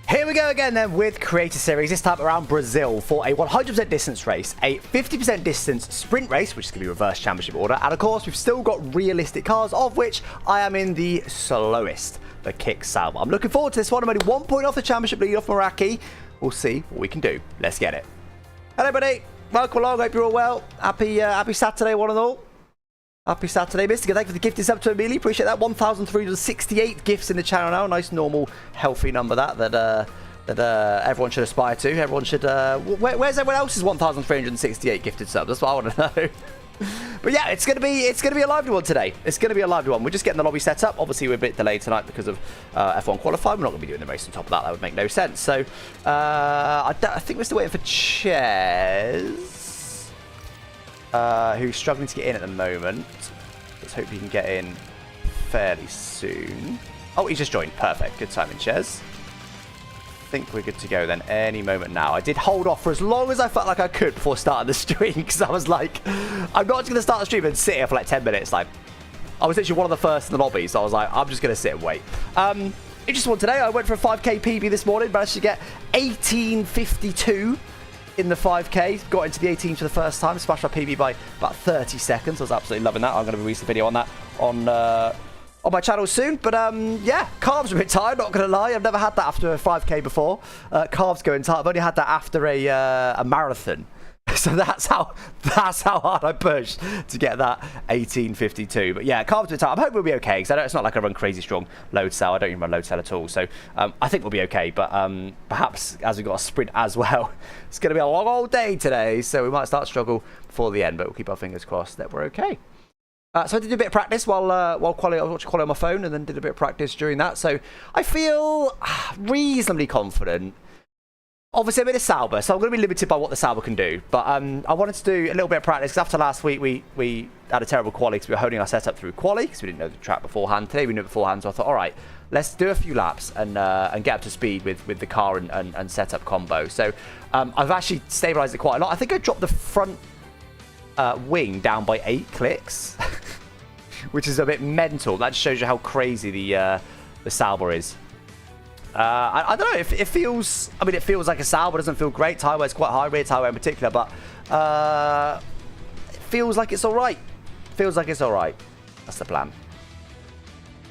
Here we go again then with Creator Series, this time around Brazil for a 100% distance race, a 50% distance sprint race, which is going to be reverse championship order, and of course we've still got realistic cars, of which I am in the slowest, the Kick Sauber. I'm looking forward to this one. I'm only 1 point off the championship lead off Meraki. We'll see what we can do. Let's get it. Hello everybody, welcome along, hope you're all well. Happy Saturday one and all. Happy Saturday, Mr. Thank you for the gifted sub to Amelia. Appreciate that. 1,368 gifts in the channel now. Nice, normal, healthy number that everyone should aspire to. Everyone should. Where's everyone else's 1,368 gifted subs? That's what I want to know. But yeah, it's gonna be a lively one today. It's gonna be a lively one. We're just getting the lobby set up. Obviously, we're a bit delayed tonight because of F1 qualifying. We're not gonna be doing the race on top of that. That would make no sense. So I think we're still waiting for Ches, who's struggling to get in at the moment. Let's hope he can get in fairly soon. Oh, he's just joined. Perfect. Good timing, Ches. I think we're good to go then any moment now. I did hold off for as long as I felt like I could before starting the stream, because I was like, I'm not just going to start the stream and sit here for like 10 minutes. Like, I was literally one of the first in the lobby, so I was like, I'm just going to sit and wait. Interesting one today. I went for a 5k PB this morning, managed to get 1852 in the 5k. Got into the 18 for the first time, smashed my PB by about 30 seconds. I was absolutely loving that. I'm going to release a video on that on my channel soon. But yeah, calves are a bit tired, not gonna lie. I've never had that after a 5k before. Calves going tired. I've only had that after a marathon. So that's how hard I pushed to get that 1852. But yeah, calves are a bit tired. I'm hoping we'll be okay, because it's not like I run crazy strong load cell. I don't even run load cell at all. So I think we'll be okay. But perhaps as we've got a sprint as well, it's gonna be a long old day today. So we might start to struggle before the end, but we'll keep our fingers crossed that we're okay. So I did a bit of practice while quality, I was watching quality on my phone, and then did a bit of practice during that. So I feel reasonably confident. Obviously, I'm in a Sauber, so I'm going to be limited by what the Sauber can do. But I wanted to do a little bit of practice, because after last week, we had a terrible quali, because we were holding our setup through quali, because we didn't know the track beforehand. Today we knew it beforehand, so I thought, all right, let's do a few laps and get up to speed with the car and setup combo. So I've actually stabilised it quite a lot. I think I dropped the front wing down by 8 clicks, which is a bit mental. That just shows you how crazy the Sauber is. I don't know if it feels. I mean, it feels like a Sauber. Doesn't feel great. Tire wear's quite high, rear tire wear in particular, but it feels like it's all right. Feels like it's all right. That's the plan.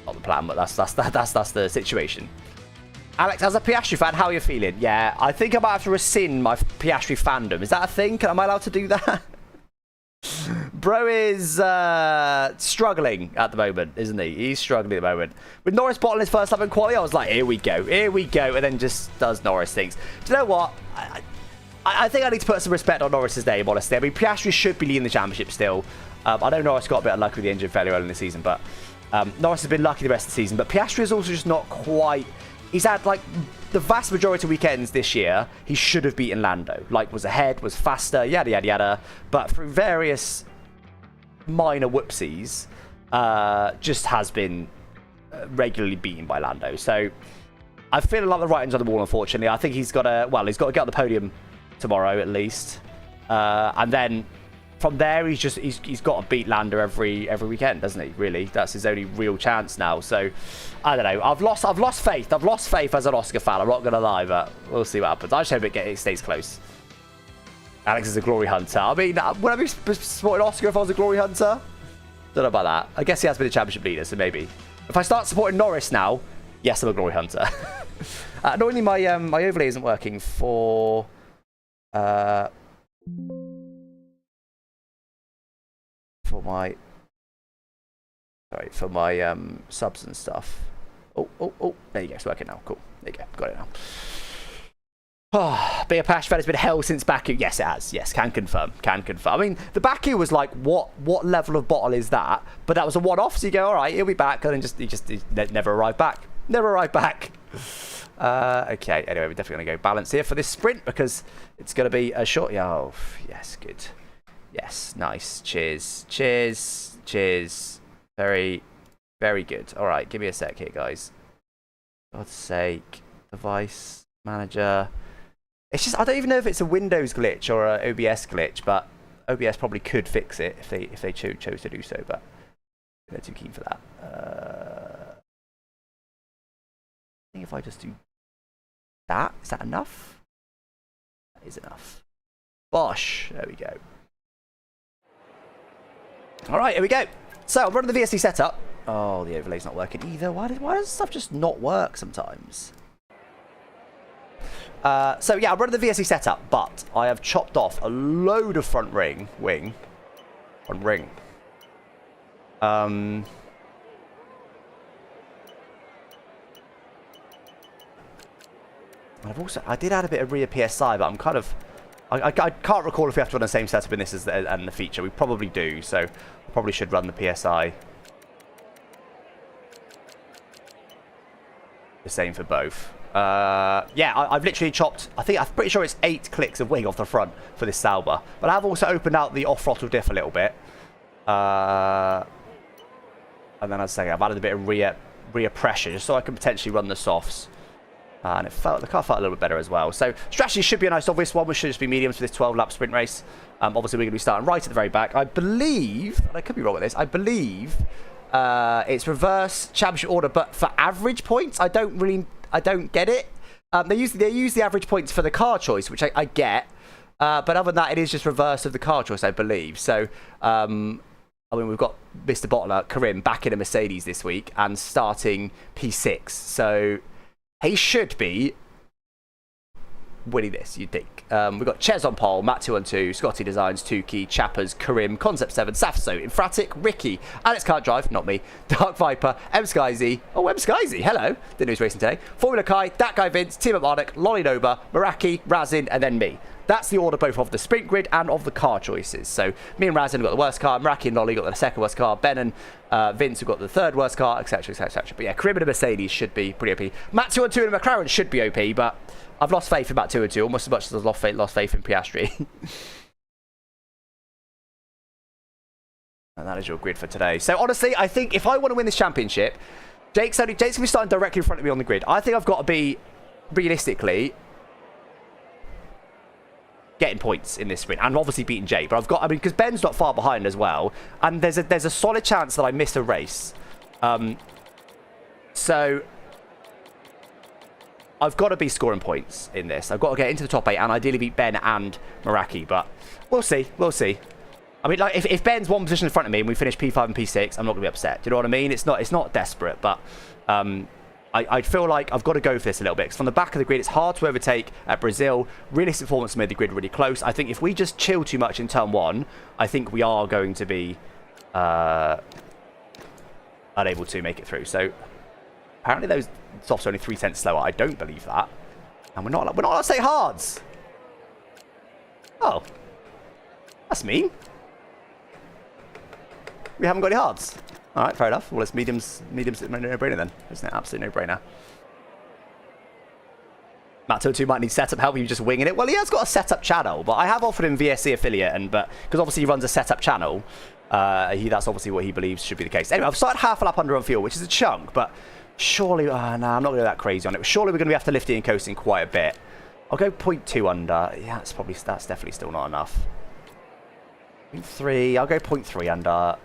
Not the plan, but that's the situation. Alex, as a Piastri fan, how are you feeling? Yeah, I think I might have to rescind my Piastri fandom. Is that a thing? Am I allowed to do that? Bro is struggling at the moment, isn't he? He's struggling at the moment. With Norris bottling his first lap in quali, I was like, here we go, and then just does Norris things. Do you know what? I think I need to put some respect on Norris's name, honestly. I mean, Piastri should be leading the championship still. I know Norris got a bit unlucky with the engine failure early in the season, but Norris has been lucky the rest of the season. But Piastri is also just not quite. He's had, like, the vast majority of weekends this year, he should have beaten Lando. Like, was ahead, was faster, yada, yada, yada. But through various minor whoopsies, just has been regularly beaten by Lando. So, I feel like the writing's on the wall, unfortunately. I think he's got to get on the podium tomorrow, at least. And then, from there, he's got to beat Lando every weekend, doesn't he? Really, that's his only real chance now. So I don't know. I've lost faith. I've lost faith as an Oscar fan. I'm not gonna lie, but we'll see what happens. I just hope it stays close. Alex is a glory hunter. I mean, would I be supporting Oscar if I was a glory hunter? Don't know about that. I guess he has been a championship leader, so maybe. If I start supporting Norris now, yes, I'm a glory hunter. Annoyingly, my overlay isn't working for my subs and stuff. Oh, there you go, it's working now. Cool, there you go, got it now. Oh, being a Pash fan has been hell since Baku. Yes, it has. Yes, can confirm. I mean, the Baku was like, what level of bottle is that? But that was a one-off, so you go, all right, he'll be back, and then he never arrived back. Okay, anyway, we're definitely gonna go balance here for this sprint, because it's gonna be a short. Oh, yes, good. Yes, nice. Cheers. Very, very good. All right, give me a sec here, guys. For God's sake. Device manager. It's just, I don't even know if it's a Windows glitch or an OBS glitch, but OBS probably could fix it if they chose to do so, but they're too keen for that. I think if I just do That? Is that enough? That is enough. Bosh. There we go. Alright, here we go. So, I'm running the VSC setup. Oh, the overlay's not working either. Why does stuff just not work sometimes? So, yeah, I'm running the VSC setup, but I have chopped off a load of front wing. I did add a bit of rear PSI, but I'm kind of... I can't recall if we have to run the same setup in this as and the feature. We probably do, so I probably should run the PSI the same for both. Yeah, I've literally chopped... I'm pretty sure it's 8 clicks of wing off the front for this Sauber. But I've also opened out the off-throttle diff a little bit. And then I'd say I've added a bit of rear pressure just so I can potentially run the softs. And the car felt a little bit better as well. So strategy should be a nice obvious one. We should just be mediums for this 12-lap sprint race. Obviously, we're going to be starting right at the very back. I believe, and I could be wrong with this, I believe it's reverse championship order, but for average points, I don't get it. They use the average points for the car choice, which I get. But other than that, it is just reverse of the car choice, I believe. So, I mean, we've got Mr. Bottler, Karim, back in a Mercedes this week and starting P6. So he should be winning this, you'd think. We've got Ches on pole, Matt 212, Scotty Designs, Tukey, Chappers, Karim, Concept 7, Safso, Infratic, Ricky, Alex Can't Drive, not me, Dark Viper, M Skyzy, oh, M Skyzy, hello, didn't know he was racing today, Formula Kai, That Guy Vince, Tim Marnik, Lolly Noba, Maraki, Razin, and then me. That's the order both of the sprint grid and of the car choices. So me and Razin have got the worst car, Maraki and Lolly got the second worst car, Ben and Vince have got the third worst car, etc, etc, etc. But yeah, Karim and a Mercedes should be pretty OP. Matt 212 and a McLaren should be OP, but I've lost faith in Matt 212 almost as much as I've lost faith in Piastri. And that is your grid for today. So honestly, I think if I want to win this championship, Jake's going to be starting directly in front of me on the grid. I think I've got to be, realistically, getting points in this sprint and obviously beating Jake. But because Ben's not far behind as well, and there's a solid chance that I miss a race. So I've got to be scoring points in this. I've got to get into the top 8 and ideally beat Ben and Maraki, but we'll see. We'll see. I mean, like if Ben's one position in front of me and we finish P5 and P6, I'm not going to be upset. Do you know what I mean? It's not desperate, but I feel like I've got to go for this a little bit. Because from the back of the grid, it's hard to overtake at Brazil. Realistic performance made the grid really close. I think if we just chill too much in turn 1, I think we are going to be unable to make it through. So apparently those softs are only 3 tenths slower. I don't believe that. And we're not allowed to say hards. Oh. That's mean. We haven't got any hards. Alright, fair enough. Well, it's mediums no-brainer then. Isn't it? Absolute no-brainer. Matt 202 might need setup help. You just winging it. Well, he has got a setup channel, but I have offered him VSC affiliate, but because obviously he runs a setup channel, that's obviously what he believes should be the case. Anyway, I've started half a lap under on fuel, which is a chunk, but surely, no, I'm not going to go that crazy on it. Surely we're going to have to lift it and coasting quite a bit. I'll go 0.2 under. Yeah, that's definitely still not enough. 0.3. I'll go 0.3 under.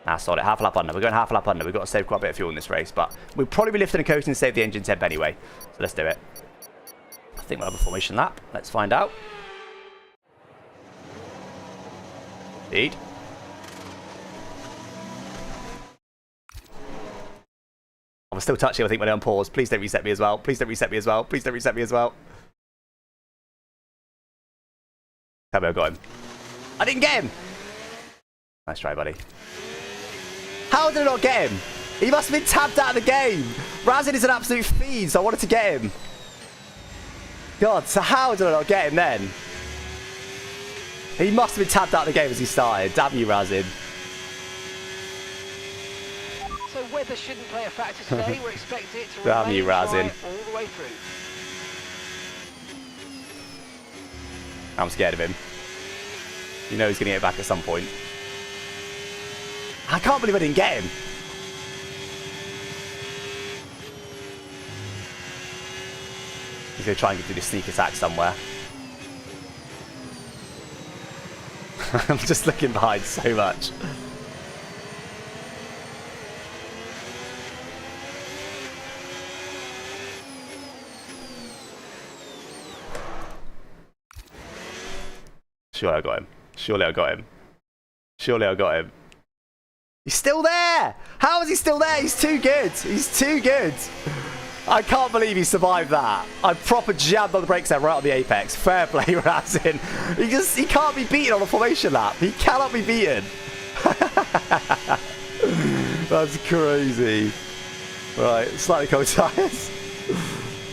Nah, solid. Half a lap under. We're going half a lap under. We've got to save quite a bit of fuel in this race, but we'll probably be lifting and coasting and save the engine temp anyway. So let's do it. I think we'll have a formation lap. Let's find out. Indeed. I'm still touching, I think, when I'm on pause. Please don't reset me as well. Please don't reset me as well. Please don't reset me as well. Tell me I got him. I didn't get him! Nice try, buddy. How did I not get him? He must have been tabbed out of the game. Razin is an absolute feed, so I wanted to get him. God, so how did I not get him then? He must have been tabbed out of the game as he started. Damn you, Razin. So weather shouldn't play a factor today. We're expecting it to Damn you, Razin. all the way through. I'm scared of him. You know he's going to get back at some point. I can't believe I didn't get him. He's going to try and do the sneak attack somewhere. I'm just looking behind so much. Surely I got him. Surely I got him. Surely I got him. He's still there! How is he still there? He's too good. He's too good. I can't believe he survived that. I proper jabbed on the brakes there right on the apex. Fair play, Razin. He can't be beaten on a formation lap. He cannot be beaten. That's crazy. Right, slightly cold tyres.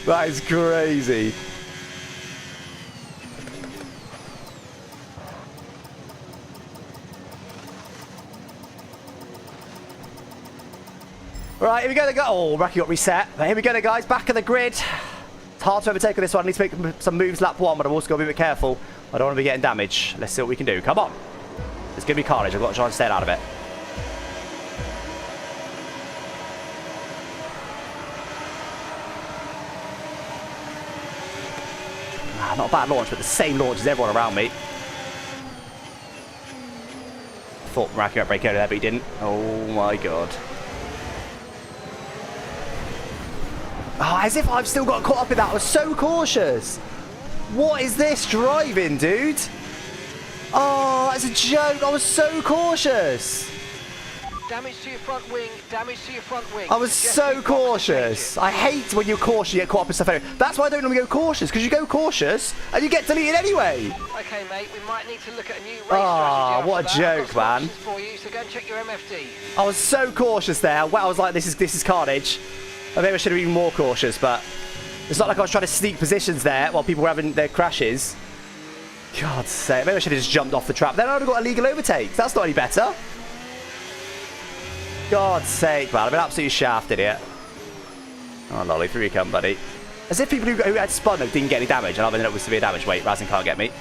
That is crazy. Right, here we go. Oh, Rocky got reset. Here we go, guys. Back of the grid. It's hard to overtake on this one. I need to make some moves lap 1, but I've also got to be a bit careful. I don't want to be getting damage. Let's see what we can do. Come on. It's going to be carnage. I've got to try and stay out of it. Not a bad launch, but the same launch as everyone around me. Thought Rocky might break out of there, but he didn't. Oh my god. Oh, as if I've still got caught up in that. I was so cautious. What is this driving, dude? Oh, that's a joke. I was so cautious. Damage to your front wing. Damage to your front wing. I was so cautious. I hate when you're cautious, you get caught up in stuff anyway. That's why I don't normally go cautious, because you go cautious and you get deleted anyway. Okay, mate, we might need to look at a new race strategy. what a joke, man. For you, so go and check your MFD. I was so cautious there. Well, I was like, this is carnage. I maybe I should have been more cautious, but it's not like I was trying to sneak positions there while people were having their crashes. God's sake. Maybe I should have just jumped off the trap. Then I would have got illegal overtakes. That's not any better. God's sake, man. I've been absolutely shafted here. Oh, lolly. Through you come, buddy. As if people who had spun didn't get any damage, and I've ended up with severe damage. Wait, Razin can't get me.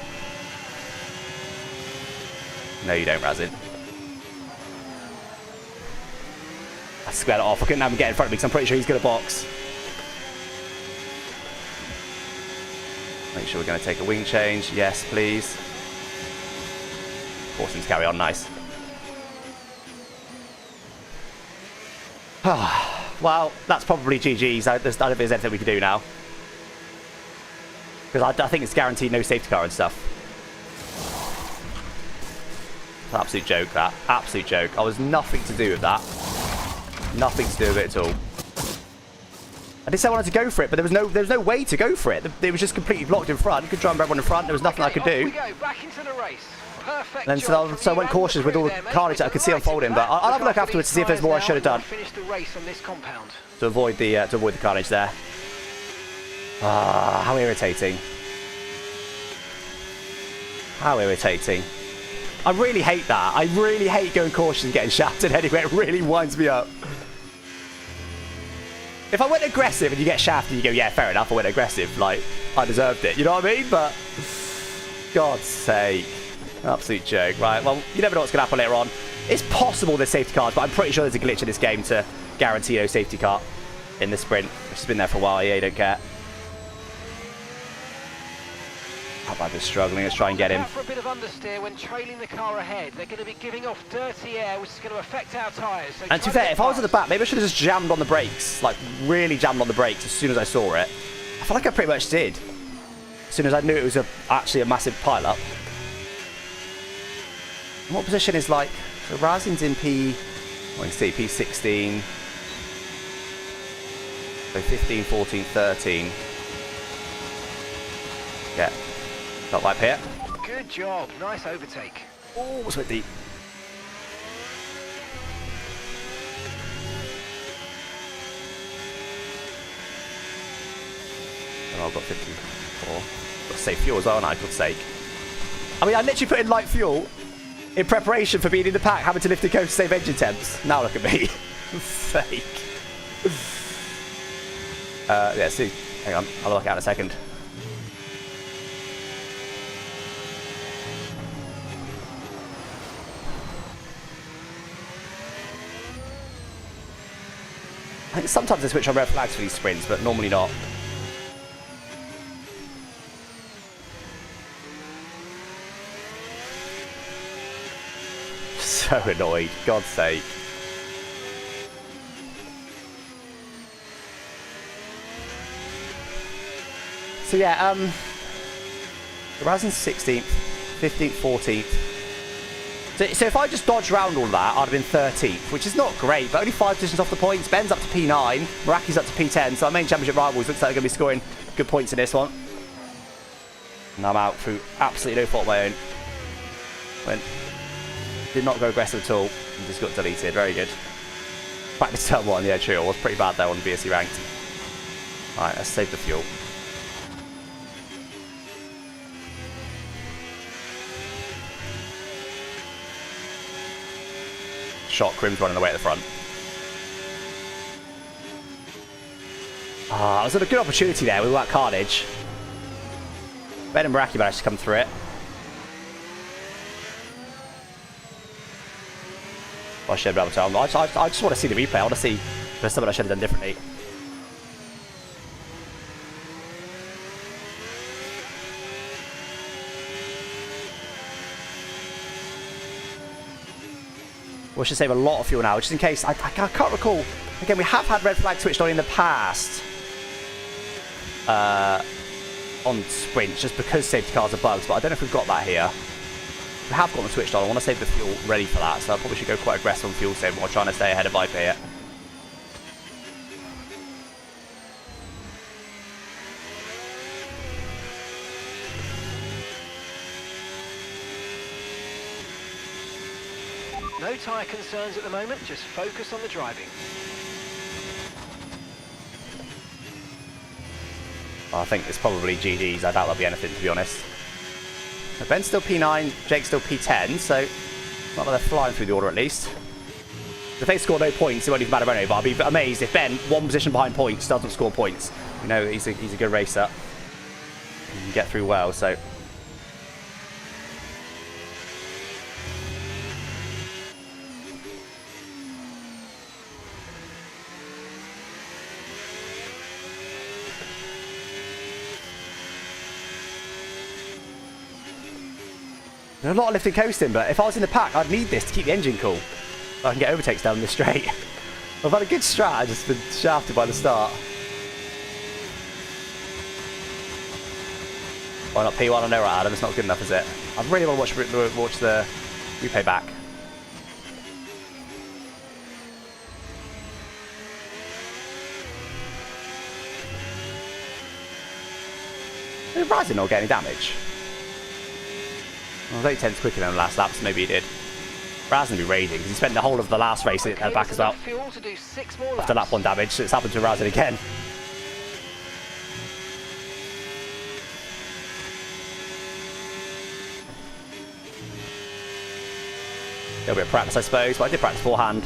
No, you don't, Razin. I squared it off. I couldn't have him get in front of me because I'm pretty sure he's going to box. Make sure we're going to take a wing change. Yes, please. Force him to carry on. Nice. Well, that's probably GG's. I don't think there's anything we can do now. Because I think it's guaranteed no safety car and stuff. Absolute joke, that. Absolute joke. I was nothing to do with that. Nothing to do with it at all. I did say I wanted to go for it, but there was no way to go for it. It was just completely blocked in front. You could try and grab everyone in front. There was nothing I could do. We go. Back into the race. Perfect. And so I went cautious with all the carnage that I could see unfolding. But I'll have a look afterwards to see if there's more I should have done. Finish the race on this compound. To avoid the carnage there. Ah, how irritating. How irritating. I really hate that. I really hate going cautious and getting shafted anyway. It really winds me up. If I went aggressive and you get shafted, you go, yeah, fair enough, I went aggressive. Like, I deserved it. You know what I mean? But, God's sake. Absolute joke. Right, well, you never know what's going to happen later on. It's possible there's safety cars, but I'm pretty sure there's a glitch in this game to guarantee no safety car in the sprint, which has been there for a while. Yeah, you don't care. I've been struggling. Let's try and get him. For a bit of understeer when trailing the car ahead. They're going to be giving off dirty air, which is going to affect our tyres. So and to be fair, if I was at the back, maybe I should have just jammed on the brakes, like really jammed on the brakes as soon as I saw it. I feel like I pretty much did. As soon as I knew it was actually a massive pile-up. And what position is like? So Razin's in P. Well, you can see P16. So 15, 14, 13. Yeah. Not like here. Good job. Nice overtake. Oh, it's a bit deep. Oh, I've got 54. Got to save fuel as well, and I could sake. I mean, I literally put in light fuel in preparation for being in the pack, having to lift the coast to save engine temps. Now look at me. Fake. Yeah, see. Hang on. I'll look out in a second. I think sometimes I switch on red flags for these sprints, but normally not. So annoyed, God's sake. So yeah, Razin's 16th, 15th, 14th. So if I just dodged around all that, I'd have been 13th, which is not great, but only 5 positions off the points. Ben's up to P9, Meraki's up to P10, so our main championship rivals looks like they're going to be scoring good points in this one. And I'm out through absolutely no fault of my own. Did not go aggressive at all, and just got deleted. Very good. Practice turn 1, yeah, true. It was pretty bad there on the BSC ranked. Alright, let's save the fuel. Shot, Grim's running away at the front. Ah, it was a good opportunity there with that carnage. Ben and Meraki managed to come through it. I should be able to. I just want to see the replay. I want to see if there's something I should have done differently. We should save a lot of fuel now, just in case. I can't recall. Again, we have had red flag switched on in the past on sprints, just because safety cars are bugs, but I don't know if we've got that here. We have got them switched on. I want to save the fuel ready for that, so I probably should go quite aggressive on fuel saving while trying to stay ahead of IP here. No tyre concerns at the moment, just focus on the driving. I think it's probably GG's. I doubt there'll be anything, to be honest. Ben's still P9, Jake's still P10, so not that they're flying through the order at least. If they score no points, it won't even matter anyway, but I'll be amazed if Ben, one position behind points, doesn't score points. You know, he's a good racer. He can get through well, so... There's a lot of lifting coasting, but if I was in the pack, I'd need this to keep the engine cool. So I can get overtakes down this straight. I've had a good strat, I've just been shafted by the start. Why not P1? I know, right, Adam, it's not good enough, is it? I really want to watch the replay back. Did Rising not get any damage? Well, I think 10's quicker than the last lap, so maybe he did. Raz going to be raging because he spent the whole of the last race at the back as well. After lap 1 damage, so it's happened to Raz again. A little bit of practice, I suppose, but I did practice forehand.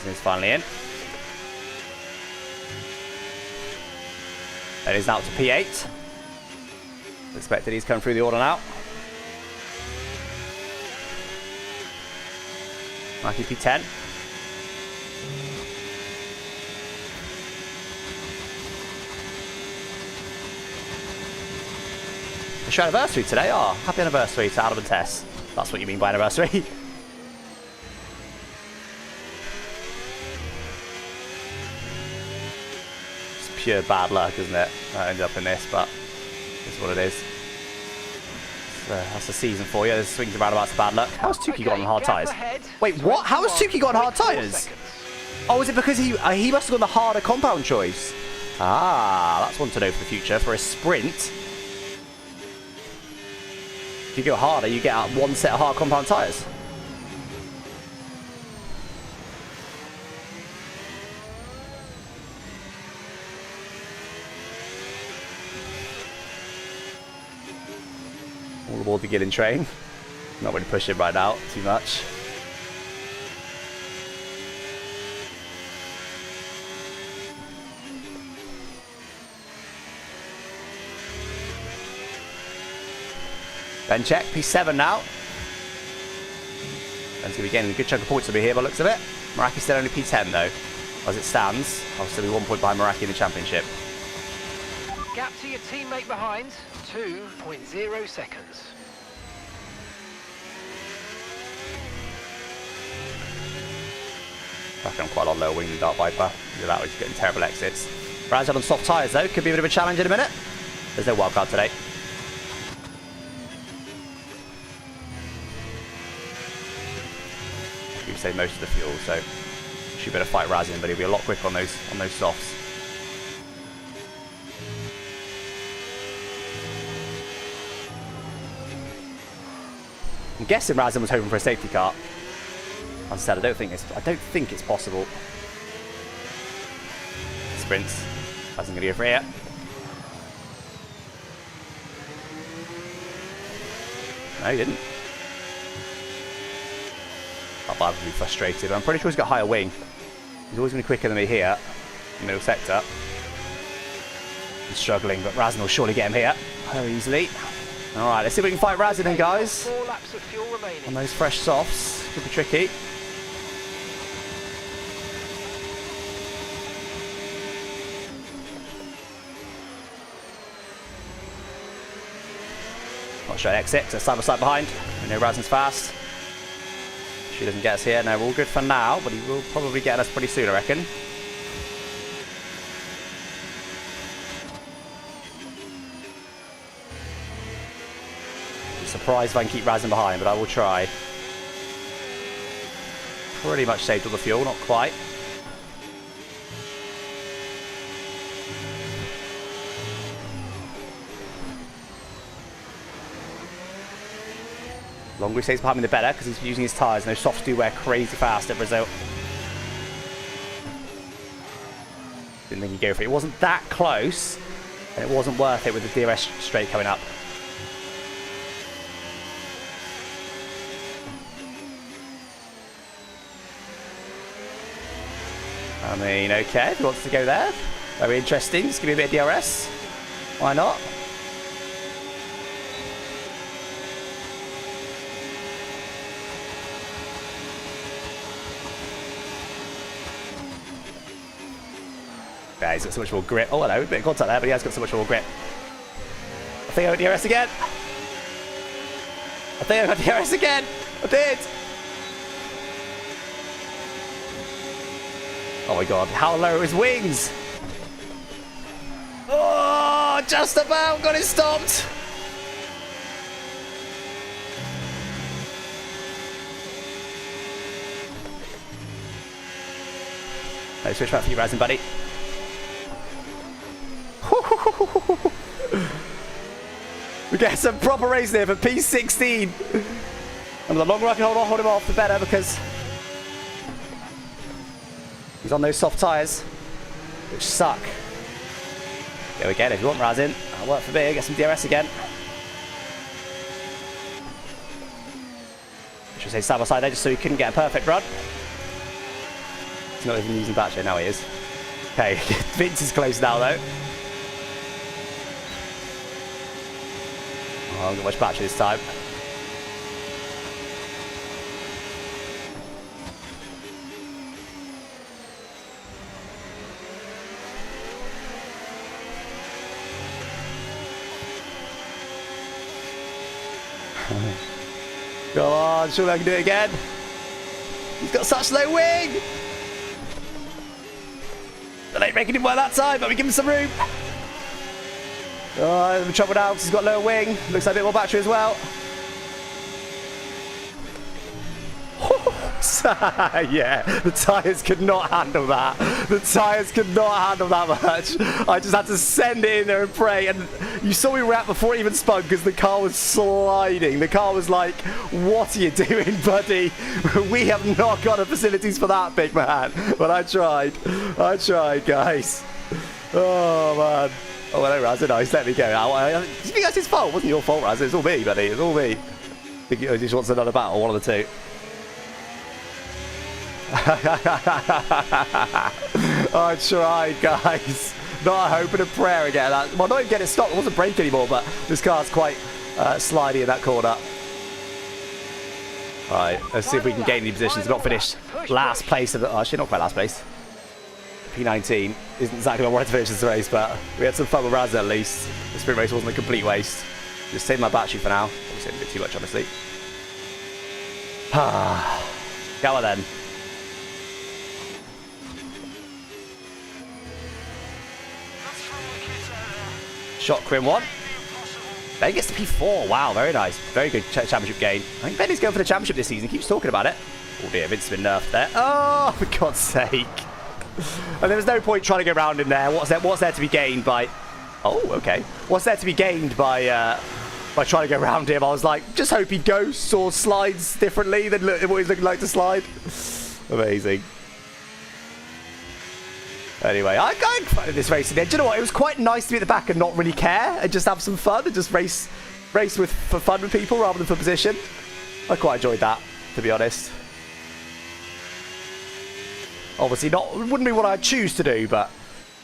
Is finally in. And he's now up to P8. Expected he's coming through the order now. Mikey P10. It's your anniversary today. Oh, happy anniversary to Adam and Tess. That's what you mean by anniversary. Pure bad luck, isn't it? I ended up in this, but it's what it is. So that's the season for you. There's swings and roundabouts of bad luck. How's Tuki got on hard tyres? Wait, what? How has Tuki got on hard tyres? Oh, is it because he must have got the harder compound choice? Ah, that's one to know for the future. For a sprint, if you go harder, you get out one set of hard compound tyres. All aboard the Gillon train. Not really pushing right now too much. Ben check, P7 now. Ben's going to be getting a good chunk of points over here by the looks of it. Meraki's still only P10 though. As it stands, I'll still be 1 point behind Meraki in the championship. Gap to your teammate behind, 2.0 seconds. I reckon I'm quite a lot lower wing than Dark Viper. Look at that, we're just getting terrible exits. Razed on soft tyres though, could be a bit of a challenge in a minute. There's no wildcard today. We've saved most of the fuel, so should be able to fight Razin, but he'll be a lot quicker on those softs. I'm guessing Razin was hoping for a safety car. As I said, I don't think it's possible. Sprints. Razin gonna go for here. No, he didn't. I'll be frustrated. I'm pretty sure he's got higher wing. He's always going to be quicker than me here in the middle sector. He's struggling, but Razin will surely get him here very easily. Alright, let's see if we can fight Razin then, guys. 4 laps of fuel remaining. On those fresh softs. Could be tricky. Not sure exit, so side by side behind. We know Razin's fast. She doesn't get us here. No, we're all good for now, but he will probably get us pretty soon, I reckon. I'm surprised if I can keep Razin behind, but I will try. Pretty much saved all the fuel, not quite. The longer he stays behind me, the better, because he's using his tyres, and those softs do wear crazy fast at Brazil. Didn't think he'd go for it. It wasn't that close, and it wasn't worth it with the DRS straight coming up. I mean, okay, if he wants to go there, very interesting. Just give me a bit of DRS. Why not? Yeah, he's got so much more grip. Oh, hello, a bit of contact there, but he has got so much more grip. I think I got DRS again. I think I got DRS again. I did. Oh my god, how low are his wings? Oh, just about got it stopped. No, switch back for you, Razin, buddy. We get some proper race there for P16. And the longer I can hold him off, the better, because he's on those soft tyres, which suck. Go again if you want, Razin. I'll work for me, get some DRS again. I should say side by side there, just so he couldn't get a perfect run. He's not even using battery, now he is. Okay, Vince is close now though. Oh, I haven't got much battery this time. Come on, surely I can do it again. He's got such low wing. They ain't making him well that time, but we give him some room. Oh, the trouble now because he's got lower wing. Looks like a bit more battery as well. Yeah, the tyres could not handle that. The tyres could not handle that much. I just had to send it in there and pray. And you saw me wrap before it even spun because the car was sliding. The car was like, what are you doing, buddy? We have not got the facilities for that, big man. But I tried. I tried, guys. Oh, man. Oh, hello, Raz. Nice. Let me go. Do you think that's his fault? It wasn't your fault, Raz. It's all me, buddy. It's all me. I think he just wants another battle, one of the two. I tried, guys. Not a hope and a prayer again. Well, not even get it stopped. It wasn't brake anymore, but this car's quite slidey in that corner. Alright, let's see if we can gain any positions. Not finished last place of the... Oh, actually, not quite last place. P19 isn't exactly what I wanted to finish this race, but we had some fun with Raz at least. The sprint race wasn't a complete waste. Just saved my battery for now. Probably saved a bit too much, honestly. Go on then. shot, Crim 1. Ben gets the P4. Wow, very nice. Very good championship gain. I think Ben is going for the championship this season. He keeps talking about it. Oh dear, Vince's been nerfed there. Oh, for God's sake. And there was no point trying to go around him there. What's there to be gained by... Oh, okay. What's there to be gained by trying to go around him? I was like, just hope he ghosts or slides differently than what he's looking like to slide. Amazing. Anyway, I got fun of this racing there. Do you know what? It was quite nice to be at the back and not really care and just have some fun and just race for fun with people rather than for position. I quite enjoyed that, to be honest. Obviously, wouldn't be what I'd choose to do, but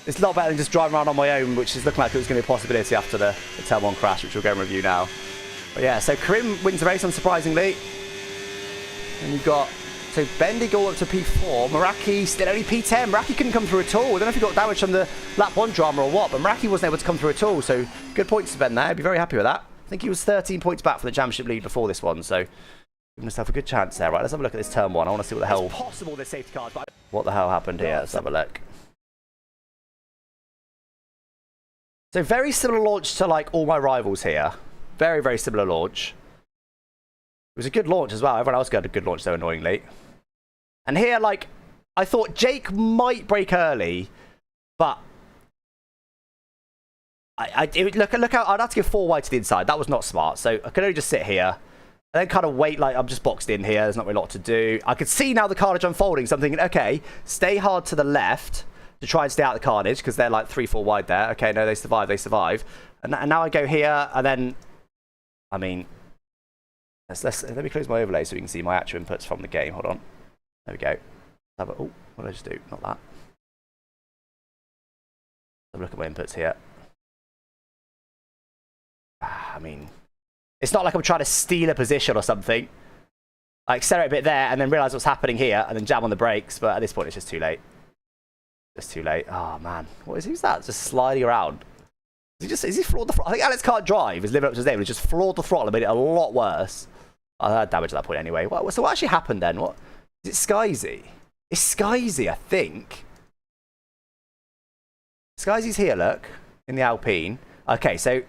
it's a lot better than just driving around on my own, which is looking like it was going to be a possibility after the Turn 1 crash, which we'll go and review now. But yeah, so Karim wins the race, unsurprisingly. And you've got... So Bendig all up to P4. Meraki still only P10. Meraki couldn't come through at all. I don't know if he got damage from the lap 1 drama or what, but Meraki wasn't able to come through at all. So good points to Ben there. I'd be very happy with that. I think he was 13 points back for the championship lead before this one, so giving himself a good chance there. Right, let's have a look at this Turn 1. I want to see what the hell... It's possible there's safety cars, but... What the hell happened here? Let's have a look. So very similar launch to like all my rivals here. Very, very similar launch. It was a good launch as well. Everyone else got a good launch though, annoyingly. And here, like, I thought Jake might break early, but look out. I'd have to go 4 wide to the inside. That was not smart. So I could only just sit here and then kind of wait. Like, I'm just boxed in here. There's not really a lot to do. I could see now the carnage unfolding. So I'm thinking, okay, stay hard to the left to try and stay out the carnage because they're like 3-4 wide there. Okay, no, they survive. They survive. And now I go here and then, I mean, let me close my overlay so we can see my actual inputs from the game. Hold on. There we go. Oh, what did I just do? Not that. Have a look at my inputs here. I mean, it's not like I'm trying to steal a position or something. I accelerate a bit there and then realise what's happening here and then jam on the brakes, but at this point it's just too late. It's too late. Oh man, who's that? Just sliding around. Is he floored the throttle? I think Alex can't drive. Is living up to his name. He just floored the throttle and made it a lot worse. I had damage at that point anyway. So what actually happened then? What? Is it Skyzy? It's Skyzy, I think. Skyzy's here, look. In the Alpine. Okay, so... Is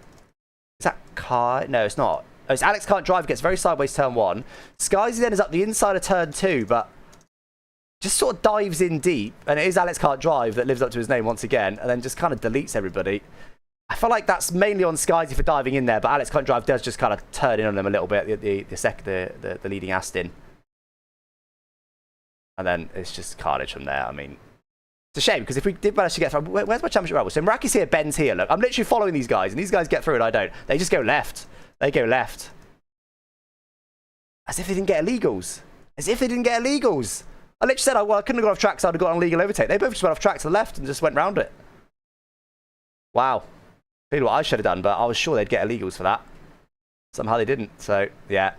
that car? No, it's not. Oh, it's Alex can't drive, gets very sideways Turn 1. Skyzy then is up the inside of Turn 2, but... just sort of dives in deep. And it is Alex can't drive that lives up to his name once again. And then just kind of deletes everybody. I feel like that's mainly on Skyzy for diving in there, but Alex can't drive does just kind of turn in on them a little bit. The leading Aston. And then it's just carnage from there. I mean, it's a shame because if we did manage to get through... Where's my championship rival? So Meraki's here, Ben's here. Look, I'm literally following these guys, and these guys get through and I don't. They just go left. They go left. As if they didn't get illegals. As if they didn't get illegals. I literally said, well, I couldn't have got off track, so I'd have got an illegal overtake. They both just went off track to the left and just went round it. Wow. Maybe what I should have done, but I was sure they'd get illegals for that. Somehow they didn't. So, yeah.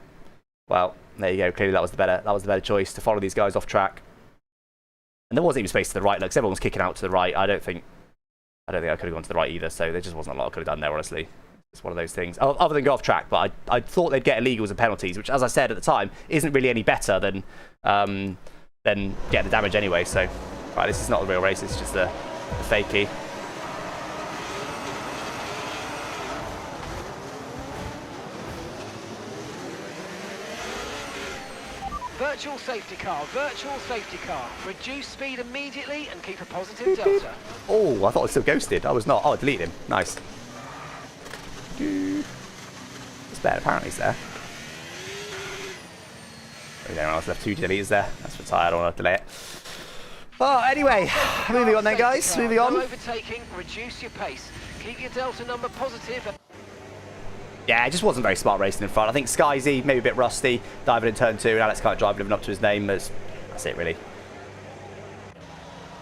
Well... There you go. Clearly, that was the better choice to follow these guys off track. And there wasn't even space to the right. Like, everyone was kicking out to the right. I don't think I could have gone to the right either. So there just wasn't a lot I could have done there, honestly. It's one of those things. Other than go off track, but I thought they'd get illegals and penalties, which, as I said at the time, isn't really any better than getting the damage anyway. So, right, this is not a real race. It's just a fakey. Virtual safety car. Reduce speed immediately and keep a positive delta. Oh, I thought I was still ghosted. I was not. Oh, I deleted him. Nice. It's better, apparently, it's there. Okay, I left 2 deletes there. That's for tired. I don't want to delay it. Oh, anyway, moving on then, guys. Moving on. No overtaking, reduce your pace. Keep your delta number positive. Yeah, it just wasn't very smart racing in front. I think Skyzy, maybe a bit rusty, diving in Turn 2, and Alex can't drive, living up to his name. That's it, really.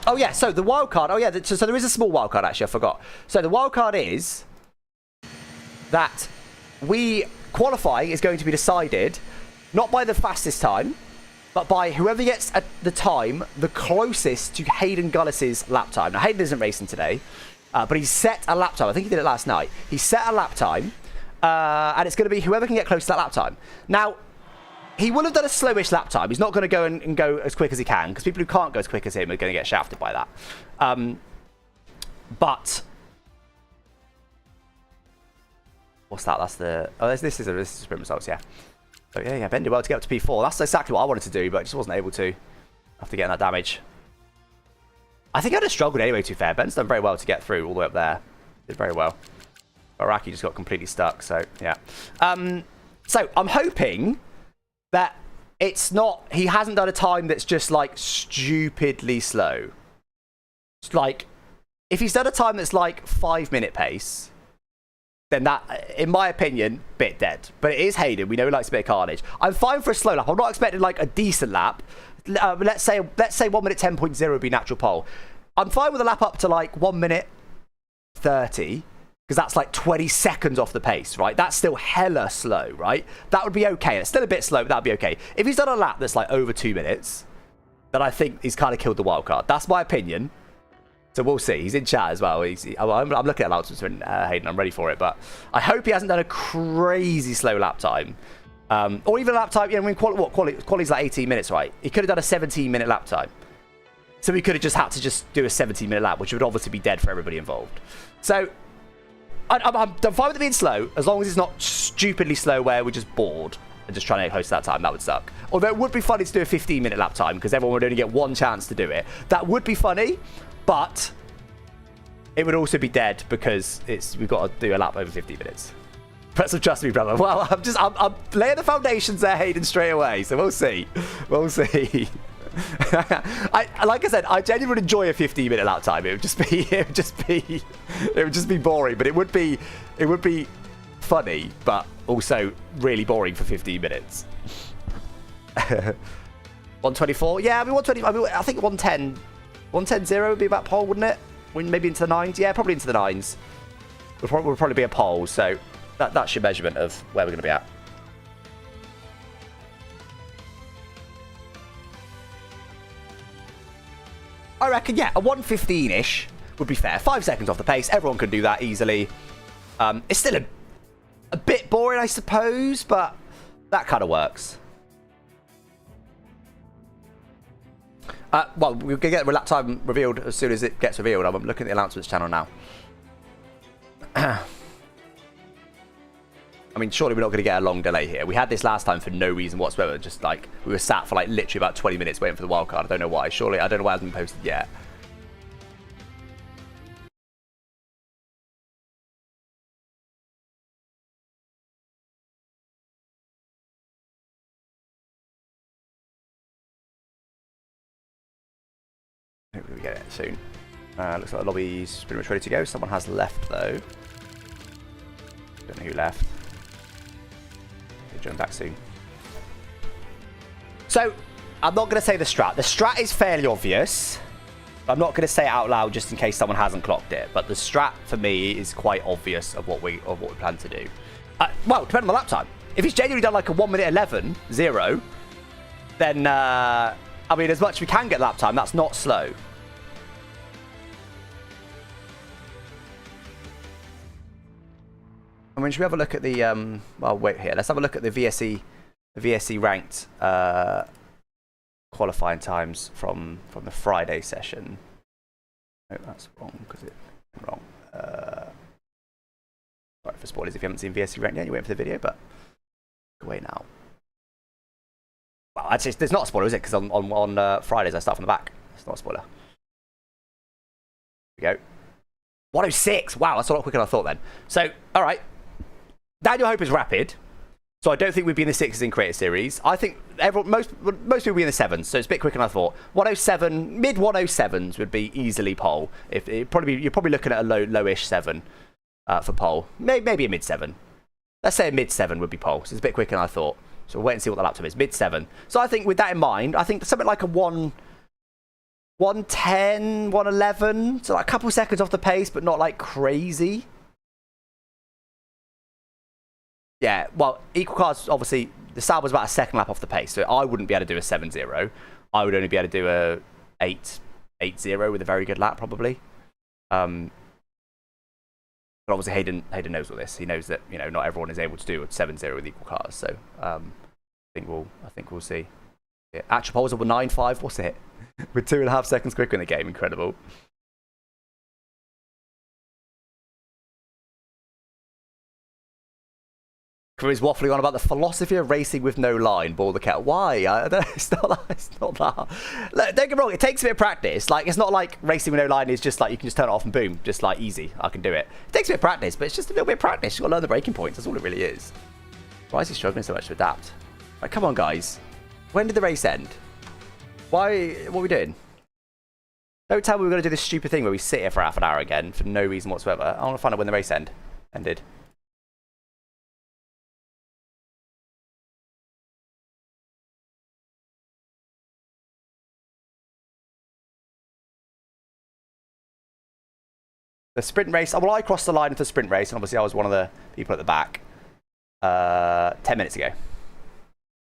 Oh, yeah, so the wild card. Oh, yeah, so there is a small wild card, actually. I forgot. So the wild card is that qualifying is going to be decided not by the fastest time, but by whoever gets at the time the closest to Hayden Gullis's lap time. Now, Hayden isn't racing today, but he's set a lap time. I think he did it last night. He set a lap time. And it's going to be whoever can get close to that lap time. Now, he will have done a slowish lap time. He's not going to go and go as quick as he can, because people who can't go as quick as him are going to get shafted by that. But What's that? That's the... Oh, this is sprint results, yeah. So, yeah, Ben did well to get up to P4. That's exactly what I wanted to do, but just wasn't able to after getting that damage. I think I'd have struggled anyway, to be fair. Ben's done very well to get through all the way up there. Did very well. Araki just got completely stuck, so, yeah. So, I'm hoping that it's not... He hasn't done a time that's just, like, stupidly slow. It's like, if he's done a time that's, like, 5-minute pace... then that, in my opinion, bit dead. But it is Hayden. We know he likes a bit of carnage. I'm fine for a slow lap. I'm not expecting like a decent lap. Let's say 1 minute 10.0 would be natural pole. I'm fine with a lap up to like 1 minute 30 because that's like 20 seconds off the pace, right? That's still hella slow, right? That would be okay. It's still a bit slow, but that'd be okay. If he's done a lap that's like over 2 minutes, then I think he's kind of killed the wild card. That's my opinion. So we'll see. He's in chat as well. I'm looking at announcements from Hayden. I'm ready for it. But I hope he hasn't done a crazy slow lap time. Or even a lap time. You know, quality's like 18 minutes, right? He could have done a 17-minute lap time. So we could have just had to just do a 17-minute lap, which would obviously be dead for everybody involved. So I'm fine with it being slow, as long as it's not stupidly slow where we're just bored and just trying to get close to that time. That would suck. Although it would be funny to do a 15-minute lap time because everyone would only get one chance to do it. That would be funny. But it would also be dead because we've got to do a lap over 50 minutes. Put some trust me, brother. Well, I'm laying the foundations there, Hayden, straight away. So we'll see. We'll see. Like I said, I genuinely would enjoy a 15-minute lap time. It would just be boring, but it would be funny, but also really boring for 15 minutes. 124, yeah. I mean 120. I mean, I think 110. 110.0 would be about pole, wouldn't it? Maybe into the 9s? Yeah, probably into the 9s. Would probably be a pole, so that's your measurement of where we're going to be at. I reckon, yeah, a 115-ish would be fair. 5 seconds off the pace. Everyone can do that easily. It's still a bit boring, I suppose, but that kind of works. Well, we're going to get the lap time revealed as soon as it gets revealed. I'm looking at the announcements channel now. I mean, surely we're not going to get a long delay here. We had this last time for no reason whatsoever. Just like, we were sat for like literally about 20 minutes waiting for the wildcard. I don't know why. Surely, I don't know why it hasn't been posted yet. Hopefully we get it soon. Looks like the lobby's pretty much ready to go. Someone has left though. Don't know who left. He'll join back soon. So, I'm not going to say the strat. The strat is fairly obvious. I'm not going to say it out loud just in case someone hasn't clocked it. But the strat for me is quite obvious of what we plan to do. Well, depending on the lap time. If he's genuinely done like a 1 minute 11.0, then I mean, as much as we can get lap time, that's not slow. I mean, should we have a look at the, well, wait here. Let's have a look at the VSE ranked qualifying times from the Friday session. No, that's wrong, because it's wrong. Sorry for spoilers if you haven't seen VSE ranked yet, you're waiting for the video, but go away now. Well, actually, there's not a spoiler, is it? Because on Fridays I start from the back. It's not a spoiler. Here we go. 106. Wow, that's a lot quicker than I thought then. So, all right. Daniel Hope is rapid. So I don't think we'd be in the 6s in Creator Series. I think most people would be in the 7s, so it's a bit quicker than I thought. 107, mid 107s would be easily pole. You're probably looking at a lowish 7 for pole. Maybe a mid 7. Let's say a mid 7 would be pole. So it's a bit quicker than I thought. So we'll wait and see what the lap time is. Mid 7. So I think with that in mind, I think something like a 110, 111. So like a couple seconds off the pace, but not like crazy. Yeah, well, equal cards, obviously, the Sauber's about a second lap off the pace, so I wouldn't be able to do a 7.0. I would only be able to do a 8.0 with a very good lap, probably. But obviously, Hayden knows all this. He knows that, you know, not everyone is able to do a 7.0 with equal cars, so I think we'll see. Yeah, actual poles are 9.5. What's it? With 2.5 seconds quicker in the game, incredible. Crew is waffling on about the philosophy of racing with no line. Ball the kettle. Why? I don't, it's not that. It's not that. Look, don't get me wrong. It takes a bit of practice. Like, it's not like racing with no line is just like you can just turn it off and boom, just like easy. I can do it. It takes a bit of practice, but it's just a little bit of practice. You've got to learn the braking points. That's all it really is. Why is he struggling so much to adapt? Right, come on, guys. When did the race end? Why? What are we doing? Don't tell me we're going to do this stupid thing where we sit here for half an hour again for no reason whatsoever. I want to find out when the race ended. The sprint race. Well, I crossed the line for the sprint race, and obviously I was one of the people at the back 10 minutes ago.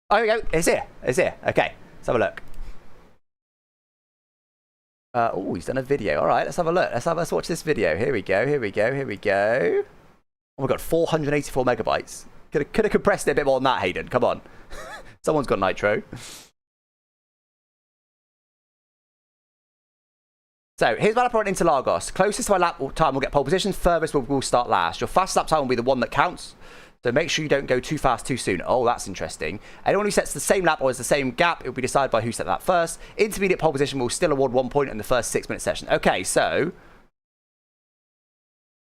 Oh, here we go. It's here. It's here. Okay, let's have a look. Oh, he's done a video. All right, let's have a look. Let's watch this video. Here we go. Here we go. Here we go. Oh my god, 484 megabytes. Could have compressed it a bit more than that, Hayden. Come on. Someone's got nitro. So, here's my lap run into Lagos. Closest to my lap time will get pole position. Furthest will start last. Your fastest lap time will be the one that counts. So make sure you don't go too fast too soon. Oh, that's interesting. Anyone who sets the same lap or has the same gap, it will be decided by who set that first. Intermediate pole position will still award 1 point in the first 6-minute session. Okay, so...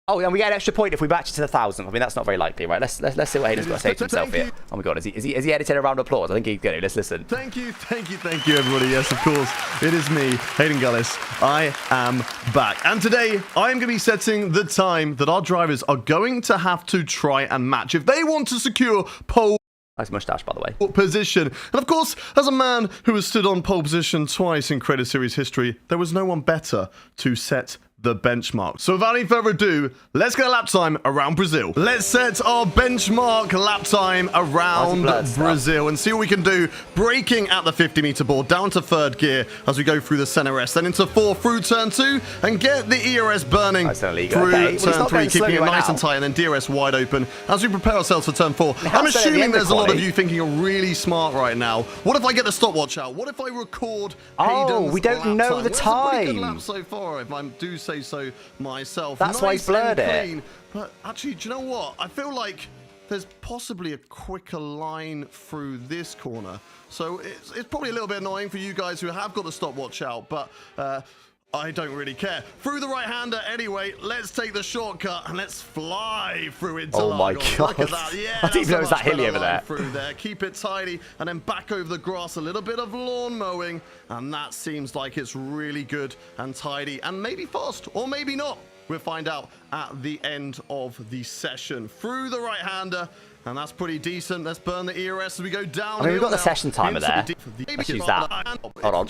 Oh, and we get an extra point if we match it to the 1,000th. I mean, that's not very likely, right? Let's see what Hayden's got to say to himself here. Oh my god, is he editing a round of applause? I think he's going to. Let's listen. Thank you, everybody. Yes, of course, it is me, Hayden Gullis. I am back. And today, I am going to be setting the time that our drivers are going to have to try and match if they want to secure pole nice moustache, by the way. Position. And of course, as a man who has stood on pole position twice in Credit Series history, there was no one better to set the benchmark. So without any further ado, let's get a lap time around Brazil. Let's set our benchmark lap time around Brazil and see what we can do. Braking at the 50-meter board, down to third gear as we go through the center S, then into 4 through turn 2, and get the ERS burning through turn 3, keeping it nice and tight, and then DRS wide open as we prepare ourselves for turn 4. I'm assuming there's a lot of you thinking you're really smart right now. What if I get the stopwatch out? What if I record Hayden's we don't know the time. That's a pretty good lap so far, if I do say so myself. That's why he's blurred it. But actually, do you know what? I feel like there's possibly a quicker line through this corner. So it's probably a little bit annoying for you guys who have got the stopwatch out, but I don't really care. Through the right-hander anyway, let's take the shortcut and let's fly through into Lagos. My god. Look at that. Yeah, I didn't know it was that hilly over there. Through there. Keep it tidy and then back over the grass, a little bit of lawn mowing, and that seems like it's really good and tidy and maybe fast or maybe not. We'll find out at the end of the session. Through the right-hander, and that's pretty decent. Let's burn the ERS as we go down. I mean, we've got the session timer there. Let's use that. Hold on.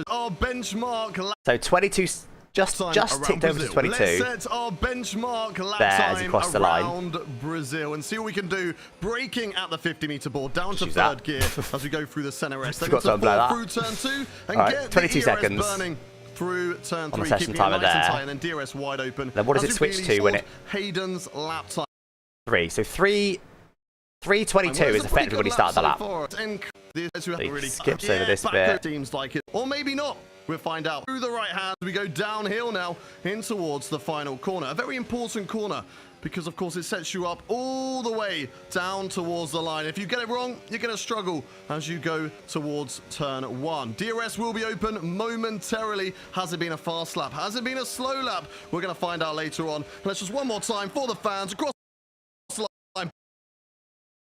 Our benchmark. So 22, just ticked over to 22. Let's set our benchmark lap there, as he crossed the line. Brazil and see what we can do. Braking at the 50-meter board, down to third gear as we go through the center S. Then into 4 through turn 2 and get 22 the ERS seconds. Burning through turn 3, session timer nice there. and then DRS wide open. Then what does it switch to when it? Hayden's lap time. 3. So 3:22 is effectively when he started the lap. So he skips over this bit. Seems like it, or maybe not. We'll find out. Through the right hand, we go downhill now in towards the final corner. A very important corner because, of course, it sets you up all the way down towards the line. If you get it wrong, you're going to struggle as you go towards turn 1. DRS will be open momentarily. Has it been a fast lap? Has it been a slow lap? We're going to find out later on. Let's just one more time for the fans across the line. We're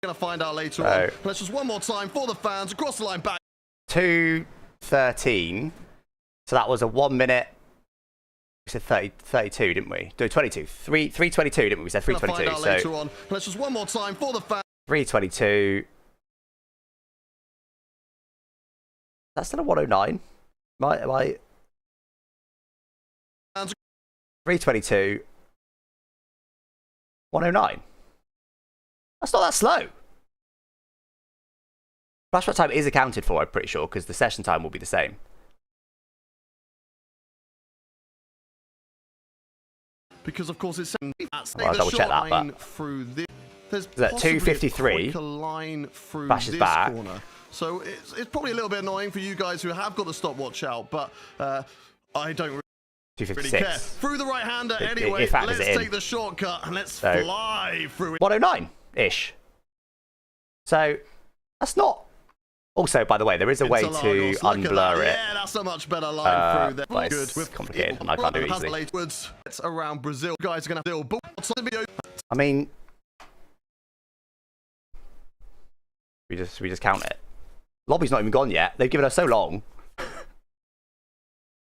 going to find out later on. Let's just one more time for the fans across the line back. 2:13. So that was a 1 minute. We said 32, didn't we? No, 22. 3:22, didn't we? We said 3:22. So later on. Let's just one more time for the fans. 3:22. That's still a 1:09. Am I? 3:22. 1:09. That's not that slow. Flashback time is accounted for, I'm pretty sure, because the session time will be the same. Because of course it's I'll double check that, but through this, there's that 2:53 line through flashes this back. Corner. So it's probably a little bit annoying for you guys who have got the stopwatch out, but I don't Really care. 256. Through the right-hander anyway. Let's take the shortcut and let's fly through it. 109-ish. So, that's not... Also, by the way, there is a way to unblur it. Yeah, that's a much better line through there. But it's complicated, and I can't do it easily. It's around Brazil. You guys are going to deal. I mean... We just count it. Lobby's not even gone yet. They've given us so long.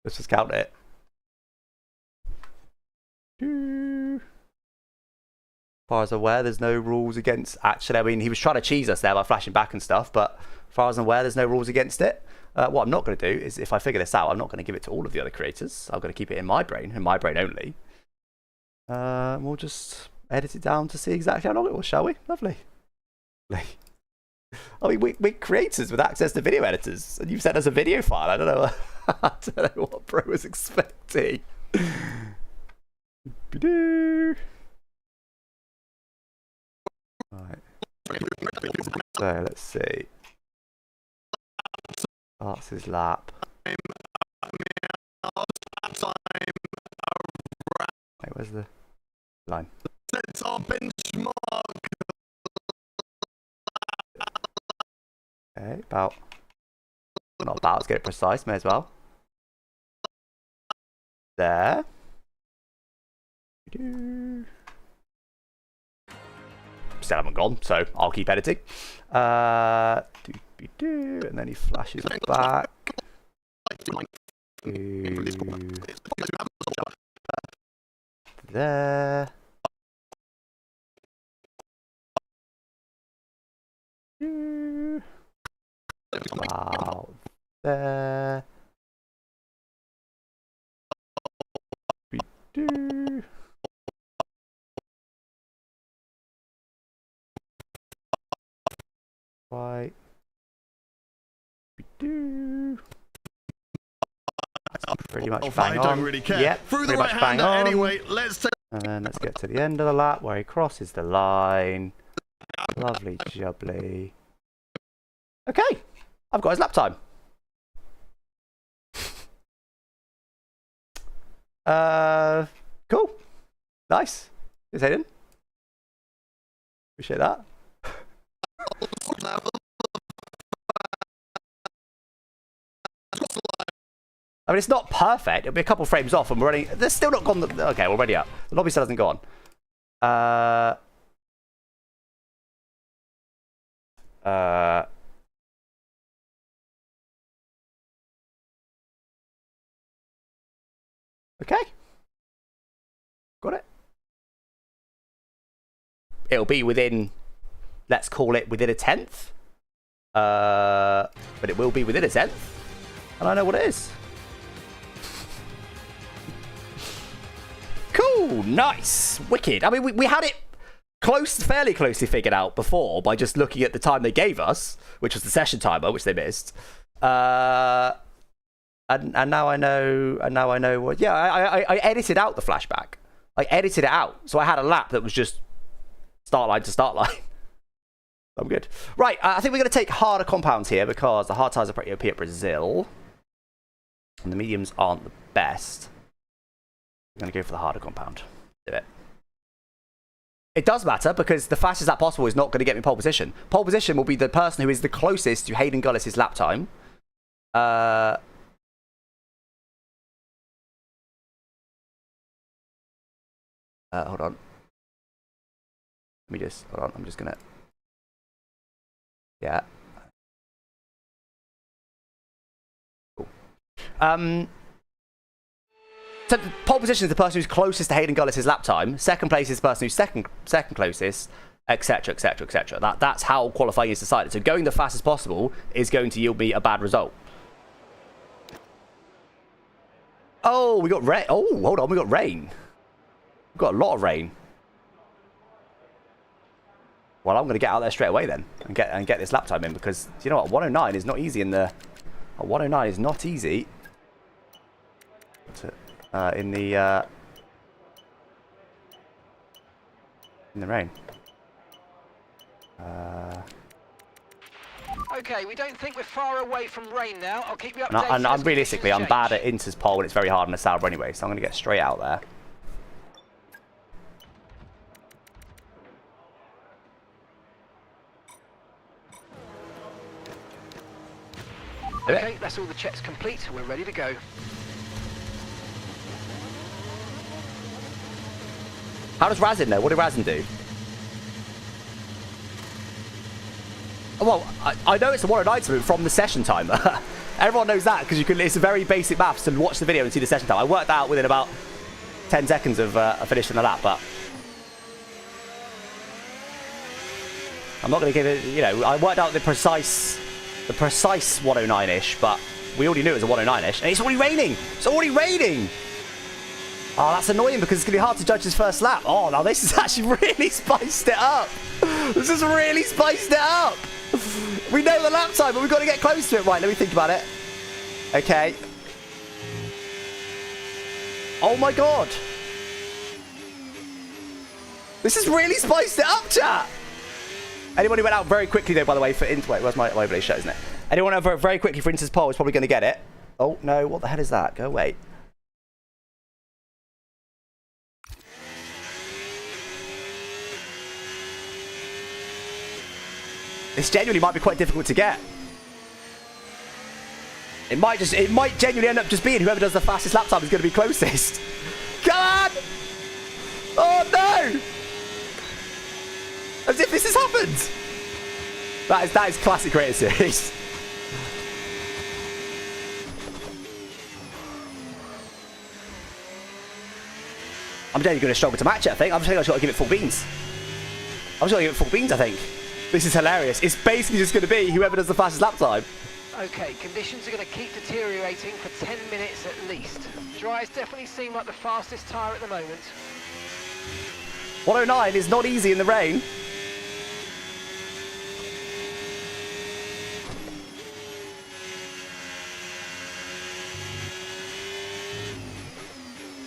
Let's just count it. As far as I'm aware, there's no rules against... Actually, I mean, he was trying to cheese us there by flashing back and stuff, but as far as I'm aware, there's no rules against it. What I'm not going to do is, if I figure this out, I'm not going to give it to all of the other creators. I'm going to keep it in my brain only. We'll just edit it down to see exactly how long it was, shall we? Lovely. I mean, we're creators with access to video editors, and you've sent us a video file. I don't know, I don't know what Pro was expecting. Right. So let's see. Starts his lap. Wait, where's the line? That's our benchmark. Okay, about. Not about, let's get it precise, may as well. There. Still haven't gone, so I'll keep editing. And then he flashes back. There. About there. Right. That's pretty much bang on. I don't really care. Yep, Through pretty the much right bang hander on. anyway. Let's take. And then let's get to the end of the lap where he crosses the line. Lovely jubbly. Okay, I've got his lap time. Cool. Nice. Cheers, Hayden. Appreciate that. I mean, it's not perfect. It'll be a couple frames off, and we're already. They're still not gone. Okay, we're already up. The lobby still hasn't gone. Okay. Got it. It'll be within. Let's call it within a tenth. But it will be within a tenth, and I know what it is. Cool, nice, wicked. I mean, we had it fairly closely figured out before by just looking at the time they gave us, which was the session timer, which they missed. And now I know. And now I know what. Yeah, I edited out the flashback. I edited it out, so I had a lap that was just start line to start line. I'm good. Right, I think we're going to take harder compounds here because the hard tires are pretty OP at Brazil, and the mediums aren't the best. I'm going to go for the harder compound. Do it. It does matter because the fastest lap possible is not going to get me pole position. Pole position will be the person who is the closest to Hayden Gullis' lap time. Hold on. Hold on, I'm just going to... Yeah. Cool. So the pole position is the person who's closest to Hayden Gullis' lap time. Second place is the person who's second closest, etc., etc., etc. That's how qualifying is decided. So going the fastest possible is going to yield me a bad result. Oh, we got rain. Oh, hold on, we got rain. We've got a lot of rain. Well, I'm going to get out there straight away then and get this lap time in because you know what, 109 is not easy in the. 109 is not easy. In the rain. Okay, we don't think we're far away from rain now. I'll keep you updated. And as realistically, I'm conditions bad change. at Inter's pole, and it's very hard on a Sauber anyway, so I'm going to get straight out there. Okay, that's all the checks complete. We're ready to go. How does Razin know? What did Razin do? Well, I know it's a 109 route from the session timer. Everyone knows that because it's a very basic maths to watch the video and see the session time. I worked out within about 10 seconds of finishing the lap, but I'm not going to give it, you know, I worked out the precise 109-ish, but we already knew it was a 109-ish, and it's already raining. It's already raining. Oh, that's annoying because it's going to be hard to judge his first lap. Oh, now this has actually really spiced it up. This has really spiced it up. We know the lap time, but we've got to get close to it. Right, let me think about it. Okay. Oh my god. This has really spiced it up, chat. Anyone who went out very quickly, though, by the way, for Inter... Wait, where's my overlay shot, isn't it? Anyone who went out very quickly for Inter's pole is probably going to get it. Oh, no. What the hell is that? Go away. This genuinely might be quite difficult to get. It might genuinely end up just being whoever does the fastest lap time is going to be closest. Come on! Oh no! As if this has happened. That is classic Creator Series. I'm genuinely going to struggle to match it, I think. I'm just going to give it full beans. I'm just going to give it full beans, I think. This is hilarious. It's basically just going to be whoever does the fastest lap time. Okay, conditions are going to keep deteriorating for 10 minutes at least. Dry's definitely seem like the fastest tyre at the moment. 109 is not easy in the rain.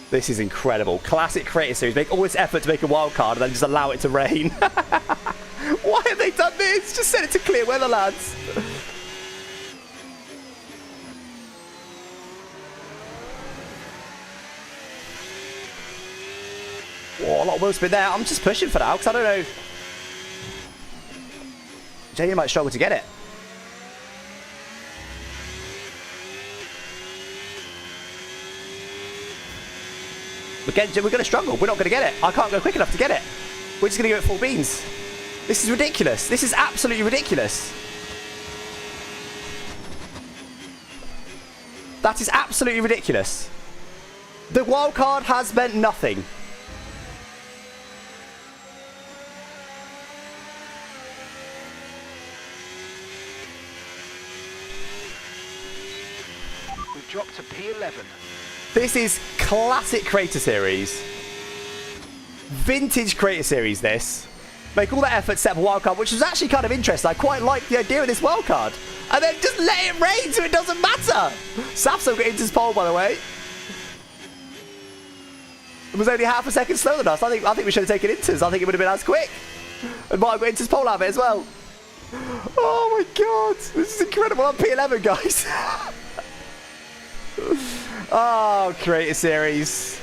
This is incredible. Classic Creator Series. Make all this effort to make a wild card and then just allow it to rain. Why have they done this? Just set it to clear weather, lads. Oh, a lot of wheel spin there. I'm just pushing for now because I don't know. Jay might struggle to get it. We're going to struggle. We're not going to get it. I can't go quick enough to get it. We're just going to give it full beans. This is ridiculous. This is absolutely ridiculous. That is absolutely ridiculous. The wild card has meant nothing. We've dropped to P11. This is classic Creator Series. Vintage Creator Series, this. Make all that effort to set up a wildcard, which was actually kind of interesting. I quite like the idea of this wildcard. And then just let it rain so it doesn't matter. Safso got into his pole, by the way. It was only half a second slower than us. I think we should have taken Inters. I think it would have been as quick. And might have got Inters pole out of it as well. Oh my god. This is incredible. I'm P11, guys. Oh, Creator Series.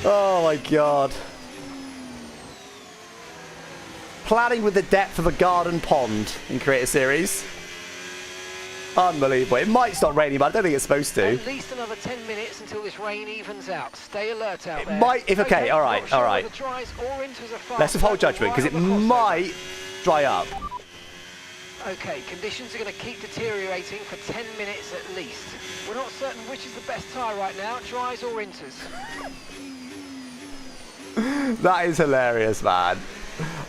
Oh my god. Planning with the depth of a garden pond in Creator Series. Unbelievable. It might stop raining, but I don't think it's supposed to. At least another 10 minutes until this rain evens out. Stay alert out there. It might, if okay, all right. Let's withhold judgment because it might dry up. Okay, conditions are going to keep deteriorating for 10 minutes at least. We're not certain which is the best tyre right now, dries or inters. That is hilarious, man.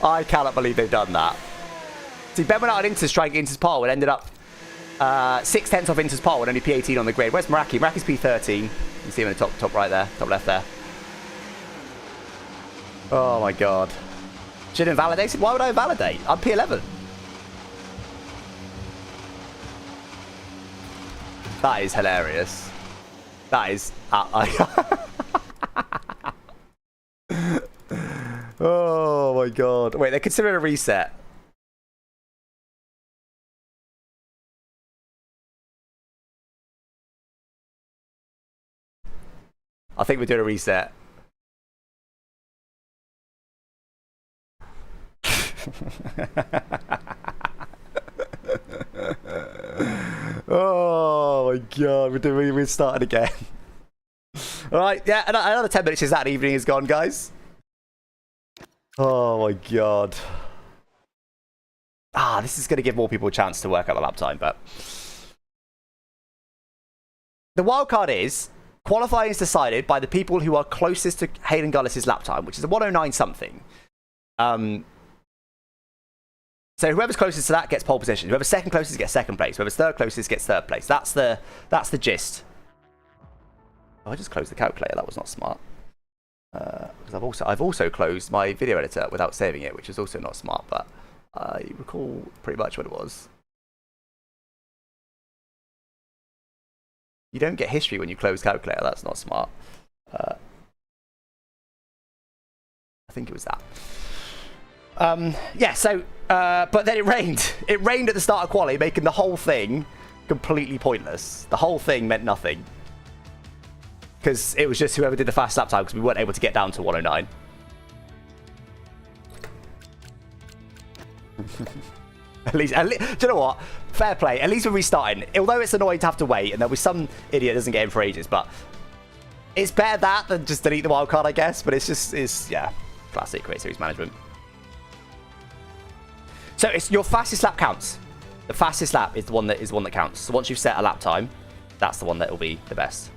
I cannot believe they've done that. See, Ben went out on Inter's trying to get Inter's pole and ended up 6/10 off Inter's pole and only P18 on the grid. Where's Meraki? Meraki's P13. You can see him in the top right there, top left there. Oh my god. Should have invalidated? Why would I invalidate? I'm P11. That is hilarious. That is... Oh my god. Wait, they're considering a reset. I think we're doing a reset. Oh my god, we're starting again. Alright, yeah, another 10 minutes is that evening is gone, guys. Oh my god. This is going to give more people a chance to work out the lap time, but... The wild card is, qualifying is decided by the people who are closest to Hayden Gullis' lap time, which is a 109 something. So whoever's closest to that gets pole position. Whoever's second closest gets second place. Whoever's third closest gets third place. That's the gist. Oh, I just closed the calculator. That was not smart. Because I've also closed my video editor without saving it, which is also not smart. But I recall pretty much what it was. You don't get history when you close calculator. That's not smart. I think it was that. Yeah, so, but then it rained. It rained at the start of quali, making the whole thing completely pointless. The whole thing meant nothing. Because it was just whoever did the fast lap time, because we weren't able to get down to 109. At least, do you know what? Fair play. At least we're restarting. Although it's annoying to have to wait, and there'll be some idiot that doesn't get in for ages, but it's better that than just delete the wildcard, I guess. But yeah, classic Create Series management. So it's your fastest lap counts. The fastest lap is the one that counts. So once you've set a lap time, that's the one that will be the best.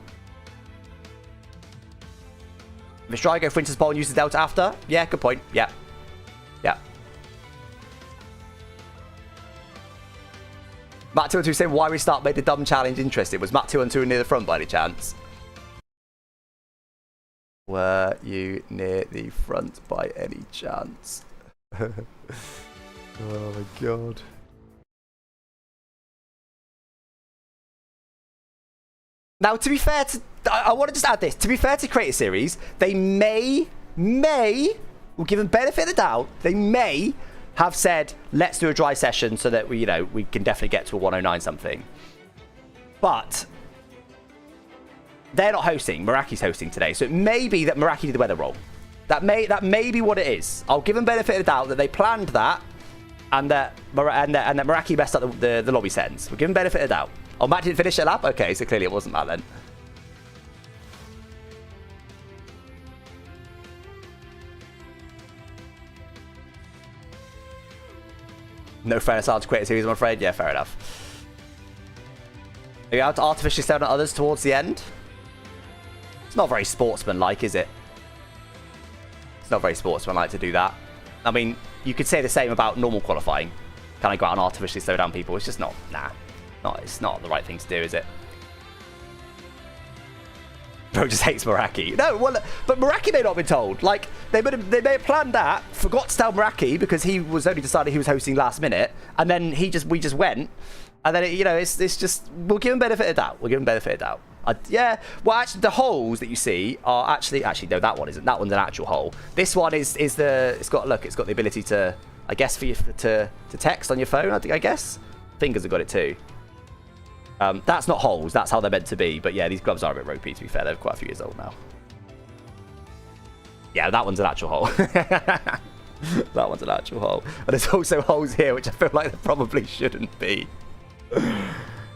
If I go for instance pole and use the delta after, yeah, good point. Yeah, yeah. Matt 2 and 2 saying why restart made the dumb challenge interesting. Was Matt 2 and 2 near the front by any chance? Were you near the front by any chance? Oh my god. Now, to be fair to... I want to just add this. To be fair to Create a Series, they may, we'll give them benefit of the doubt, they may have said, let's do a dry session so that we can definitely get to a 109 something. But they're not hosting. Meraki's hosting today. So it may be that Meraki did the weather wrong. That may be what it is. I'll give them benefit of the doubt that they planned that and that Meraki messed up the lobby settings. We'll give them benefit of the doubt. Oh, Matt didn't finish the lap? Okay, so clearly it wasn't that then. No fairness hard to Create a Series, I'm afraid. Yeah, fair enough. Are you out to artificially stare at others towards the end? It's not very sportsmanlike, is it? It's not very sportsmanlike to do that. I mean, you could say the same about normal qualifying. Can I go out and artificially slow down people? It's just not, nah. It's not the right thing to do, is it? Bro just hates Meraki. No, well, but Meraki may not have been told. Like, they may have planned that, forgot to tell Meraki because he was only decided he was hosting last minute, and then we just went, and then it's just, we'll give him benefit of doubt. We'll give him benefit of doubt. Yeah, well, actually, the holes that you see are actually no, that one isn't. That one's an actual hole. This one it's got the ability to, I guess, for you to text on your phone. I guess fingers have got it too. That's not holes. That's how they're meant to be. But yeah, these gloves are a bit ropey, to be fair. They're quite a few years old now. Yeah, that one's an actual hole. That one's an actual hole. And there's also holes here, which I feel like there probably shouldn't be.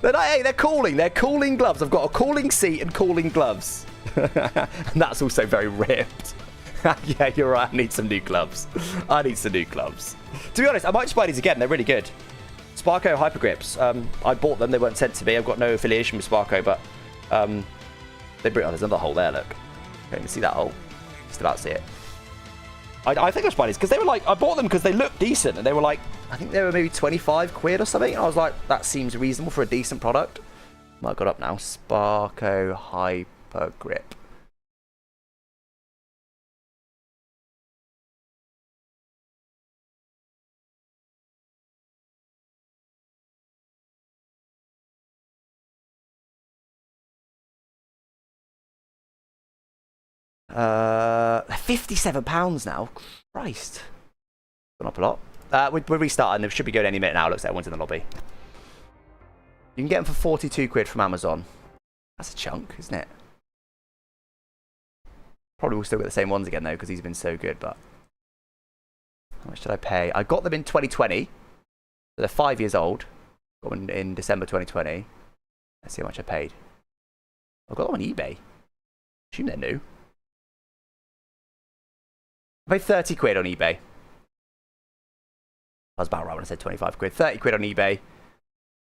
They're cooling. They're cooling gloves. I've got a cooling seat and cooling gloves. And that's also very ripped. Yeah, you're right. I need some new gloves. I need some new gloves. To be honest, I might just buy these again. They're really good. Sparko Hyper Grips. I bought them. They weren't sent to me. I've got no affiliation with Sparko, but they bring. Oh, there's another hole there. Look, can't even see that hole. Just about to see it. I think I should buy these because they were like, I bought them because they looked decent, and they were like, I think they were maybe 25 quid or something. And I was like, that seems reasonable for a decent product. Might have got up now. Sparko Hyper Grip. £57 now. Christ. Gone up a lot. We're restarting. They should be going any minute now. Looks like everyone's in the lobby. You can get them for 42 quid from Amazon. That's a chunk, isn't it? Probably will still get the same ones again, though, because he's been so good, but... How much did I pay? I got them in 2020. So they're 5 years old. Got them in December 2020. Let's see how much I paid. I got them on eBay. Assume they're new. I paid 30 quid on eBay. I was about right when I said 25 quid. 30 quid on eBay.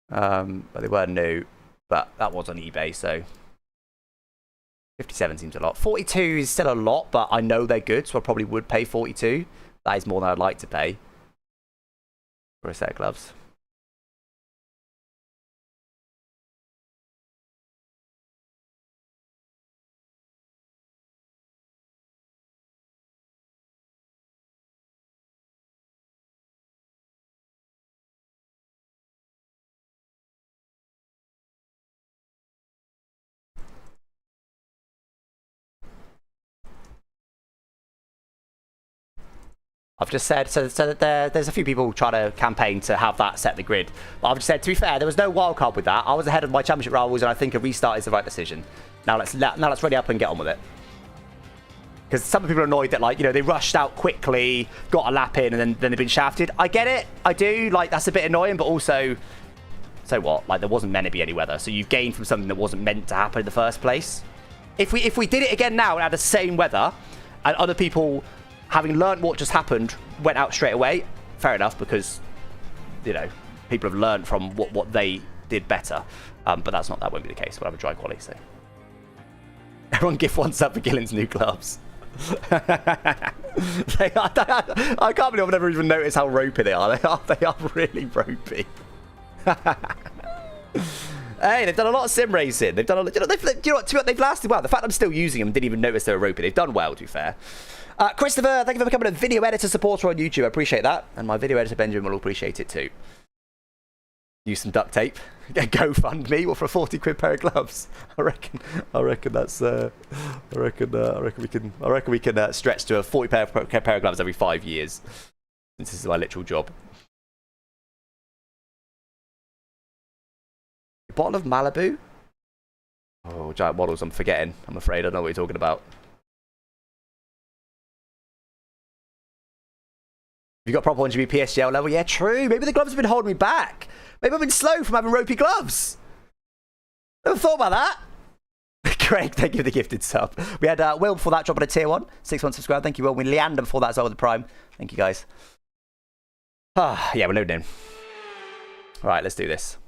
But they were new. But that was on eBay, so... 57 seems a lot. 42 is still a lot, but I know they're good, so I probably would pay 42. That is more than I'd like to pay for a set of gloves. I've just said, so there's a few people trying to campaign to have that set the grid. But I've just said, to be fair, there was no wildcard with that. I was ahead of my championship rivals, and I think a restart is the right decision. Now let's ready up and get on with it. Because some people are annoyed that, like, you know, they rushed out quickly, got a lap in, and then they've been shafted. I get it. I do. Like, that's a bit annoying, but also, so what? Like, there wasn't meant to be any weather. So you've gained from something that wasn't meant to happen in the first place. If we did it again now and had the same weather, and other people... having learnt what just happened, went out straight away. Fair enough, because, you know, people have learnt from what they did better. But that won't be the case. We'll have a dry quali, so. Everyone give one sub for Gillon's new gloves. I can't believe I've never even noticed how ropey they are. They are really ropey. Hey, they've done a lot of sim racing. They've done a lot. You know what? They've lasted well. The fact I'm still using them, didn't even notice they were ropey. They've done well, to be fair. Christopher, thank you for becoming a video editor supporter on YouTube. I appreciate that. And my video editor, Benjamin, will appreciate it too. Use some duct tape. GoFundMe. What, for a 40 quid pair of gloves? I reckon that's. I reckon we can stretch to a 40 pair of gloves every 5 years. Since this is my literal job. A bottle of Malibu. Oh, giant models. I'm forgetting. I'm afraid I don't know what you're talking about. Have you got proper 1GB PSGL level? Yeah, true. Maybe the gloves have been holding me back. Maybe I've been slow from having ropey gloves. Never thought about that. Craig, thank you for the gifted sub. We had Will before that, dropping a tier 1. 6 months subscribed. Thank you, Will. We Leander before that as well with the Prime. Thank you, guys. Yeah, we're loading in. All right, let's do this.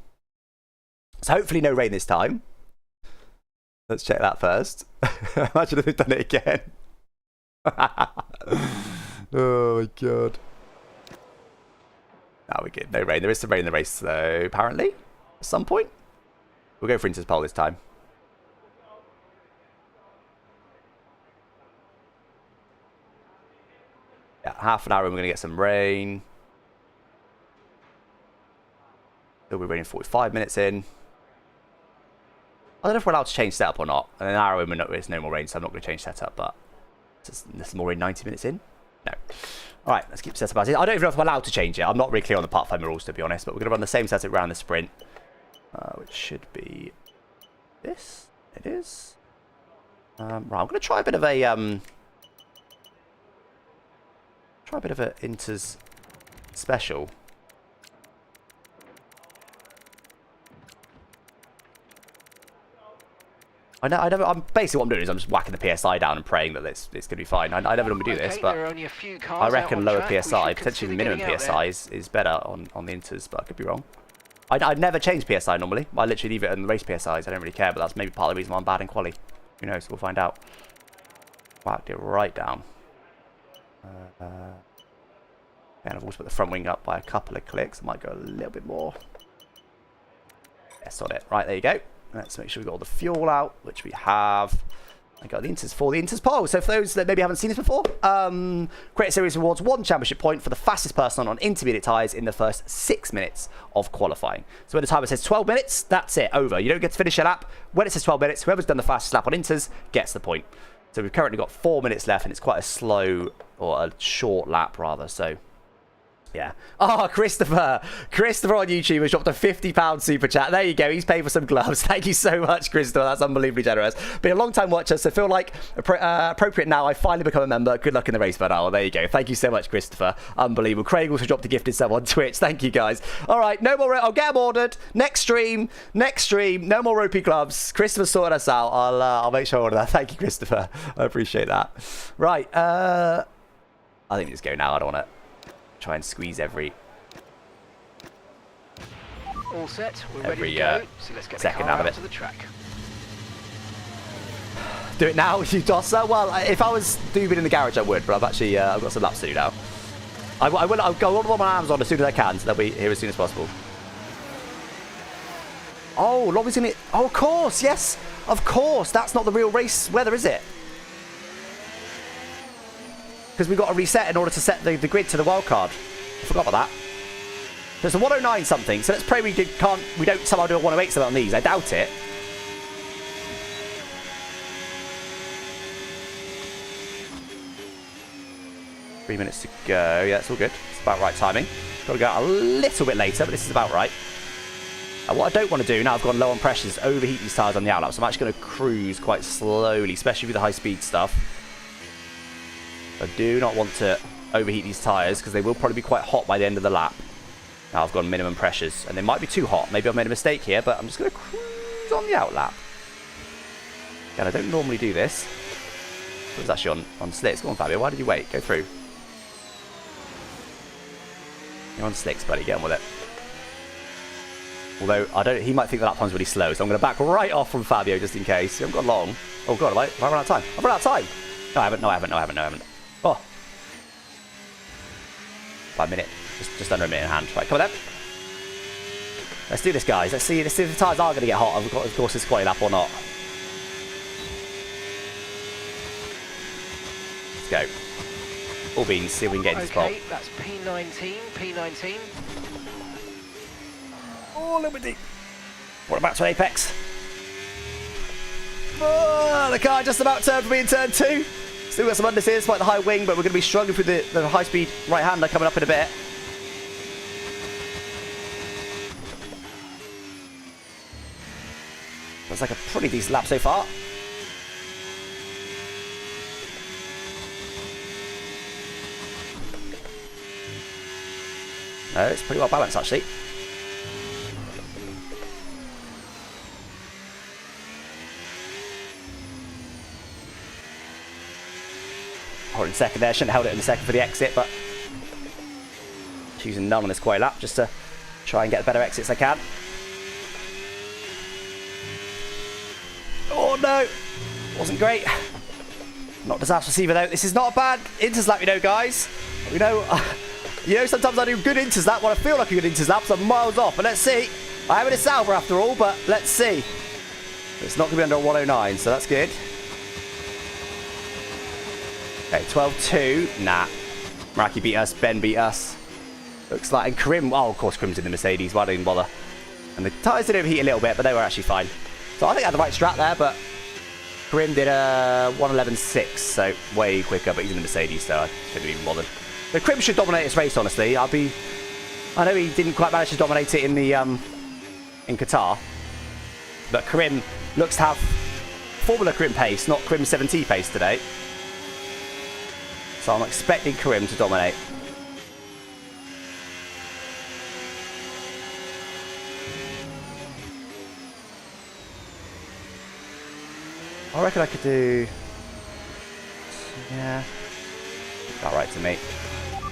So hopefully no rain this time. Let's check that first. Imagine if they've done it again. Oh my god. No, we're good. No rain. There is some rain in the race, though, apparently. At some point. We'll go for Inter's pole this time. Yeah, half an hour and we're going to get some rain. It'll be raining 45 minutes in. I don't know if we're allowed to change setup or not. And an hour in, there's no more rain, so I'm not going to change setup, but there's more rain 90 minutes in. No. Alright, let's keep setup as is. I don't even know if I'm allowed to change it. I'm not really clear on the part 5 rules, to be honest, but we're going to run the same setup around the sprint. Which should be this. It is. Right, I'm going to try a bit of a Inter's special. I'm basically what I'm doing is I'm just whacking the PSI down and praying that it's going to be fine. I never normally do this, but I reckon lower PSI, potentially the minimum PSI is better on the Inters, but I could be wrong. I'd never change PSI normally. I literally leave it in the race PSIs. I don't really care, but that's maybe part of the reason why I'm bad in quali. Who knows? We'll find out. Whacked it right down. And I've also put the front wing up by a couple of clicks. I might go a little bit more. Yes, on it. Right, there you go. Let's make sure we've got all the fuel out, which we have. I got the Inters for the Inters pole. So for those that maybe haven't seen this before, Create Series rewards 1 championship point for the fastest person on intermediate tyres in the first 6 minutes of qualifying. So when the timer says 12 minutes, that's it, over. You don't get to finish a lap. When it says 12 minutes, whoever's done the fastest lap on Inters gets the point. So we've currently got 4 minutes left, and it's quite a slow, or a short lap rather. So Yeah. Oh, Christopher. Christopher on YouTube has dropped a £50 super chat. There you go. He's paid for some gloves. Thank you so much, Christopher. That's unbelievably generous. Been a long time watcher, so feel like appropriate now. I finally become a member. Good luck in the race, but there you go. Thank you so much, Christopher. Unbelievable. Craig also dropped a gifted sub on Twitch. Thank you, guys. All right. No more. I'll get them ordered. Next stream. No more ropey gloves. Christopher sorted us out. I'll make sure I order that. Thank you, Christopher. I appreciate that. Right. I think we just go now. I don't want to try and squeeze every all set. We're ready to go. So let's get second the car out of it. to the track. Do it now, you tosser. Well, if I was doing in the garage, I would, but I've actually I've got some laps to do now. I'll go on my Amazon as soon as I can, so they'll be here as soon as possible. Oh, lobby's in it. Oh, of course, yes, of course. That's not the real race weather, is it? Because we've got to reset in order to set the grid to the wild card. I forgot about that. So it's a 109 something. So let's pray we don't somehow do a 108 something on these. I doubt it. Three minutes to go. Yeah, that's all good. It's about right timing. Got to go out a little bit later, but this is about right. And what I don't want to do now, I've gone low on pressure, is overheat these tyres on the outlap. So I'm actually going to cruise quite slowly, especially with the high speed stuff. I do not want to overheat these tyres because they will probably be quite hot by the end of the lap. Now I've gone minimum pressures and they might be too hot. Maybe I've made a mistake here, but I'm just going to cruise on the outlap. Again, I don't normally do this. It was actually on slicks. Go on, Fabio. Why did you wait? Go through. You're on slicks, buddy. Get on with it. Although he might think the lap time's really slow, so I'm going to back right off from Fabio just in case. You haven't got long. Oh god, have I run out of time? I've run out of time. No, I haven't. Oh. About a minute. Just under a minute in hand. Right, come on then. Let's do this, guys. Let's see if the tyres are going to get hot. Of course, it's quite lap or not. Let's go. All beans. See if we can get into this spot. Okay, that's P19. Oh, a little bit deep. What about to apex? Oh, the car just about turned for me in turn 2. Still got some unders here despite the high wing, but we're going to be struggling through the high-speed right-hander coming up in a bit. Looks like a pretty decent lap so far. No, it's pretty well balanced actually. Holding second there, shouldn't have held it in the second for the exit, but choosing none on this quite lap just to try and get the better exits I can. Oh no, wasn't great. Not disastrous either though. This is not a bad inters lap, you know, guys. You know, sometimes I do good inters lap when I feel like a good inters lap, so I'm miles off. But let's see. I am in a Sauber after all, but let's see. It's not going to be under a 109, so that's good. Okay, 12-2. Nah. Maraki beat us. Ben beat us. Looks like... And Karim... Oh, of course, Karim's in the Mercedes. Why didn't even bother? And the tyres did overheat a little bit, but they were actually fine. So I think I had the right strat there, but... Karim did a 111.6, so way quicker, but he's in the Mercedes, so I shouldn't have even bothered. So Karim should dominate this race, honestly. I know he didn't quite manage to dominate it in the... in Qatar. But Karim looks to have Formula Karim pace, not Karim 7T pace today. So I'm expecting Karim to dominate. I reckon I could do... Yeah. About right to me.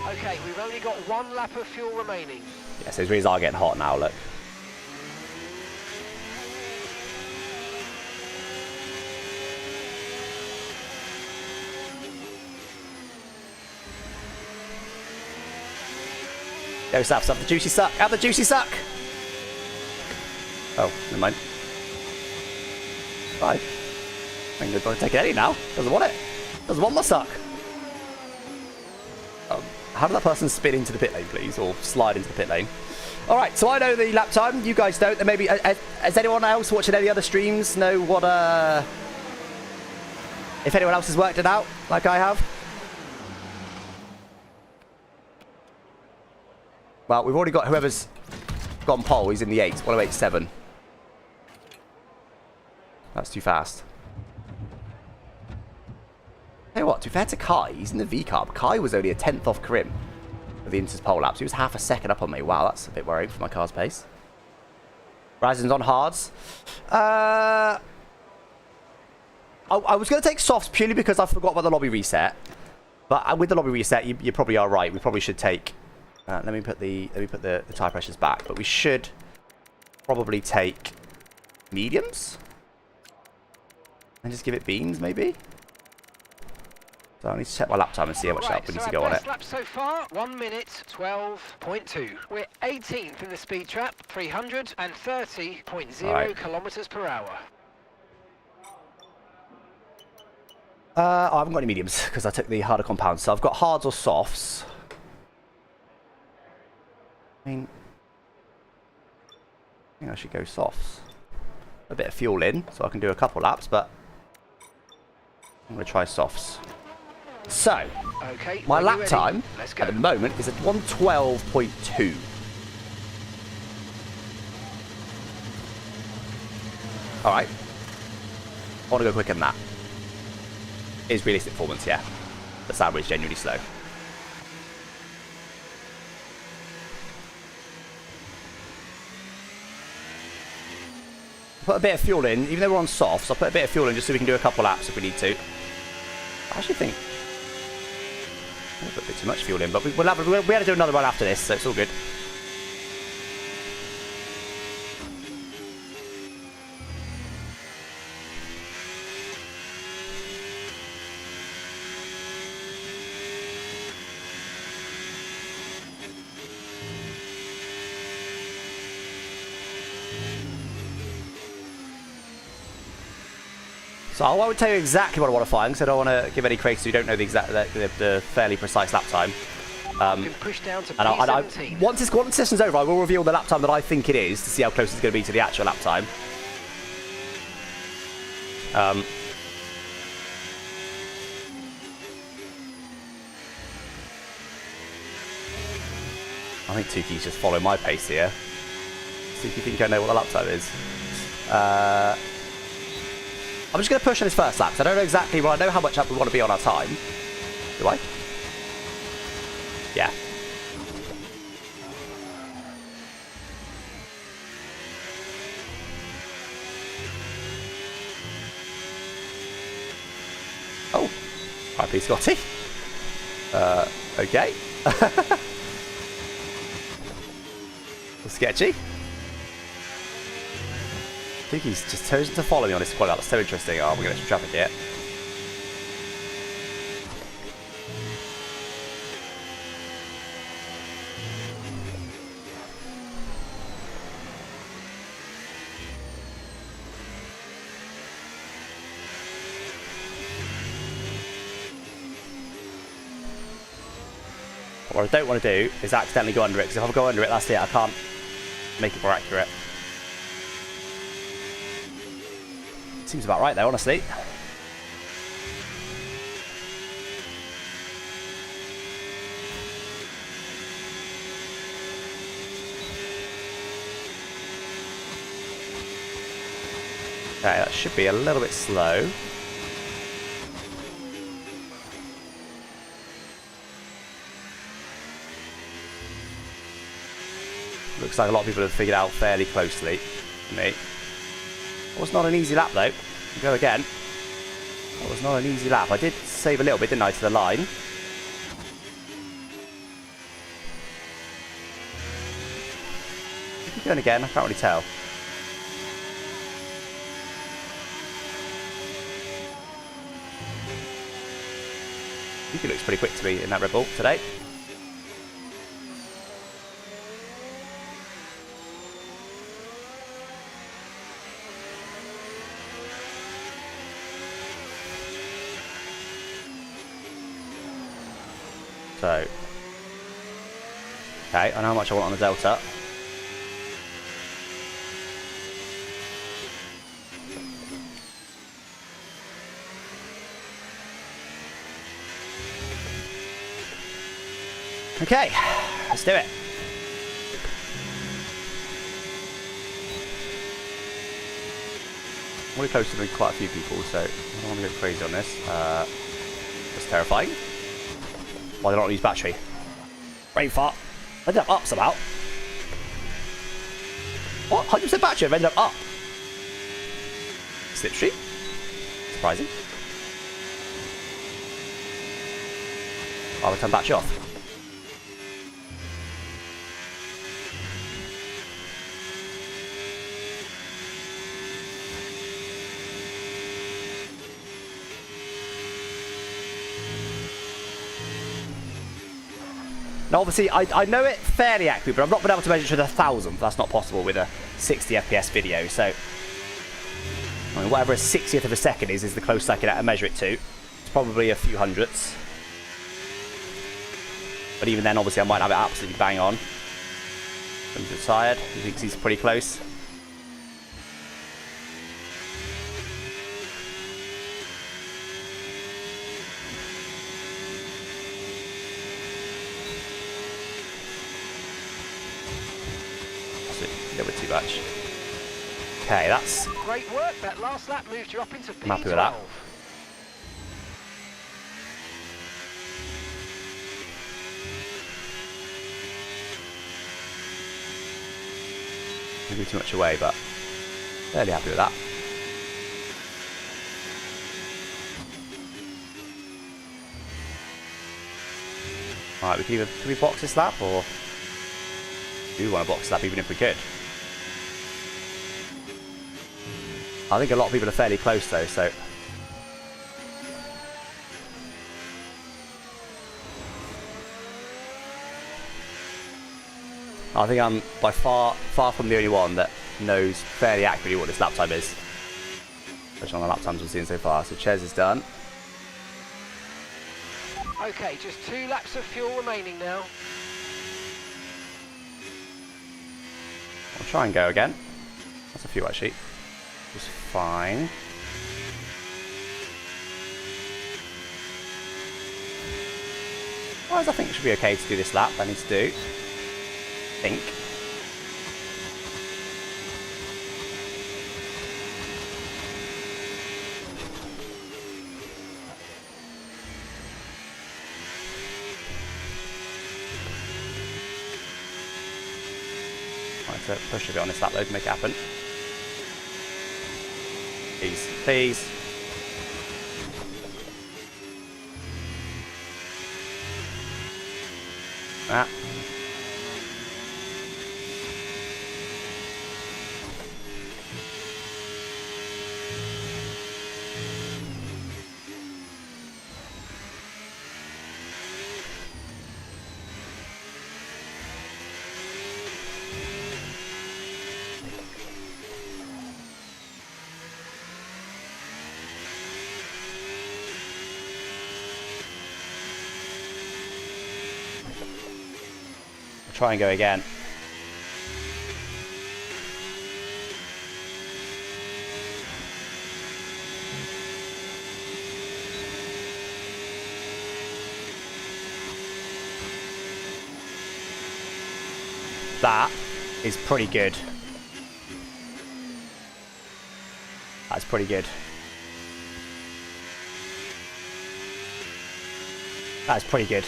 Okay, we've only got one lap of fuel remaining. Yeah, so his rears are getting hot now, look. Go, Saps, have the juicy suck. Have the juicy suck. Oh, never mind. Fine. I think they're take it any now. Doesn't want it. Doesn't want my suck. How did that person spin into the pit lane, please? Or slide into the pit lane? Alright, so I know the lap time. You guys don't. Then maybe... Has anyone else watching any other streams know what... If anyone else has worked it out, like I have? Well, we've already got whoever's gone pole. He's in the 8, 1087. That's too fast. Hey, what? To be fair to Kai, he's in the V car. But Kai was only a 10th off Krim of the Inter's pole laps. He was half a second up on me. Wow, that's a bit worrying for my car's pace. Ryzen's on hards. I was going to take softs purely because I forgot about the lobby reset. But with the lobby reset, you probably are right. We probably should take. Let me put the tire pressures back. But we should probably take mediums and just give it beans, maybe. So I need to check my lap time and see how much lap we need to go on it. Lap so far, 1 minute 12.2. We're 18th in the speed trap, 330.0 kilometers per hour. I haven't got any mediums because I took the harder compounds. So I've got hards or softs. I think I should go softs. A bit of fuel in, so I can do a couple laps, but I'm going to try softs. So, okay, my lap time at the moment is at 112.2. Alright. I want to go quicker than that. Is realistic performance, yeah. The Sauber is genuinely slow. Put a bit of fuel in, even though we're on softs, I'll put a bit of fuel in just so we can do a couple laps if we need to. I actually think I put a bit too much fuel in, but we had to do another one after this, so it's all good. So I won't tell you exactly what I want to find, because I don't want to give any creators who don't know the exact, the fairly precise lap time. Pushed down to and once this session's over, I will reveal the lap time that I think it is to see how close it's going to be to the actual lap time. I think Tuki's just following my pace here. See if you think I know what the lap time is. I'm just going to push on his first lap, because I don't know exactly, well, I know how much up we want to be on our time. Do I? Yeah. Oh. RP Scotty. Okay. Sketchy. I think he's just chosen to follow me on this quad. That's so interesting. Oh, we're going to some traffic here. What I don't want to do is accidentally go under it, because if I go under it, that's it. I can't make it more accurate. Seems about right there, honestly. Okay, that should be a little bit slow. Looks like a lot of people have figured out fairly closely to me. It was not an easy lap though. Go again. It was not an easy lap. I did save a little bit, didn't I, to the line. Keep going again, I can't really tell. I think he looks pretty quick to me in that Red Bull today. So, okay, I know how much I want on the Delta. Okay, let's do it. We're closer than quite a few people, so I don't want to go crazy on this. That's terrifying. Why do I not use battery? Brain fart. I ended up up somehow. What? 100% battery, I've ended up up. Slipstream? Surprising. I'll turn battery off. Now obviously I know it fairly accurately, but I've not been able to measure it to the 1,000th. That's not possible with a 60 FPS video, so I mean, whatever a 60th of a second is the closest I can measure it to. It's probably a few hundredths. But even then, obviously, I might have it absolutely bang on. I'm a bit tired. He thinks he's pretty close. A little bit too much. Okay, that's... Great work. That last lap moved you up into P12. I'm happy with that. Didn't give too much away, but fairly happy with that. Alright, we can we box this lap, or do we want to box this lap even if we could? I think a lot of people are fairly close though, so I think I'm by far from the only one that knows fairly accurately what this lap time is. Especially on the lap times we've seen so far. So Ches is done. Okay, just 2 laps of fuel remaining now. I'll try and go again. That's a few actually. It's fine. Otherwise, I think it should be okay to do this lap. I need to do. I think. Right, so push a bit on this lap load to make it happen. Please, please. Ah. Try and go again. That is pretty good. That's pretty good. That's pretty good.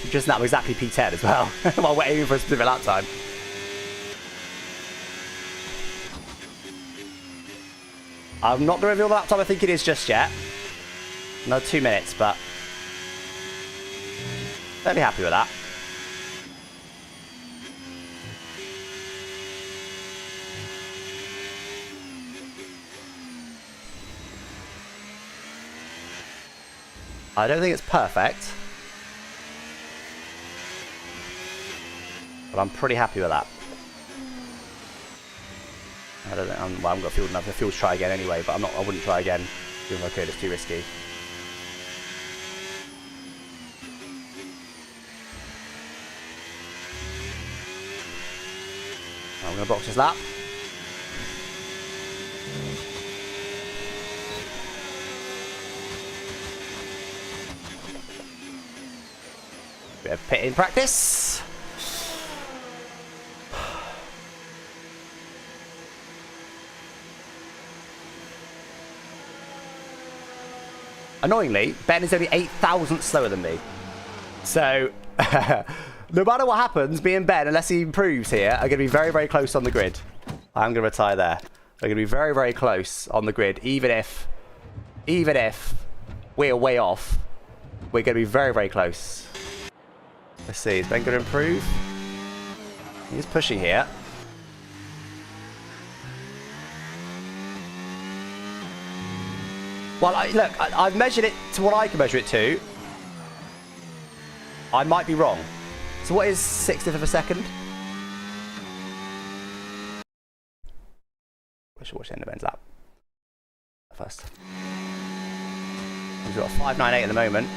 Just now exactly P10 as well, while we're aiming for a specific lap time. I'm not going to reveal the lap time I think it is just yet. Another 2 minutes, but fairly happy with that. I don't think it's perfect, but I'm pretty happy with that. I don't think well, I haven't got fuel enough. The fuel's try again anyway, but I wouldn't try again even if I could. It's too risky. I'm going to box this lap. Bit of pit in practice. Annoyingly, Ben is only 8,000 slower than me. So, no matter what happens, me and Ben, unless he improves here, are going to be very, very close on the grid. I'm going to retire there. We're going to be very, very close on the grid, even if we're way off. We're going to be very, very close. Let's see, is Ben going to improve? He's pushing here. Well, I've measured it to what I can measure it to. I might be wrong. So what is 60th of a second? I should watch the end of Ben's lap first. He's got a 598 at the moment.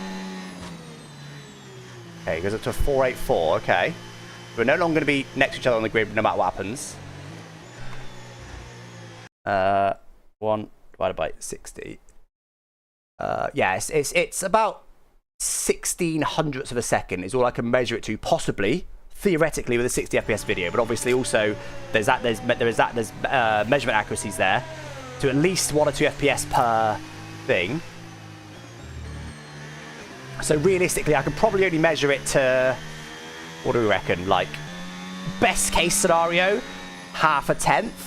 Okay, he goes up to a 484. Okay. We're no longer going to be next to each other on the grid no matter what happens. 1 divided by 60. Yeah, it's about 16 hundredths of a second is all I can measure it to, possibly, theoretically, with a 60 FPS video. But obviously, also there's measurement accuracies there to at least 1 or 2 FPS per thing. So realistically, I can probably only measure it to, what do we reckon? Like, best case scenario, half a tenth.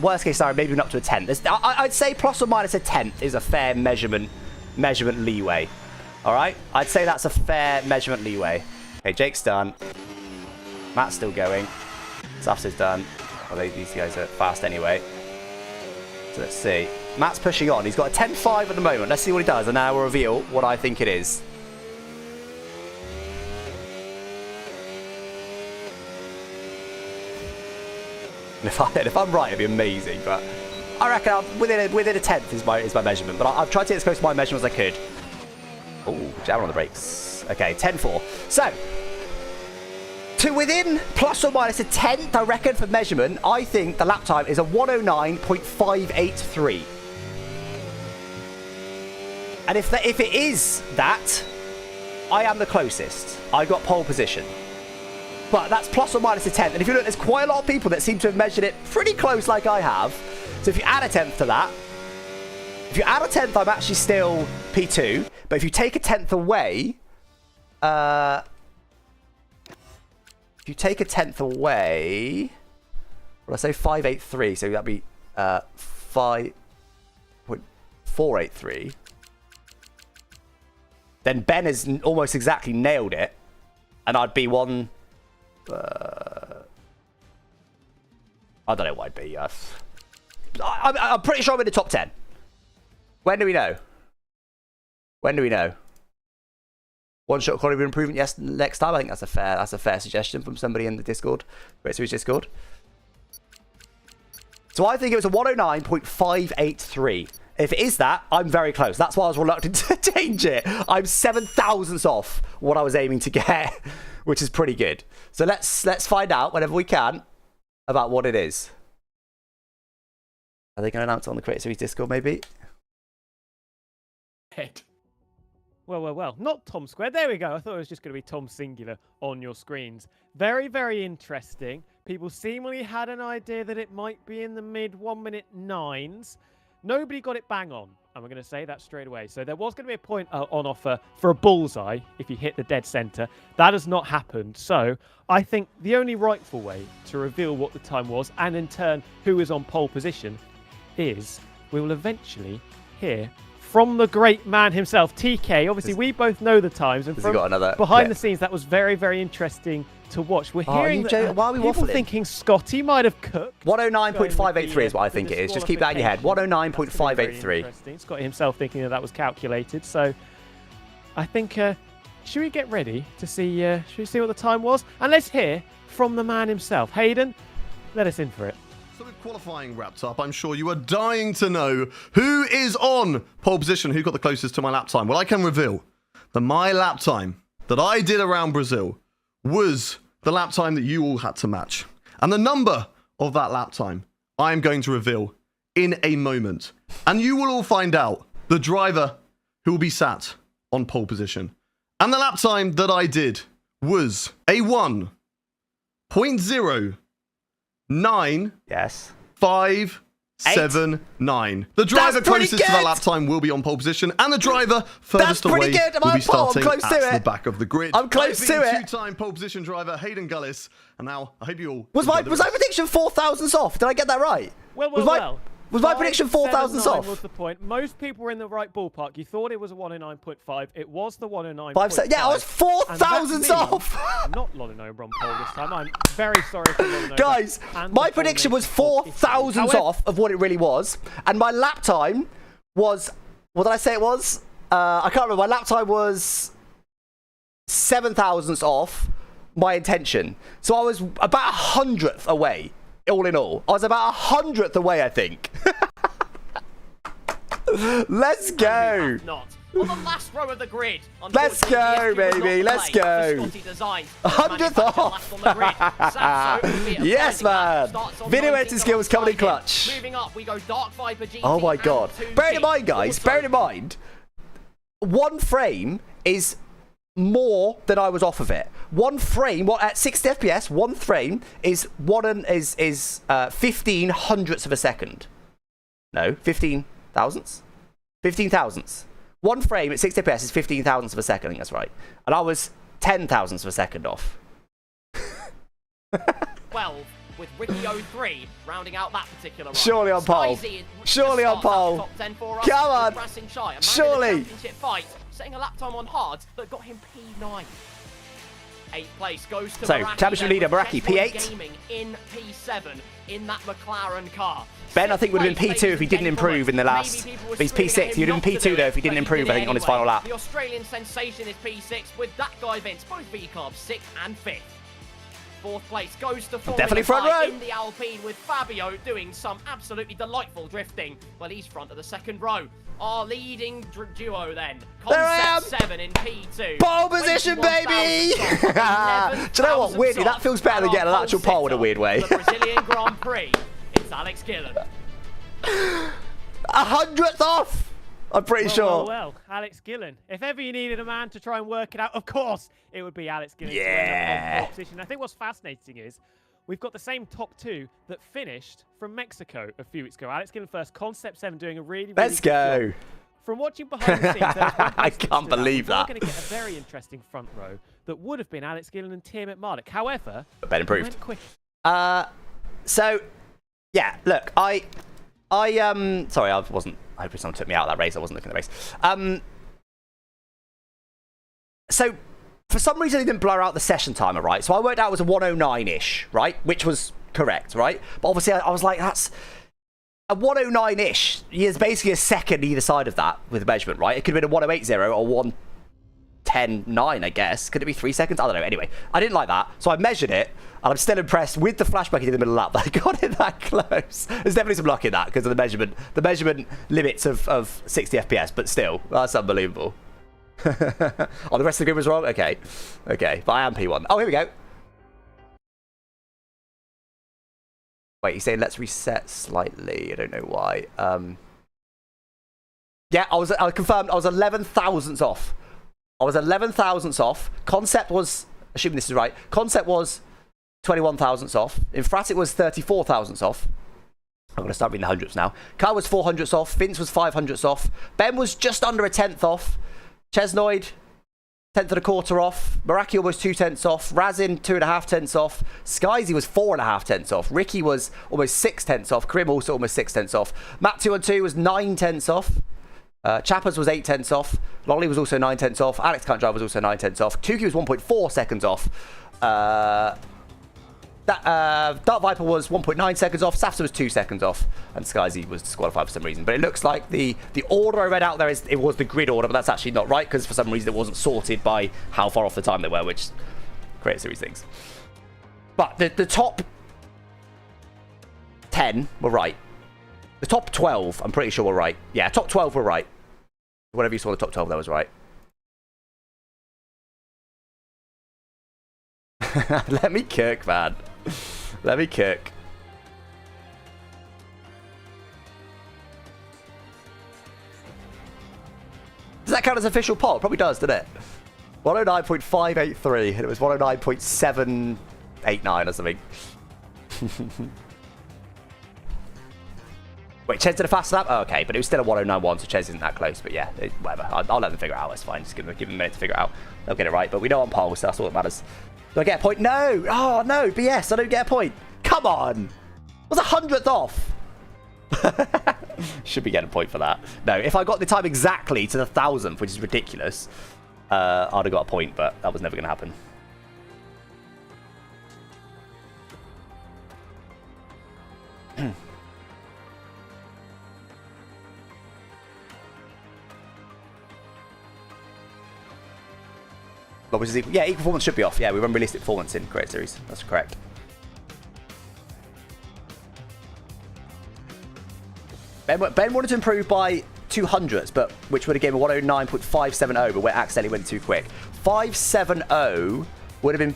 Worst case scenario, maybe even up to a tenth. I'd say plus or minus a tenth is a fair measurement leeway. All right, I'd say that's a fair measurement leeway. Okay, Jake's done. Matt's still going. Safs is done. Well, these guys are fast anyway. So let's see. Matt's pushing on. He's got a 10.5 at the moment. Let's see what he does, and now we'll reveal what I think it is. And if I'm right, it'd be amazing. But I reckon within a tenth is my measurement. But I've tried to get as close to my measurement as I could. Oh, jam on the brakes. Okay, 10.4. So, to within plus or minus a tenth, I reckon, for measurement, I think the lap time is a 109.583. And if it is that, I am the closest. I got pole position. But that's plus or minus a tenth. And if you look, there's quite a lot of people that seem to have measured it pretty close like I have. So if you add a tenth to that, I'm actually still P2. But if you take a tenth away, what did I say? 583. So that'd be 5.483. Then Ben has almost exactly nailed it. And I'd be one... I don't know what I'd be. I'm pretty sure I'm in the top 10. When do we know? One shot quality improvement, yes, next time. I think that's a fair suggestion from somebody in the Discord. Great Series Discord. So I think it was a 109.583. If it is that, I'm very close. That's why I was reluctant to change it. I'm 7 thousandths off what I was aiming to get, which is pretty good. So let's find out whenever we can about what it is. Are they going to announce it on the Creator Series Discord, maybe? Well. Not Tom Squared. There we go. I thought it was just going to be Tom Singular on your screens. Very, very interesting. People seemingly had an idea that it might be in the mid 1 minute 9s. Nobody got it bang on. And we're going to say that straight away. So there was going to be a point on offer for a bullseye if you hit the dead center. That has not happened. So I think the only rightful way to reveal what the time was, and in turn who is on pole position, is we will eventually hear from the great man himself, TK. Obviously, we both know the times. And from got another behind clip? The scenes, that was very, very interesting to watch. We're hearing why are we people waffling? thinking Scotty might have cooked. 109.583 is what I think it is. Just keep that in your head. 109.583. Scotty himself thinking that was calculated. So I think, should we get ready to see, should we see what the time was? And let's hear from the man himself. Hayden, let us in for it. So with qualifying wrapped up, I'm sure you are dying to know who is on pole position, who got the closest to my lap time. Well, I can reveal that my lap time that I did around Brazil was the lap time that you all had to match. And the number of that lap time I'm going to reveal in a moment. And you will all find out the driver who will be sat on pole position. And the lap time that I did was a 1.09. Yes. 5 109.79. The driver That's pretty closest to that good. lap time will be on pole position, and the driver furthest pretty away good. I'm will on be pole. I'm starting close to at the it. back of the grid. I'm close I've to been it. two-time pole position driver Hayden Gullis, and now I hope you all Was enjoy my the was my race. prediction 4,000s off? Did I get that right? Was my prediction 4,000s 579 off? was the point. Most people were in the right ballpark. You thought it was a 109.5. It was the 109.5. 5, yeah, I was 4,000s off. Not Lolino on pole this time. I'm very sorry for Lolino. Guys, my prediction was 4,000s off of what it really was, and my lap time was, what did I say it was? I can't remember. My lap time was 7,000s off my intention. So I was about 100th away, all in all. I was about 100th away, I think. Let's go. Not. On the last row of the grid. Let's go, baby. Let's go. 100th off. Yes, man. Video editing skills coming in clutch. Moving up, we go Dark Viper GT. Oh my god. Bearing in mind, guys, bearing in mind, one frame is more than I was off of it. One frame, what at 60 FPS, one frame is 15 hundredths of a second. No, 15 thousandths? 15 thousandths. One frame at 60 FPS is 15 thousandths of a second, I think that's right. And I was 10 thousandths of a second off. 12 with Ricky 03 rounding out that particular run. Surely on pole. Surely on pole. Top 10 for us. Come on. Surely. Championship fight, setting a lap time on hard that got him P9. 8th place goes to So, Baraki, championship leader, Baraki, P8. Gaming in P7 in that McLaren car. Ben, I think, would have been P2 if he didn't improve in the last. He's P6. He'd have been P2 though if he didn't improve, I think, on his final lap. The Australian sensation is P6 with that guy Vince, both V-carbs, 6th and 5th. 4th place goes to Definitely front row. in the Alpine with Fabio doing some absolutely delightful drifting. Well, he's front of the second row. Our leading duo then. There I am. Concept 7 in P2. Pole position, baby! Do you know what? Weirdly, that feels better than getting an actual pole in a weird way. The Brazilian Grand Prix. It's Alex Gillon. 100th off! I'm pretty sure. Well, Alex Gillon. If ever you needed a man to try and work it out, of course, it would be Alex Gillon. Yeah. To end up on pole position. I think what's fascinating is we've got the same top two that finished from Mexico a few weeks ago. Alex Gillon first, Concept 7 doing a really Let's good go. job. From watching behind the scenes, there was one I person can't stood out. believe We're that. going to get a very interesting front row that would have been Alex Gillon and Tim Marduk. However, Ben improved. went quick. So, yeah, look, sorry, I wasn't hoping someone took me out of that race. I wasn't looking at the race. So, for some reason, he didn't blur out the session timer, right? So I worked out it was a 109-ish, right? Which was correct, right? But obviously, I was like, that's a 109-ish. Is basically a second either side of that with the measurement, right? It could have been a 1080 or 110.9, I guess. Could it be 3 seconds? I don't know. Anyway, I didn't like that. So I measured it, and I'm still impressed with the flashback in the middle of the lap that I got it that close. There's definitely some luck in that because of the measurement limits of 60 FPS, but still, that's unbelievable. Oh, the rest of the grid was wrong? Okay. Okay, but I am P1. Oh, here we go. Wait, he's saying let's reset slightly. I don't know why. Yeah, I confirmed I was 11 thousandths off. I was 11 thousandths off. Concept was, assuming this is right, Concept was 21 thousandths off. Infratic was 34 thousandths off. I'm going to start reading the hundredths now. Car was 400ths off. Vince was 500ths off. Ben was just under a 10th off. Chesnoid, 10th and a quarter off. Baraki almost 2 tenths off. Razin, 2.5 tenths off. Skyzy was 4.5 tenths off. Ricky was almost 6 tenths off. Krim also almost 6 tenths off. Matt 212 was 9 tenths off. Chappers was 8 tenths off. Lolly was also 9 tenths off. Alex Can't Drive was also 9 tenths off. Tuki was 1.4 seconds off. Dark Viper was 1.9 seconds off. Safsa was 2 seconds off. And Skyzy was disqualified for some reason. But it looks like the order I read out there it was the grid order, but that's actually not right because for some reason it wasn't sorted by how far off the time they were, which creates series things. But the top 10 were right. The top 12, I'm pretty sure were right. Yeah, top 12 were right. Whatever you saw the top 12, that was right. Let me cook, man. Let me cook. Does that count as official poll? Probably does, doesn't it? 109.583, and it was 109.789 or something. Wait, Ches did a fast lap? Oh, okay, but it was still a 109.1, so Ches isn't that close. But yeah, whatever. I'll let them figure it out. It's fine. Just give them a minute to figure it out. They'll get it right. But we know on pole, so that's all that matters. Do I get a point? No! Oh, no, BS. I don't get a point. Come on! I was 100th off. Should be getting a point for that. No, if I got the time exactly to the 1,000th, which is ridiculous, I'd have got a point, but that was never going to happen. Which is equal. Yeah, equal performance should be off. Yeah, we run realistic performance in Create Series. That's correct. Ben wanted to improve by 200s, but which would have given a 109.570, but we accidentally went too quick. 570 would have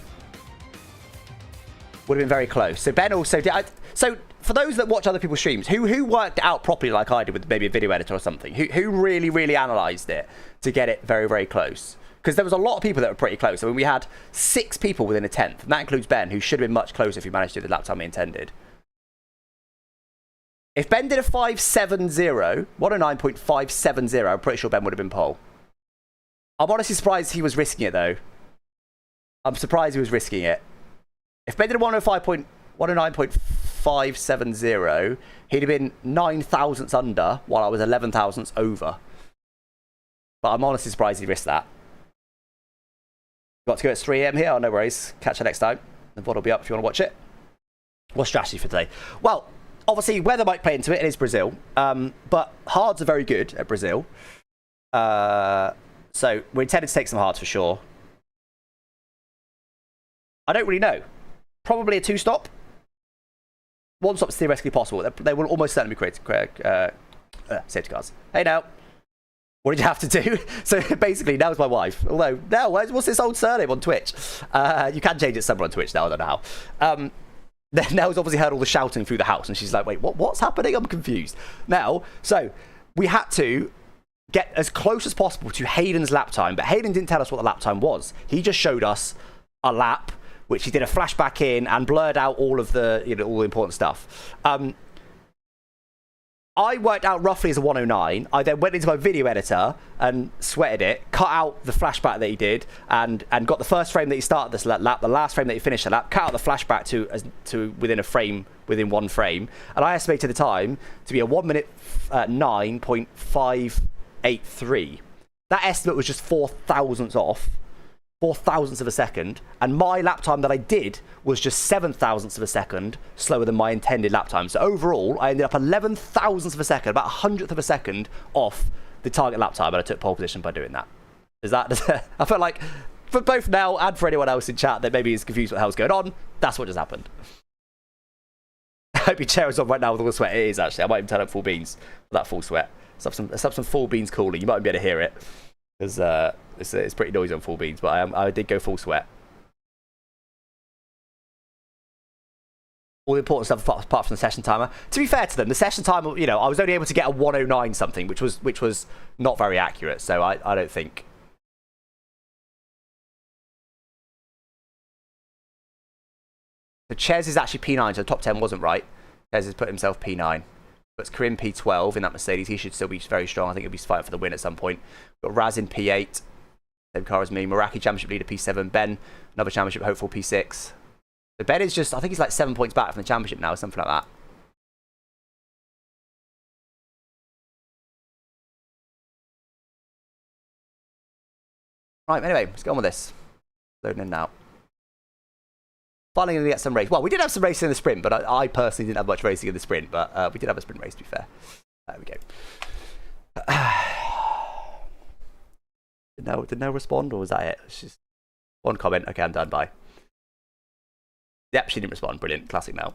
been very close. So Ben also did. So for those that watch other people's streams, who worked it out properly like I did with maybe a video editor or something, who really analysed it to get it very, very close? Because there was a lot of people that were pretty close. I mean, we had 6 people within a 10th, and that includes Ben, who should have been much closer if he managed to do the lap time he intended. If Ben did a 570, 109.570, I'm pretty sure Ben would have been pole. I'm honestly surprised he was risking it, though. I'm surprised he was risking it. If Ben did a 109.570, he'd have been 9 thousandths under, while I was 11 thousandths over. But I'm honestly surprised he risked that. Got to go at 3 AM here. Oh, no worries. Catch you next time. The VOD will be up if you want to watch it. What's strategy for today? Well, obviously, weather might play into it. It is Brazil. But hards are very good at Brazil. So we're intended to take some hards for sure. I don't really know. Probably a 2-stop. 1 stop is theoretically possible. They will almost certainly be created. Safety cars. Hey, now. What did you have to do? So basically, Nell's my wife. Although, Nell, what's this old surname on Twitch? You can change it somewhere on Twitch now, I don't know how. Nell's obviously heard all the shouting through the house, and she's like, wait, what's happening? I'm confused. Now, so we had to get as close as possible to Hayden's lap time, but Hayden didn't tell us what the lap time was. He just showed us a lap, which he did a flashback in and blurred out all of the, all the important stuff. I worked out roughly as a 109. I then went into my video editor and sweated it, cut out the flashback that he did, and got the first frame that he started this lap, the last frame that he finished the lap, cut out the flashback to within one frame, and I estimated the time to be a 1 minute 9.583. That estimate was just 4 thousandths off. 4 thousandths of a second, and my lap time that I did was just 7 thousandths of a second slower than my intended lap time. So overall, I ended up 11 thousandths of a second, about 100th of a second off the target lap time, and I took pole position by doing that. I felt like, for both Nell and for anyone else in chat that maybe is confused what the hell's going on, that's what just happened. I hope your chair is on right now with all the sweat. It is, actually. I might even turn up full beans for that full sweat. Let's have some full beans cooling. You might be able to hear it. Because it's pretty noisy on full beans, but I did go full sweat. All the important stuff apart from the session timer. To be fair to them, the session timer, I was only able to get a 109 something, which was not very accurate. So I don't think. So Ches is actually P9, so the top 10 wasn't right. Ches has put himself P9. But Karim P12 in that Mercedes. He should still be very strong. I think he'll be fighting for the win at some point. Got Raz in P8. Same car as me. Meraki Championship leader P7. Ben, another championship hopeful P6. So Ben is just, I think he's like 7 points back from the championship now, something like that. Right, anyway, let's get on with this. Loading in now. Finally going to get some race. Well, we did have some racing in the sprint, but I personally didn't have much racing in the sprint, but we did have a sprint race, to be fair. There we go. Did no respond, or was that it? It's just one comment. Okay, I'm done. Bye. Yep, she didn't respond. Brilliant. Classic Nell.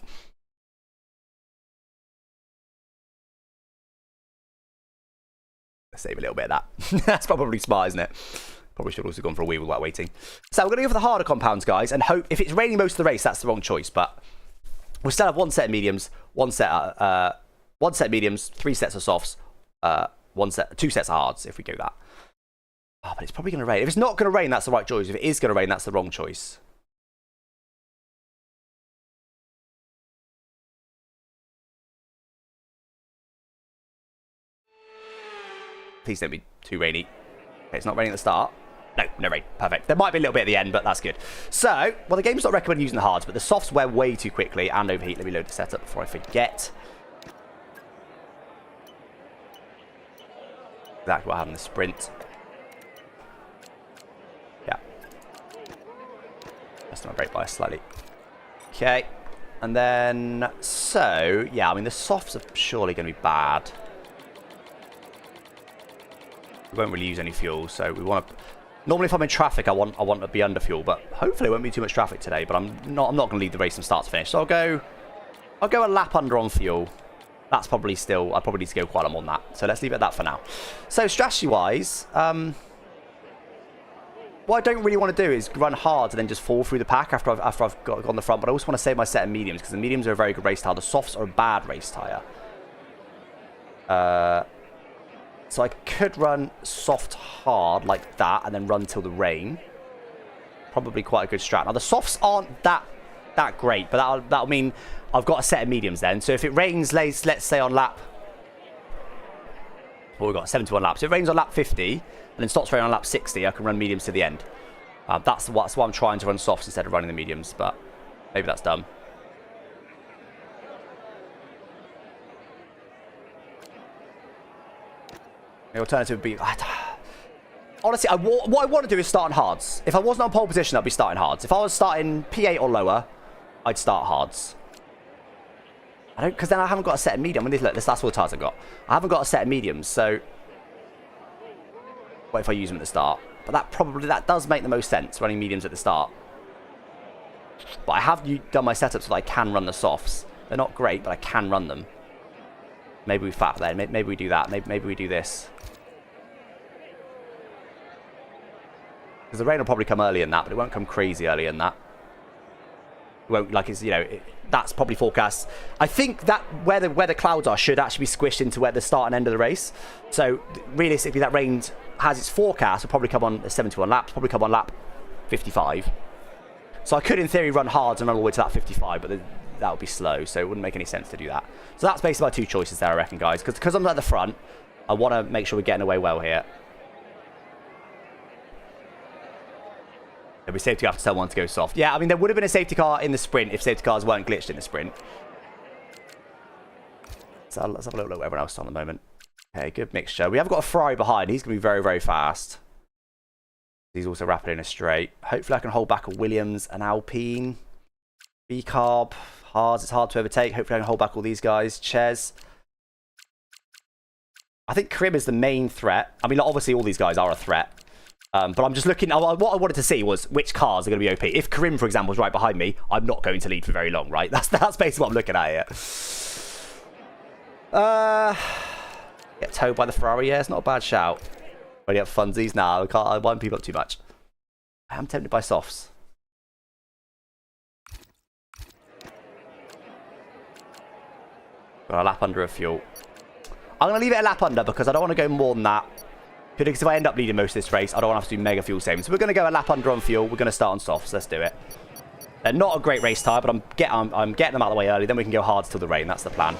Let's save a little bit of that. That's probably smart, isn't it? Probably should have also gone for a wheel without waiting. So we're going to go for the harder compounds, guys, and hope if it's raining most of the race, that's the wrong choice. But we'll still have 1 set of mediums, 1 set of mediums, 3 sets of softs, 2 sets of hards. If we do that, but it's probably going to rain. If it's not going to rain, that's the right choice. If it is going to rain, that's the wrong choice. Please don't be too rainy. Okay, it's not raining at the start. No, no rain. Perfect. There might be a little bit at the end, but that's good. So, well, the game's not recommending using the hards, but the softs wear way too quickly and overheat. Let me load the setup before I forget. Exactly what I have in the sprint. Yeah. That's not great by slightly. Okay. And then, so, yeah, I mean, the softs are surely going to be bad. We won't really use any fuel, so we want to... Normally, if I'm in traffic, I want to be under fuel, but hopefully it won't be too much traffic today. But I'm not going to lead the race from start to finish. So I'll go a lap under on fuel. That's probably still... I probably need to go quite a lot more than that. So let's leave it at that for now. So strategy-wise, what I don't really want to do is run hard and then just fall through the pack after I've got on the front. But I also want to save my set of mediums because the mediums are a very good race tire. The softs are a bad race tire. So I could run soft hard like that and then run till the rain. Probably quite a good strat. Now the softs aren't that great, but that'll mean I've got a set of mediums then. So if it rains, let's say on lap... Well, we've got 71 laps. If it rains on lap 50 and then stops raining on lap 60, I can run mediums to the end. That's why I'm trying to run softs instead of running the mediums, but maybe that's dumb. The alternative would be... Honestly, what I want to do is start on hards. If I wasn't on pole position, I'd be starting hards. If I was starting P8 or lower, I'd start hards. I don't... Because then I haven't got a set of medium. I mean, look, that's all the tires I've got. I haven't got a set of mediums, so... What if I use them at the start? But that does make the most sense, running mediums at the start. But I have done my setup so that I can run the softs. They're not great, but I can run them. Maybe we fat there. Maybe we do that. Maybe we do this. Because the rain will probably come early in that, but it won't come crazy early in that. It won't, like, it's, you know, that's probably forecast. I think that where the clouds are should actually be squished into where the start and end of the race. So realistically, that rain has its forecast. Will probably come on 71 laps. Probably come on lap 55. So I could, in theory, run hard and run all the way to that 55, but that would be slow, so it wouldn't make any sense to do that. So that's basically my two choices there, I reckon, guys. Because I'm at the front, I want to make sure we're getting away well here. It'd be safety car to tell one to go soft. Yeah, I mean, there would have been a safety car in the sprint if safety cars weren't glitched in the sprint. So let's have a look at everyone else on the moment. Okay, good mixture. We have got a Ferrari behind. He's going to be very, very fast. He's also rapid in a straight. Hopefully I can hold back a Williams, an Alpine, B-Carb, hards. It's hard to overtake. Hopefully I can hold back all these guys. Ches. I think Krim is the main threat. I mean, obviously all these guys are a threat. But I'm just looking... What I wanted to see was which cars are going to be OP. If Karim, for example, is right behind me, I'm not going to lead for very long, right? That's basically what I'm looking at here. Get towed by the Ferrari. Yeah, it's not a bad shout. Already up funsies now. I wind people up too much. I am tempted by softs. Got a lap under of fuel. I'm going to leave it a lap under because I don't want to go more than that. Because if I end up leading most of this race, I don't want to have to do mega fuel savings. So we're going to go a lap under on fuel. We're going to start on softs. Let's do it. They're not a great race tyre, but I'm getting them out of the way early. Then we can go hards till the rain. That's the plan.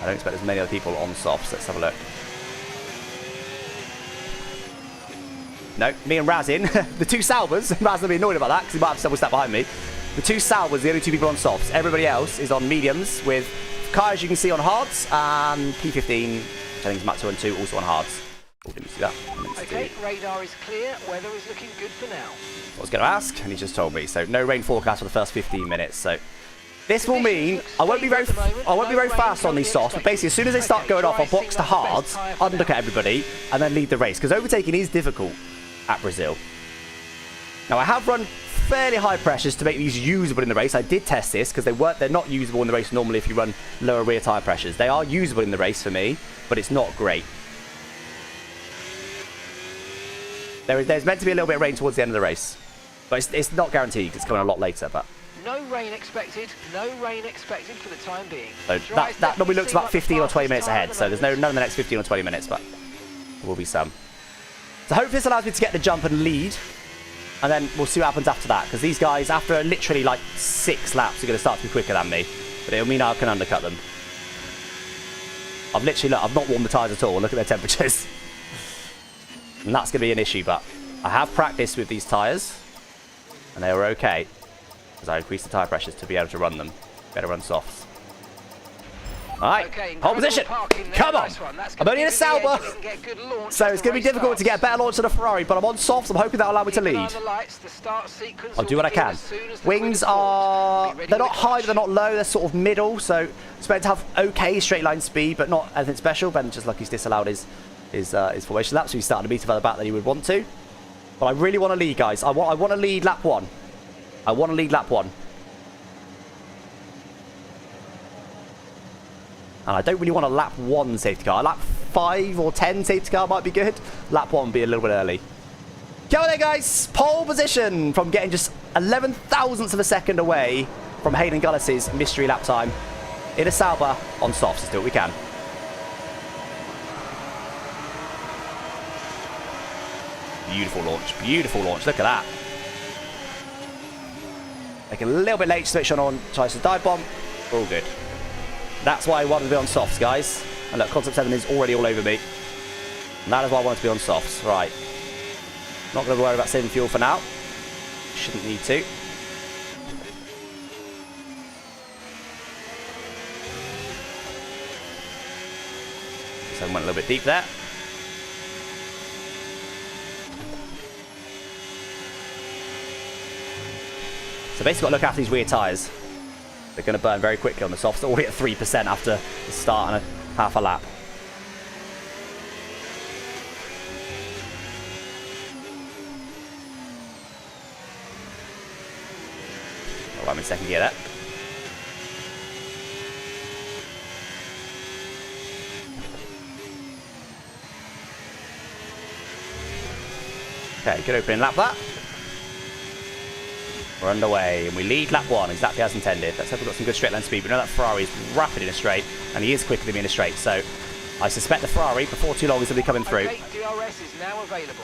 I don't expect as many other people on softs. Let's have a look. No, me and Razin, the two Saubers. Razin will be annoyed about that because he might have someone step behind me. The two Saubers, the only two people on softs. Everybody else is on mediums with cars you can see on hards and P15, which I think is Mach 2 and 2, also on hards. Oh, didn't see that. Okay, radar is clear. Weather is looking good for now. I was going to ask, and he just told me. So no rain forecast for the first 15 minutes. So this will mean I won't be very fast on these softs, but basically as soon as they start going off, I'll box to hards, undercut everybody, and then lead the race. Because overtaking is difficult at Brazil. Now I have run fairly high pressures to make these usable in the race. I did test this because they're not usable in the race normally if you run lower rear tyre pressures. They are usable in the race for me, but it's not great. There's meant to be a little bit of rain towards the end of the race, but it's not guaranteed. It's coming a lot later. But no rain expected. No rain expected for the time being. So that normally looks about 15 or 20 minutes ahead. So there's none in the next 15 or 20 minutes, but there will be some. So hopefully this allows me to get the jump and lead. And then we'll see what happens after that. Because these guys, after literally like 6 laps, are going to start to be quicker than me. But it'll mean I can undercut them. I've literally, look, I've not warmed the tyres at all. Look at their temperatures. And that's going to be an issue, but I have practiced with these tyres, and they were okay. Because I increased the tyre pressures to be able to run them. Better run softs. Alright, Okay, hold position. Come on. I'm only in a Sauber, so it's going to be difficult to get a better launch than a Ferrari, but I'm on softs. I'm hoping that'll allow me to lead. I'll do what I can. Wings are, they're not high, they're not low, they're sort of middle, so expect to have okay straight line speed, but not anything special. Ben just lucky he's disallowed his formation lap, so he's starting to meter further back than he would want to. But I really want to lead, guys. I want to lead lap 1. I want to lead lap 1. And I don't really want a lap 1 safety car. A lap 5 or 10 safety car might be good. Lap 1 would be a little bit early. Go there, guys. Pole position from getting just 11 thousandths of a second away from Hayden Gullis's mystery lap time. In a Sauber on softs. Let's do what we can. Beautiful launch. Beautiful launch. Look at that. Making a little bit late to switch on tries to dive bomb. All good. That's why I wanted to be on softs, guys. And look, Concept 7 is already all over me. And that is why I wanted to be on softs. Right. Not going to worry about saving fuel for now. Shouldn't need to. So I went a little bit deep there. So basically got to look after these rear tyres. They're going to burn very quickly on the softs. They're already at 3% after the start and half a lap. Oh, I'm in second gear there. Okay, good opening lap that. We're underway, and we lead lap 1 exactly as intended. Let's hope we've got some good straight line speed. We know that Ferrari is rapid in a straight, and he is quicker than me in a straight. So I suspect the Ferrari, before too long, is going to be coming through. Okay, DRS is now available.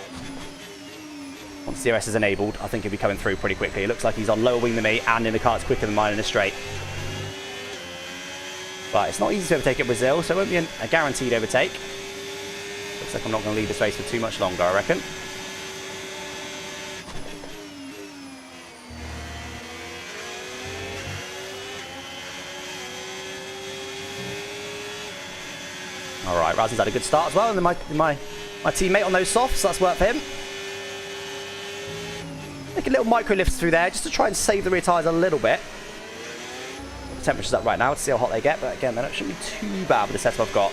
Once DRS is enabled, I think he'll be coming through pretty quickly. It looks like he's on lower wing than me, and in the car it's quicker than mine in a straight. But it's not easy to overtake at Brazil, so it won't be a guaranteed overtake. Looks like I'm not going to lead this race for too much longer, I reckon. Alright, Razzy's had a good start as well, and then my teammate on those softs, that's worked for him. Make a little micro lift through there, just to try and save the rear tyres a little bit. The temperature's up right now to see how hot they get, but again, they shouldn't be too bad with the setup I've got.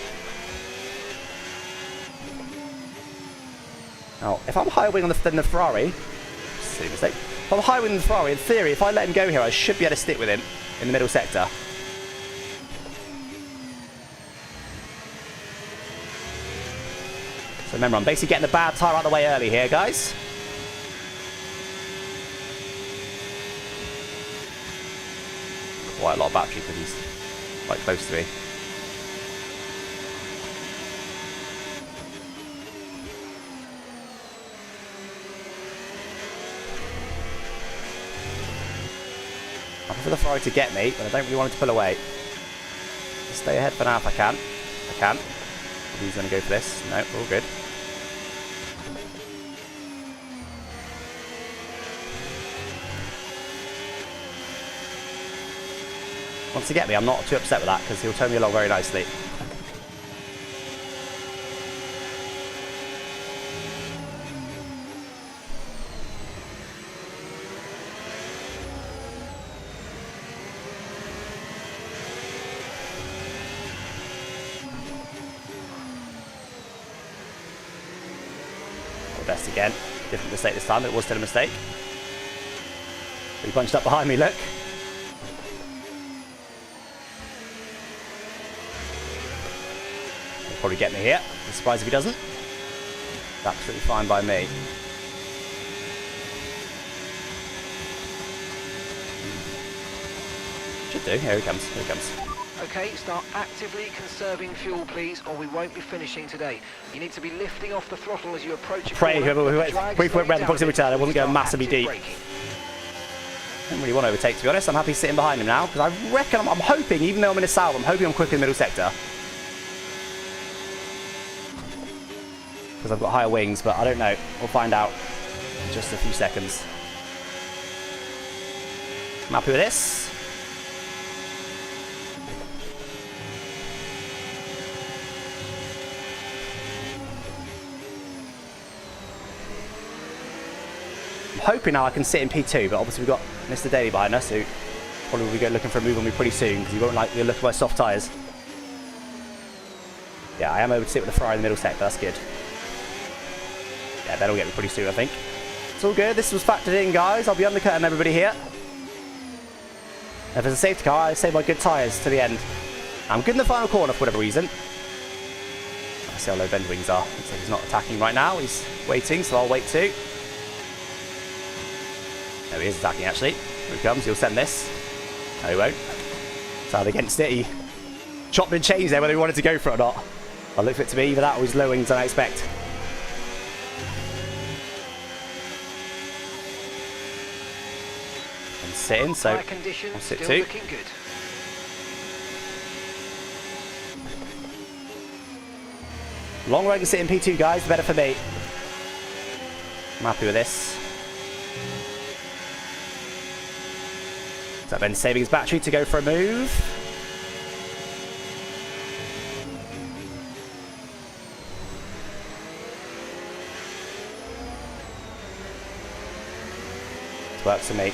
Now, if I'm higher wing than the Ferrari, silly mistake. If I'm higher wing than the Ferrari, in theory, if I let him go here, I should be able to stick with him in the middle sector. So remember, I'm basically getting the bad tyre out of the way early here, guys. Quite a lot of battery because he's quite close to me. I prefer the Ferrari to get me, but I don't really want him to pull away. Just stay ahead for now if I can. I can. He's going to go for this. No, all good. Wants to get me. I'm not too upset with that because he'll turn me along very nicely. Best again. Different mistake this time, but it was still a mistake. He punched up behind me, look. He'll probably get me here. I'm surprised if he doesn't. It's absolutely fine by me. Should do. Here he comes. Here he comes. Okay, start actively conserving fuel, please, or we won't be finishing today. You need to be lifting off the throttle as you approach a Pray corner. whoever went around the proximity turn, I wasn't going massively deep. I don't really want to overtake, to be honest. I'm happy sitting behind him now, because I reckon, I'm hoping, even though I'm in a Sauber, I'm hoping I'm quicker in the middle sector. because I've got higher wings, but I don't know. We'll find out in just a few seconds. I'm happy with this. I'm hoping now I can sit in P2, but obviously we've got Mr. Daly behind us, who probably will be looking for a move on me pretty soon, because he won't like the look of my soft tyres. Yeah, I am able to sit with the Ferrari in the middle sector, that's good. Yeah, that'll get me pretty soon, I think. It's all good, this was factored in, guys. I'll be undercutting everybody here. If there's a safety car, I save my good tyres to the end. I'm good in the final corner for whatever reason. I see how low Ben's wings are. Looks like he's not attacking right now, he's waiting, so I'll wait too. No, he is attacking actually. Here he comes, he'll send this. No, he won't. Sad against it, he chopped and changed there whether he wanted to go for it or not. I look for it to be either that or his low wings than I expect. I'm sitting, so I'll sit too. The longer I can sit in P2, guys, the better for me. I'm happy with this. So Ben's saving his battery to go for a move. It works for me.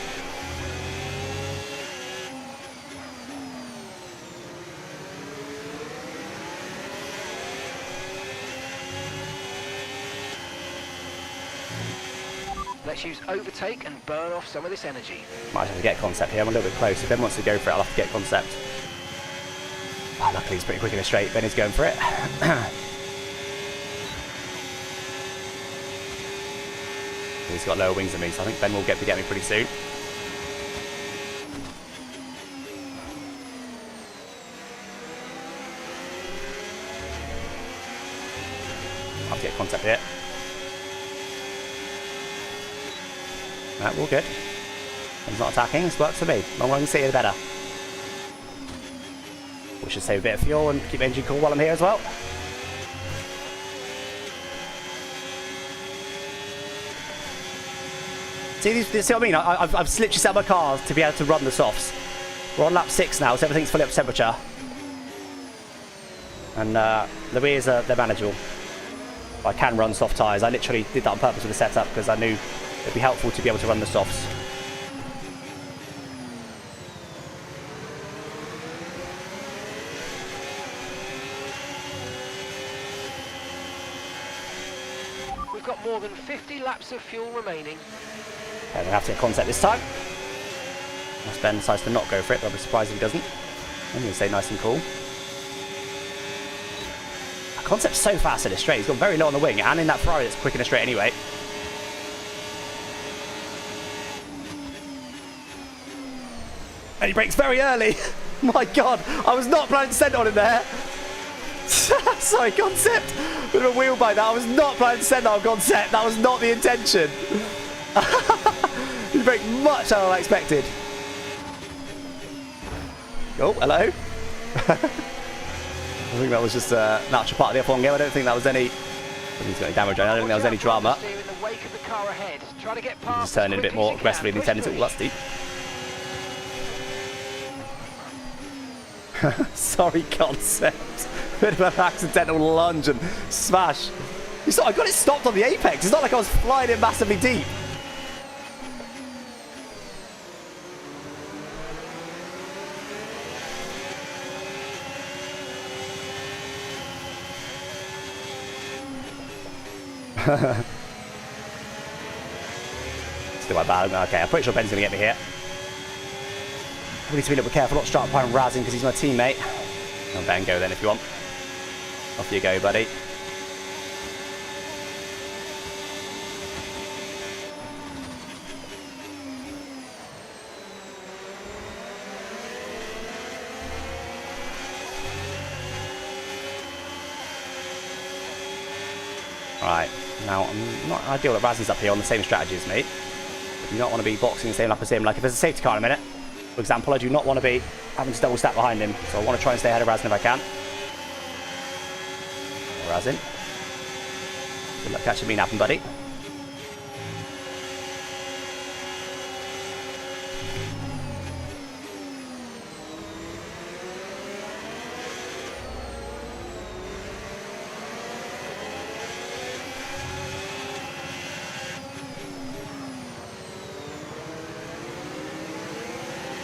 Let's use overtake and burn off some of this energy. Might have to get concept here. I'm a little bit close. If Ben wants to go for it, I'll have to get concept. Oh, luckily he's pretty quick in a straight. Ben is going for it. He's got lower wings than me, so I think Ben will get me pretty soon. I'll have to get concept here. Right, all good. He's not attacking, this works for me. The longer I can see it, the better. We should save a bit of fuel and keep the engine cool while I'm here as well. See what I mean? I've literally set my car to be able to run the softs. We're on lap 6 now, so everything's fully up to temperature. And the rears, they're manageable. I can run soft tyres. I literally did that on purpose with the setup because I knew it'd be helpful to be able to run the softs. We've got more than 50 laps of fuel remaining. Okay, I'm going to have to get concept this time. Unless Ben decides to not go for it, but I'll be surprised if he doesn't. I'm going to stay nice and cool. Concept's so fast in a straight. He's got very low on the wing, and in that Ferrari that's quick in a straight anyway. And he brakes very early. My God, I was not planning to send on him there. Sorry, concept. Bit of a wheel bite that. I was not planning to send that on concept. That was not the intention. He braked much harder than I expected. Oh, hello. I think that was just a natural part of the F1 game. I don't think that was any... He's got any damage on it. I don't think there was any drama. He's just turning a bit more aggressively than intended to. Ooh, that's deep. Sorry, concept. Bit of an accidental lunge and smash. I got it stopped on the apex. It's not like I was flying it massively deep. Still my bad. Okay, I'm pretty sure Ben's going to get me here. We need to be a little bit careful not to start applying razzing because he's my teammate. Oh, Ben, go then if you want. Off you go, buddy. Right, now I'm not ideal that Razzy's up here on the same strategy as me. I do not want to be boxing the same lap as him. Like if there's a safety car in a minute, for example, I do not want to be having to double stack behind him. So I want to try and stay ahead of Razin if I can. Razin. Good luck catching me napping, buddy.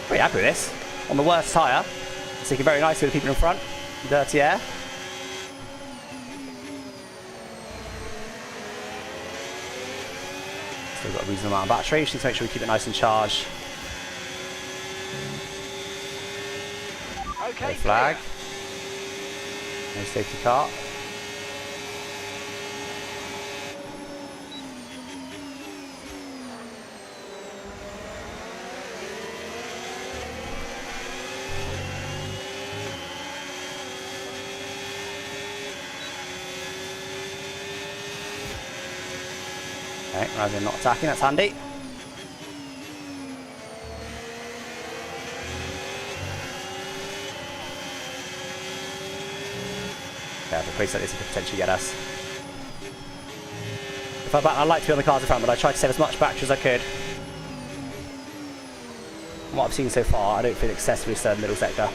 Pretty happy with this. On the worst tyre. Sticking very nicely with the people in front. Dirty air. Still got a reasonable amount of battery. Just need to make sure we keep it nice and charged. Okay, No flag. No safety car. Okay, Razin not attacking, that's handy. Yeah, the place like this could potentially get us. If I'd like to be on the cars in front, but I tried to save as much battery as I could. From what I've seen so far, I don't feel excessively slow in the middle sector,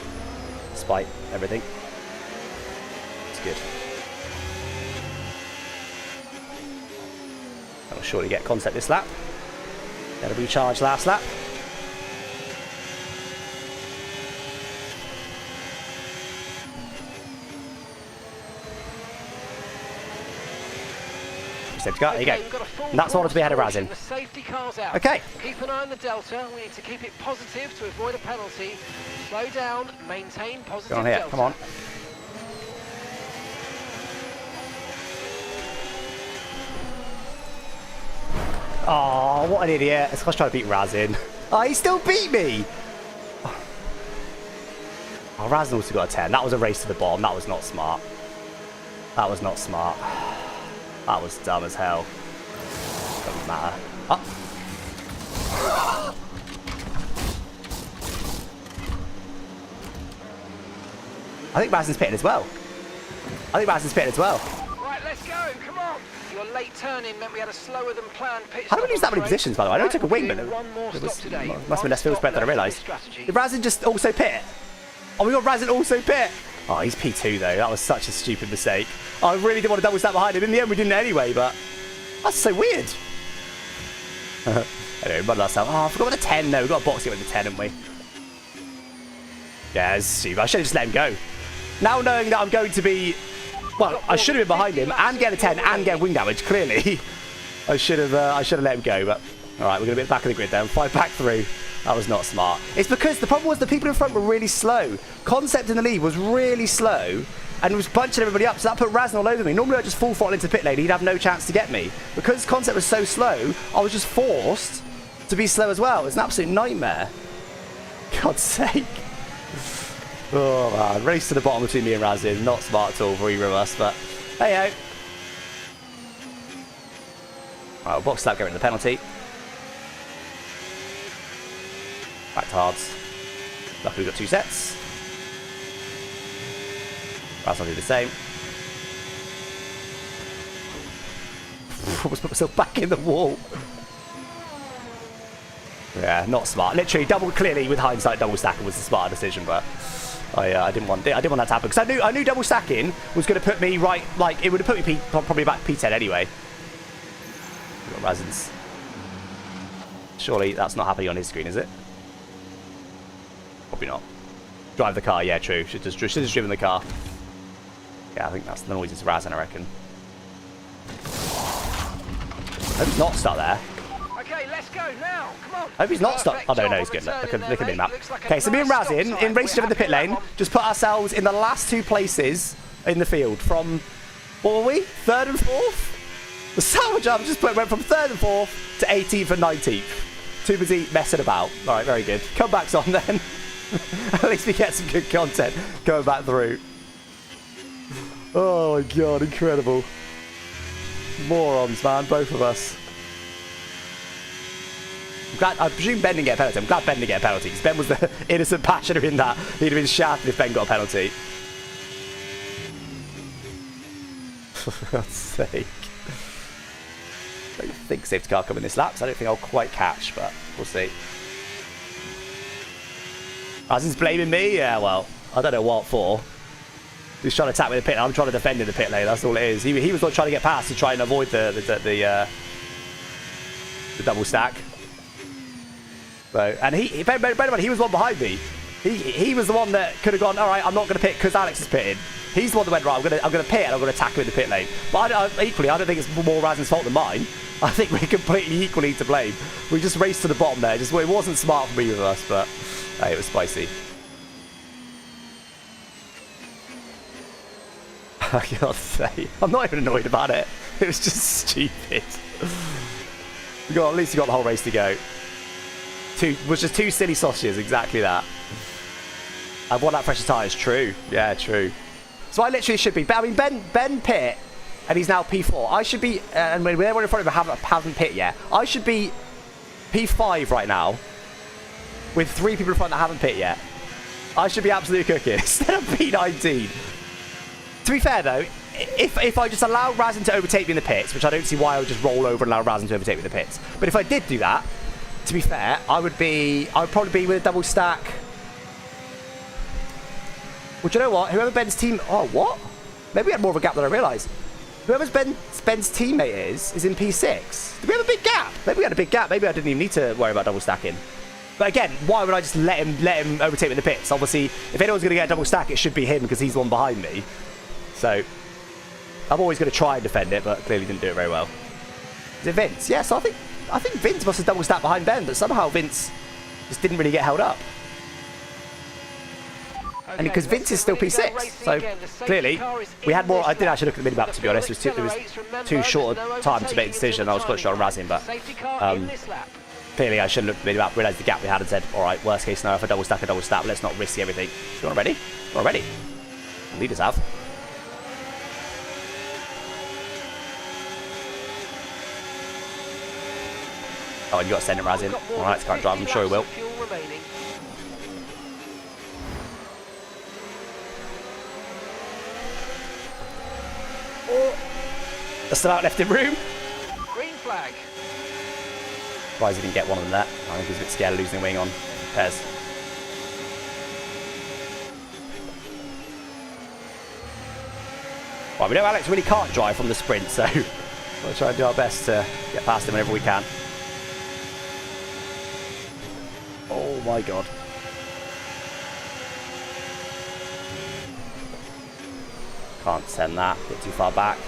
despite everything. It's good. I'll surely get concept this lap. Get a recharge last lap. Safety car, there you go. And that's all to be ahead of Razin. The safety car's out. Okay. Keep an eye on the delta. We need to keep it positive to avoid a penalty. Slow down, maintain positive Go on here, delta. come on. Oh, what an idiot. I was trying to beat Razin. Oh, he still beat me. Oh, Razin also got a 10. That was a race to the bottom. That was not smart. That was not smart. That was dumb as hell. Doesn't matter. Oh. I think Razin's pitting as well. Right, let's go. Come on. Your late turn-in meant we had a slower than planned pitch. How do we lose that many positions, by the way? I know it took a wing, but it must have been less fuel spread than I realised. Did Razin just also pit? Oh, we got Razin also pit. Oh, he's P2 though. That was such a stupid mistake. Oh, I really didn't want to double stack behind him. In the end, we didn't anyway, but that's so weird. Anyway, but last time. Oh, I forgot about the 10 though. We got a box here with the 10, haven't we? Yeah, it's stupid. I should have just let him go. Now knowing that I'm going to be, well, I should have been behind him and get a 10 and get wing damage. Clearly, I should have let him go. But all right, we're going to be at the back of the grid then. 5 back through. That was not smart. It's because the problem was the people in front were really slow. Concept in the lead was really slow and was bunching everybody up, so that put Razin all over me. Normally I'd just full throttle into pit lane, he'd have no chance to get me. Because Concept was so slow, I was just forced to be slow as well. It's an absolute nightmare. God's sake. Oh man, race to the bottom between me and Razin. Not smart at all for either of us, but hey ho. Right, well, box lap going to the penalty. Back to hards. Luckily we've got 2 sets. Razin will do the same. Almost put myself back in the wall. Yeah, not smart. Literally, clearly with hindsight, double stacking was the smarter decision, but I didn't want that to happen because I knew double stacking was going to put me right. Like it would have put me probably back P10 anyway. We've got Razin's. Surely that's not happening on his screen, is it? Probably not. Drive the car, yeah, true. Should have just driven the car. Yeah, I think that's the noisiest Razin, I reckon. I hope he's not stuck there. Okay, let's go now. Come on. I hope he's not stuck. Oh, no, he's good. Look at me map. Okay, so me and Razin, in races over the pit lane, just put ourselves in the last 2 places in the field from, what were we? 3rd and 4th? The Sauber jump just went from 3rd and 4th to 18th and 19th. Too busy messing about. All right, very good. Comebacks on then. At least we get some good content going back through. Oh my god, incredible. Morons, man, both of us. I presume Ben didn't get a penalty. I'm glad Ben didn't get a penalty because Ben was the innocent passioner in that. He'd have been shafted if Ben got a penalty. For God's sake. don't think safety car coming this lap, so I don't think I'll quite catch, but we'll see. Razin's blaming me? Yeah, well, I don't know what for. He's trying to attack me in the pit. I'm trying to defend in the pit lane. That's all it is. He was trying to get past to try and avoid the double stack. So, and bear in mind, he was one behind me. He was the one that could have gone, all right, I'm not going to pit because Alex is pitting. He's the one that went, right, I'm going to pit and I'm going to attack him in the pit lane. But equally, I don't think it's more Razin's fault than mine. I think we're completely equally to blame. We just raced to the bottom there. It wasn't smart for either of us, but hey, it was spicy. I can't say. I'm not even annoyed about it. It was just stupid. At least you got the whole race to go. Was just 2 silly sausages, exactly that. I've won that pressure tyres, true. Yeah, true. So I literally should be. I mean, Ben pit, and he's now P4. I should be, and when everyone in front of him haven't pit yet, I should be P5 right now, with 3 people in front that haven't pit yet. I should be absolutely cooking instead of P19. To be fair though, if I just allow Razin to overtake me in the pits, which I don't see why I would just roll over and allow Razin to overtake me in the pits, but if I did do that, to be fair, I would probably be with a double stack. Well, do you know what? Whoever Ben's team... Oh, what? Maybe we had more of a gap than I realised. Whoever Ben's teammate is in P6. Did we have a big gap? Maybe we had a big gap. Maybe I didn't even need to worry about double stacking. But again, why would I just let him overtake me in the pits? Obviously, if anyone's going to get a double stack, it should be him because he's the one behind me. So, I'm always going to try and defend it, but clearly didn't do it very well. Is it Vince? Yes, I think Vince must have double stacked behind Ben, but somehow Vince just didn't really get held up. Okay, and because Vince is still P6, so clearly we had more. I did actually look at the minimap, to be honest. It was too short a time to make a decision. I was quite sure on Razin, but clearly I shouldn't have looked at the minimap, realised the gap we had and said, alright, worst case scenario, if I double stack, let's not risk everything. You want ready? We're ready. The leaders have. Oh, and you got to send him Razin. Alright, can't drive, I'm sure he will. Just about left in room. Green flag. Surprised he didn't get one of them there. I think he's a bit scared of losing wing on Pez. Well, we know Alex really can't drive from the sprint, so we'll try and do our best to get past him whenever we can. Oh my god. Can't send that, bit too far back.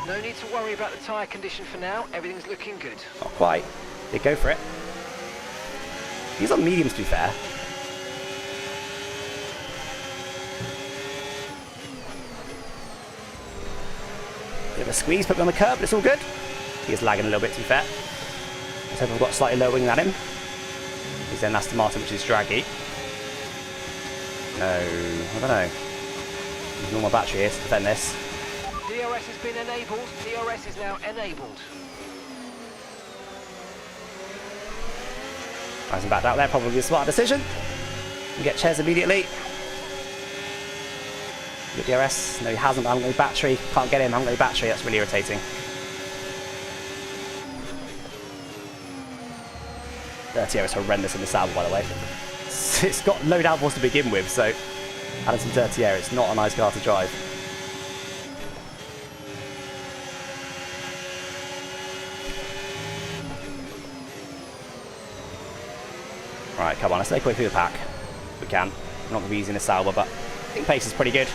No need to worry about the tyre condition for now. Everything's looking good. Not quite. Did go for it. He's on mediums, to be fair. Bit of a squeeze, put me on the curb, but it's all good. He is lagging a little bit, to be fair. Let's hope I've got slightly lower wing than him. He's then Aston Martin, which is draggy. No, I don't know. Using all my battery here to defend this. DRS has been enabled. DRS is now enabled. Rising back out there, probably a smart decision. You get chairs immediately. Good DRS. No, he hasn't. I haven't got any battery. Can't get him. I haven't got any battery. That's really irritating. DRS horrendous in the Sauber, by the way. It's got low downforce to begin with, so adding some dirty air. It's not a nice car to drive. Right, come on, let's make our way through the pack. If we can. I'm not going to be using the Sauber, but I think pace is pretty good.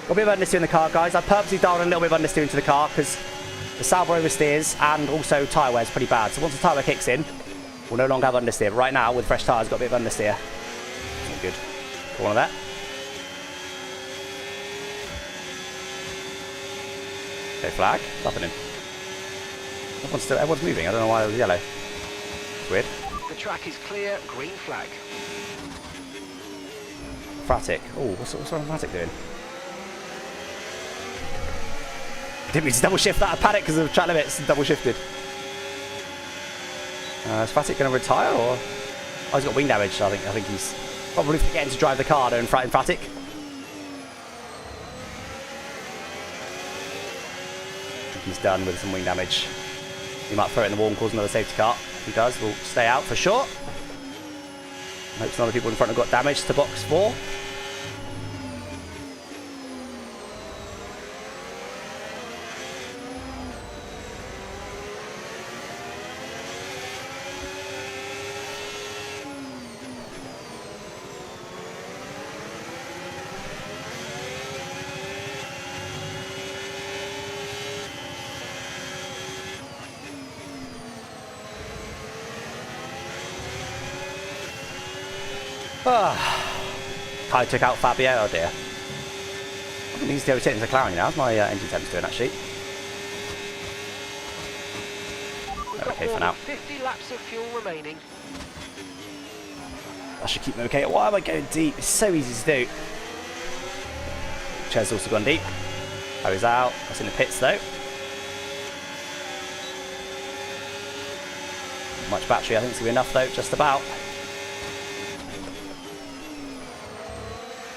Got a bit of understeer in the car, guys. I purposely dialed in a little bit of understeer into the car because the Sauber oversteers and also tyre wear is pretty bad. So once the tyre wear kicks in, we'll no longer have understeer. But right now, with fresh tyres, got a bit of understeer. All good. Corner there. Okay, flag. What's happening? Everyone's moving. I don't know why it was yellow. Weird. The track is clear. Green flag. Fratic. Oh, what's Fratic doing? Didn't mean to double shift that. I panicked because of track limits and double shifted. Is Fratic going to retire or? he's got wing damage. I think he's probably forgetting to drive the car and emphatic. He's done with some wing damage. He might throw it in the wall and cause another safety car. If he does, we'll stay out for sure. Hope some other people in front have got damage to box 4. Kai took out Fabio, oh dear. I think he's the rotating the McLaren now. How's my engine temps doing actually? Okay for now. 50 laps of fuel remaining. I should keep them okay. Why am I going deep? It's so easy to do. Chair's also gone deep. Oh, he's out. That's in the pits though. Much battery, I think it's going to be enough though, just about.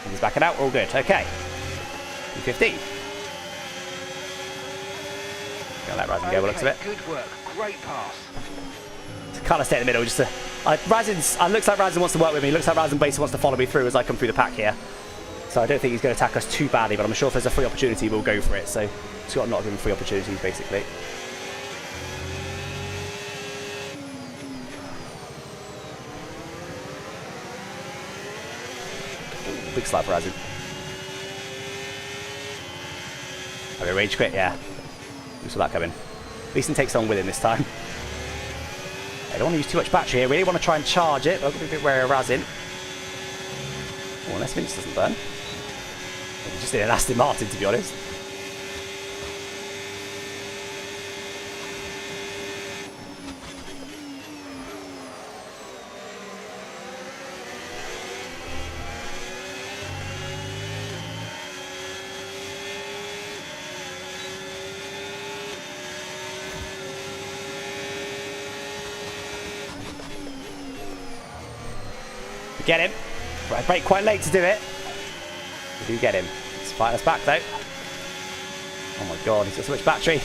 He's backing out, we're all good. Okay. 15. Gonna let Razin go, looks of it. Good work, great pass. Kind of stay in the middle, just to. Looks like Razin wants to work with me. Looks like Razin basically wants to follow me through as I come through the pack here. So I don't think he's going to attack us too badly, but I'm sure if there's a free opportunity, we'll go for it. So just got to not give him free opportunities, basically. Big slap for Razin. Okay, rage quit, yeah. We saw that coming. At least he takes on with him this time. I don't want to use too much battery here, really want to try and charge it, but I'm going to be a bit wary of Razin. Oh, unless Vince doesn't burn. He just did an Aston Martin, to be honest. Get him. Right, brake quite late to do it. We do get him. He's fighting us back though. Oh my god, he's got so much battery.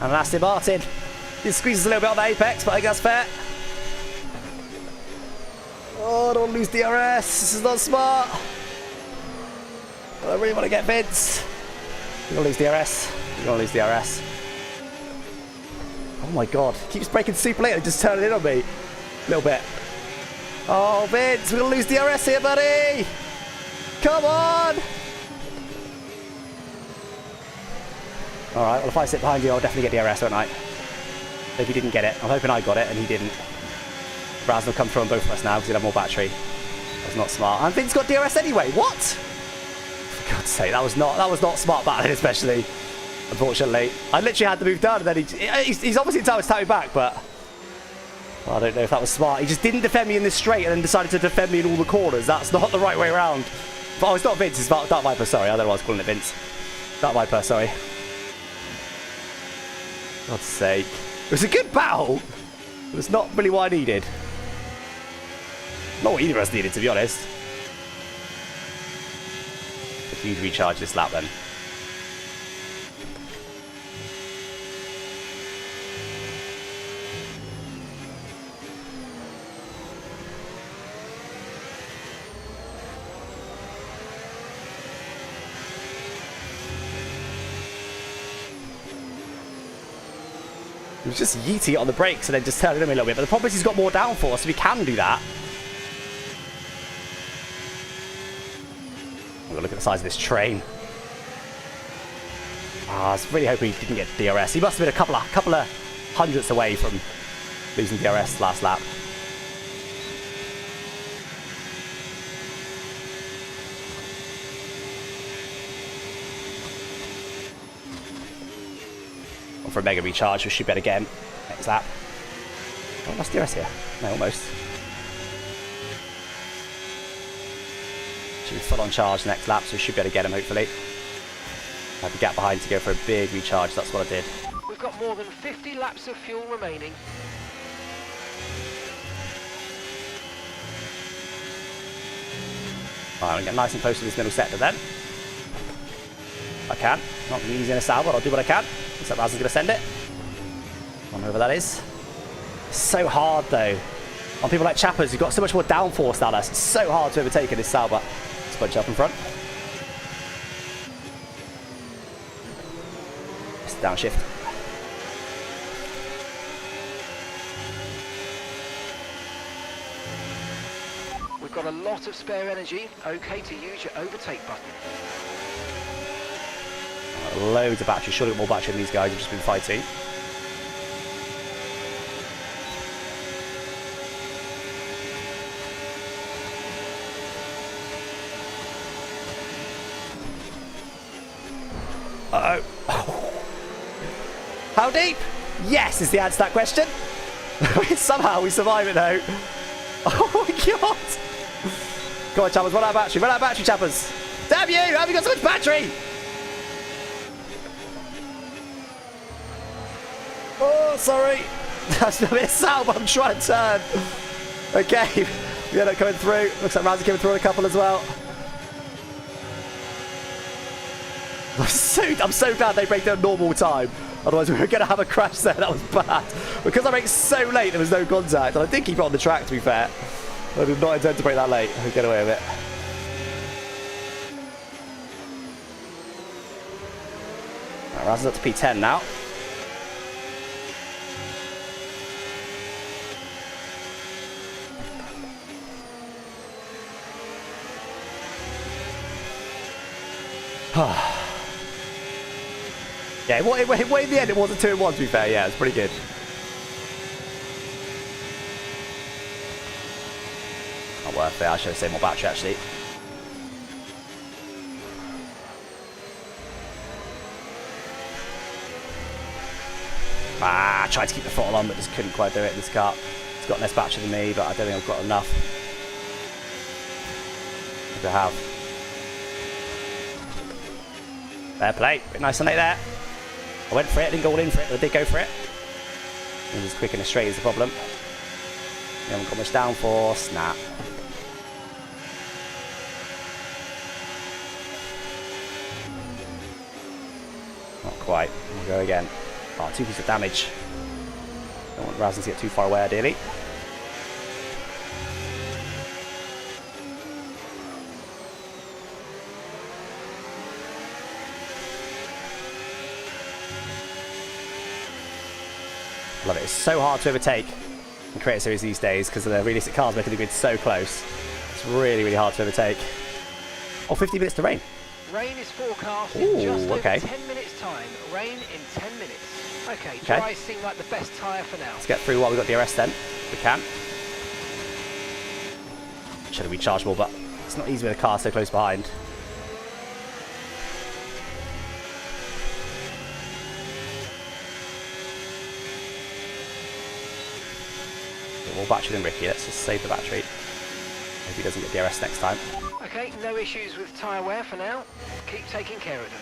And an Aston Martin. He squeezes a little bit on the apex, but I think that's fair. Oh, I don't want to lose DRS. This is not smart. But I really want to get Vince. We're going to lose DRS. We're going to lose DRS. Oh my god. Keeps braking super late and just turning in on me. A little bit. Oh, Vince, we're going to lose DRS here, buddy! Come on! Alright, well, if I sit behind you, I'll definitely get DRS, won't I? If he didn't get it. I'm hoping I got it, and he didn't. Raz will come through on both of us now, because he'll have more battery. That's not smart. And Vince got DRS anyway, what? For God's sake, that was not smart battling, especially, unfortunately. I literally had the move done, and then he's obviously entitled to tap me back, but... I don't know if that was smart. He just didn't defend me in this straight and then decided to defend me in all the corners. That's not the right way around. Oh, it's not Vince. It's Dark Viper, sorry. I don't know why I was calling it Vince. Dark Viper, sorry. God's sake. It was a good battle. It was not really what I needed. Not what either of us needed, to be honest. If you'd recharge this lap, then. He was just yeeting it on the brakes and then just turning him a little bit. But the problem is he's got more downforce, so he can do that. I'm going to look at the size of this train. I was really hoping he didn't get DRS. He must have been a couple of hundredths away from losing DRS last lap. For a mega recharge, we should be able to get him next lap. Oh, that's DRS here. No, almost. Should be full on charge next lap, so we should be able to get him hopefully. I had the gap behind to go for a big recharge, that's what I did. We've got more than 50 laps of fuel remaining. I'm going to get nice and close to this middle sector then. I can. Not going to be using a Sauber, but I'll do what I can. Looks like Raz is going to send it. I don't know whoever that is. It's so hard though. On people like Chappers who've got so much more downforce than us, it's so hard to overtake in this Sauber. Let's punch up in front. It's downshift. We've got a lot of spare energy. Okay to use your overtake button. Loads of battery. Should have got more battery than these guys have just been fighting. Uh-oh. How deep? Yes is the answer to that question. Somehow we survive it though. Oh my god. Go on, Chappers, run out of battery. Run out of battery, Chappers. Damn you! How have you got so much battery? Oh, sorry. That's a bit Sauber. I'm trying to turn. Okay. We end up coming through. Looks like Ramsey coming through on a couple as well. I'm so glad they break their normal time. Otherwise, we were going to have a crash there. That was bad. Because I braked so late, there was no contact. And I did keep it on the track, to be fair. I did not intend to brake that late. I'll get away with it. Right, Raz is up to P10 now. Yeah, well, in the end, it wasn't 2-1, to be fair. Yeah, it's pretty good. Not worth it. I should have saved more battery, actually. I tried to keep the throttle on, but just couldn't quite do it in this car. It's got less battery than me, but I don't think I've got enough. Maybe I have. Fair play. Bit nice and late there. I went for it, didn't go all in for it, but I did go for it. It was quick and straight is the problem. We haven't got much downforce. Nah. Not quite. We'll go again. Oh, 2 pieces of damage. Don't want Razin to get too far away, ideally. Love it. It's so hard to overtake in Creator Series these days because the realistic cars making the grid so close. It's really, really hard to overtake. Oh, 50 minutes to rain. Rain is forecast in just over okay. 10 minutes time. Rain in 10 minutes. Okay, dries seem like the best tyre for now. Let's get through while we've got DRS then. We can. Should have recharged more, but it's not easy with a car so close behind. More battery than Ricky. Let's just save the battery. Hope he doesn't get DRS next time. Okay, no issues with tyre wear for now. Keep taking care of them.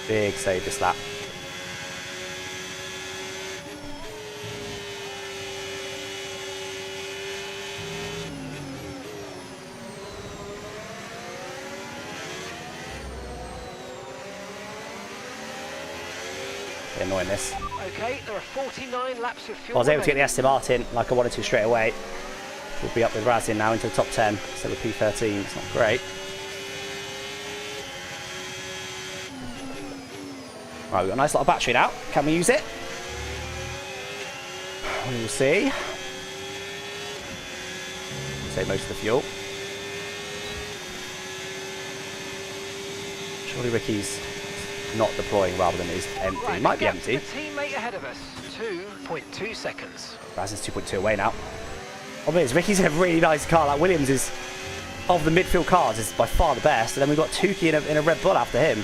Big save this lap. Annoying this. Okay, there are 49 laps of fuel. I was able to get the Aston Martin like I wanted to straight away. We'll be up with Razin now into the top 10 instead of P13. It's not great. Right, we've got a nice lot of battery now. Can we use it? We will see. Save most of the fuel. Surely Ricky's not deploying rather than is empty. Right, Might be empty. The teammate ahead of us, 2.2 seconds. Razin's 2.2 away now. Oh, but Ricky's in a really nice car. Like Williams is, of the midfield cars, is by far the best. And then we've got Tukey in a Red Bull after him.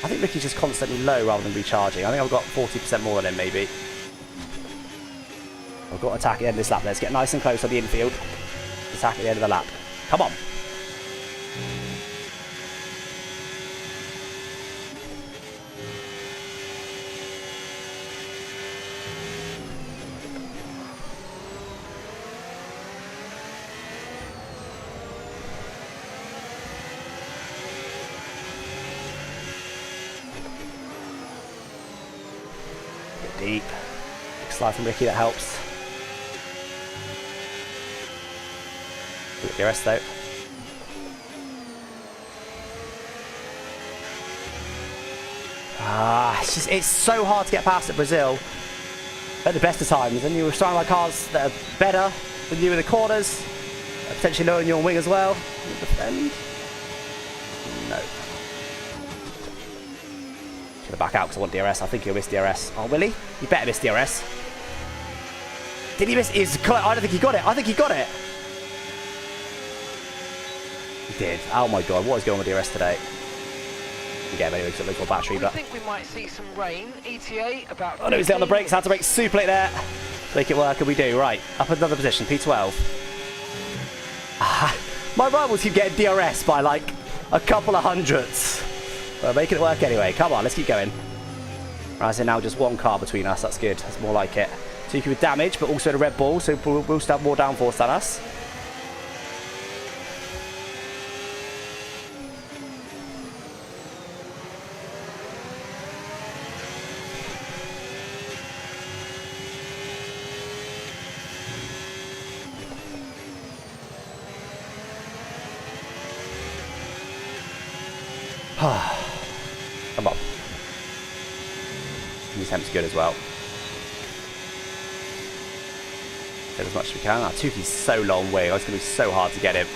I think Ricky's just constantly low rather than recharging. I think I've got 40% more than him, maybe. I've got to attack at the end of this lap. Let's get nice and close on the infield. Attack at the end of the lap. Come on. deep. Slide from Ricky, that helps. Good DRS though. It's so hard to get past at Brazil at the best of times, and you were surrounded by cars that are better than you in the corners, potentially lower than you on wing as well. Defend. No. Should have back out because I want DRS. I think he'll miss DRS. Oh, will he? He better miss DRS. Did he miss? I don't think he got it. I think he got it. He did. Oh my god, what is going on with DRS today? Get him anyway because it looks more battery, but... I think we might see some rain. ETA about... Oh no, he's on the brakes. Had to brake super late there. Make it work, and we do. Right, up another position, P12. My rivals keep getting DRS by like a couple of hundredths. We're making it work anyway. Come on, let's keep going. Right, so now just one car between us. That's good. That's more like it. Tuki with damage, but also the Red Bull, so we'll still have more downforce than us. Come on. His temp's good as well. Get as much as we can. Tuki's so long way. It's going to be so hard to get him.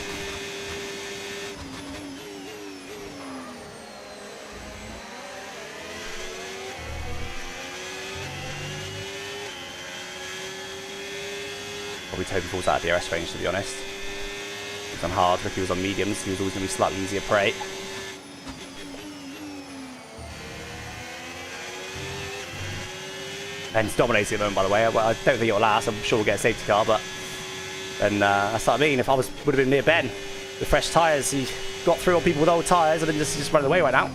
Probably Toby falls out of DRS range, to be honest. He was on hard. Ricky was on mediums. He was always going to be slightly easier prey. Ben's dominating at the moment, by the way. I don't think it'll last. I'm sure we'll get a safety car, but... And that's what I mean. If I would have been near Ben with fresh tyres, he got through on people with old tyres and then just running away right now.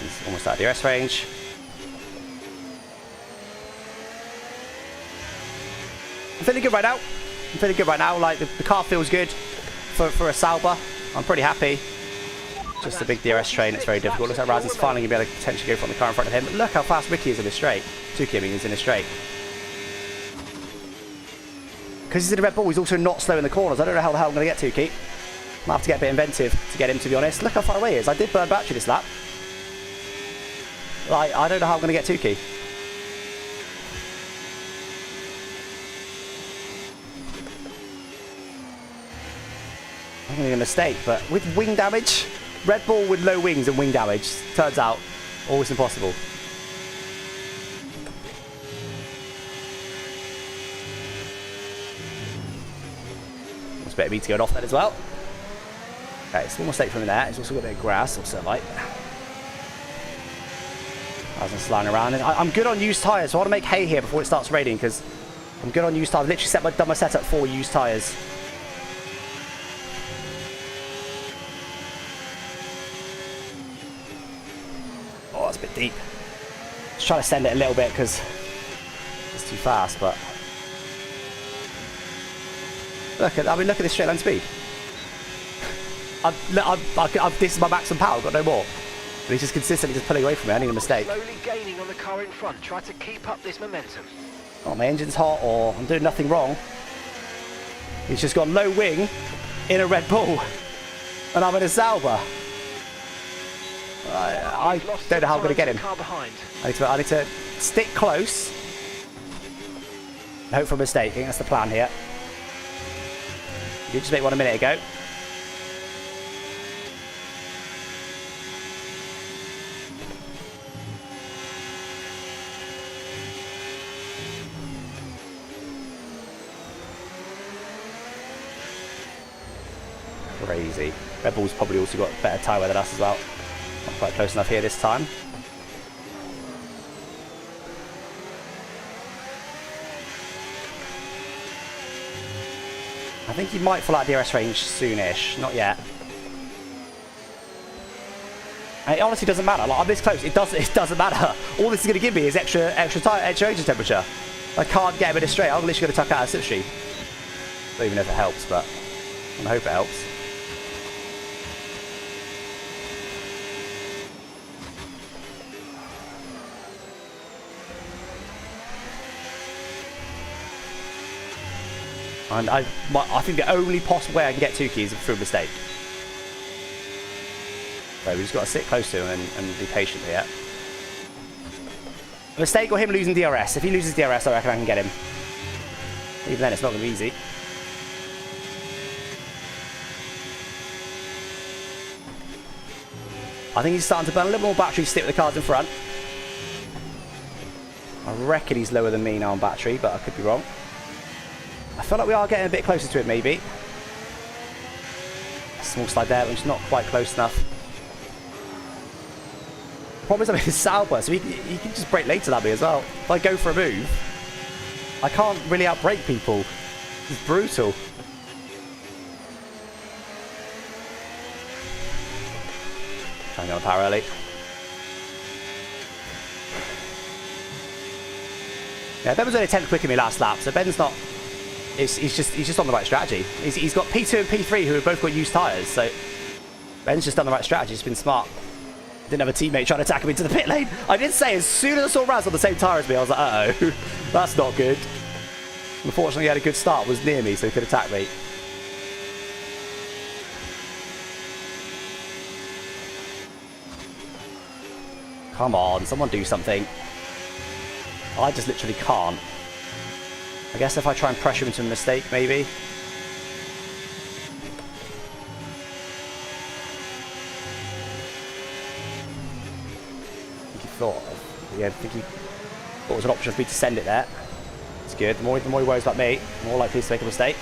He's almost out of DRS range. I'm feeling good right now. Like, the car feels good for a Sauber. I'm pretty happy. Just a big DRS train, it's very difficult. Looks like Razzy's finally going to be able to potentially go for the car in front of him. But look how fast Ricky is in this straight. Tuki, I mean, is in this straight. Because he's in a Red Bull, he's also not slow in the corners. I don't know how the hell I'm going to get Tuki. Might have to get a bit inventive to get him, to be honest. Look how far away he is. I did burn battery this lap. Like, I don't know how I'm going to get Tuki. I'm going to make a mistake, but with wing damage, Red Bull with low wings and wing damage, turns out, always impossible. There's a bit of meat going off then as well. Okay, small mistake from there. He's also got a bit of grass, also light. I was sliding around. I'm good on used tyres, so I want to make hay here before it starts raining, because I'm good on used tyres. I've literally done my setup for used tyres. Oh, that's a bit deep. Just trying to send it a little bit because it's too fast, but look at this straight line speed. This is my maximum power. I've got no more. But he's just consistently just pulling away from me. I need a mistake. Slowly gaining on the car in front. Try to keep up this momentum. Oh, my engine's hot, or I'm doing nothing wrong. He's just got low wing in a Red Bull, and I'm in a Sauber. I don't know how I'm going to get him. I need to stick close and hope for a mistake. I think that's the plan here. You just make one a minute ago. Crazy. Red Bull's probably also got better tyre wear than us as well. Not quite close enough here this time. I think he might fall out DRS range soonish. Not yet. And it honestly doesn't matter. Like, I'm this close. It doesn't matter. All this is going to give me is extra engine temperature. I can't get him in a straight. I'm literally going to tuck out a slipstream. Don't even know if it helps, but I hope it helps. And I think the only possible way I can get Tukey is through a mistake. So we've just got to sit close to him and be patient here. A mistake or him losing DRS. If he loses DRS, I reckon I can get him. Even then, it's not going to be easy. I think he's starting to burn a little more battery to stick with the cars in front. I reckon he's lower than me now on battery, but I could be wrong. I feel like we are getting a bit closer to it, maybe. A small slide there, but it's not quite close enough. The problem is I'm in Sauber, so he can just brake later than me as well. If I go for a move, I can't really outbrake people. It's brutal. Trying to go on power early. Yeah, Ben was only a tenth quicker than me last lap, so Ben's not. He's just on the right strategy. He's got P2 and P3 who have both got used tyres, so Ben's just done the right strategy. It's been smart. Didn't have a teammate trying to attack him into the pit lane. I did say as soon as I saw Raz on the same tyre as me, I was like, uh-oh, that's not good. Unfortunately, he had a good start, was near me, so he could attack me. Come on, someone do something. I just literally can't. I guess if I try and pressure him into a mistake, maybe. I think he thought it was an option for me to send it there. It's good. The more he worries about me, the more likely he's to make a mistake.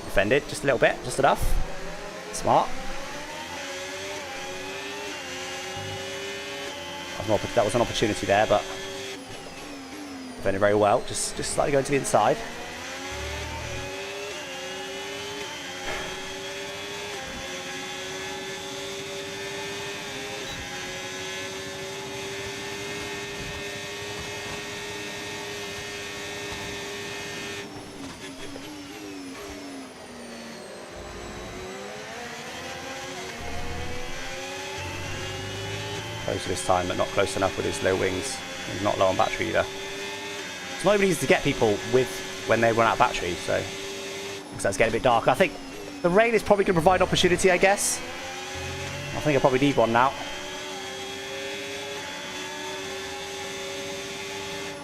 Defended just a little bit, just enough. Smart. That was an opportunity there, but defended very well. Just slightly going to the inside. Close this time, but not close enough with his low wings. He's not low on battery either. It's not even easy to get people when they run out of battery, so that's getting a bit dark. I think the rain is probably going to provide opportunity, I guess. I think I probably need one now.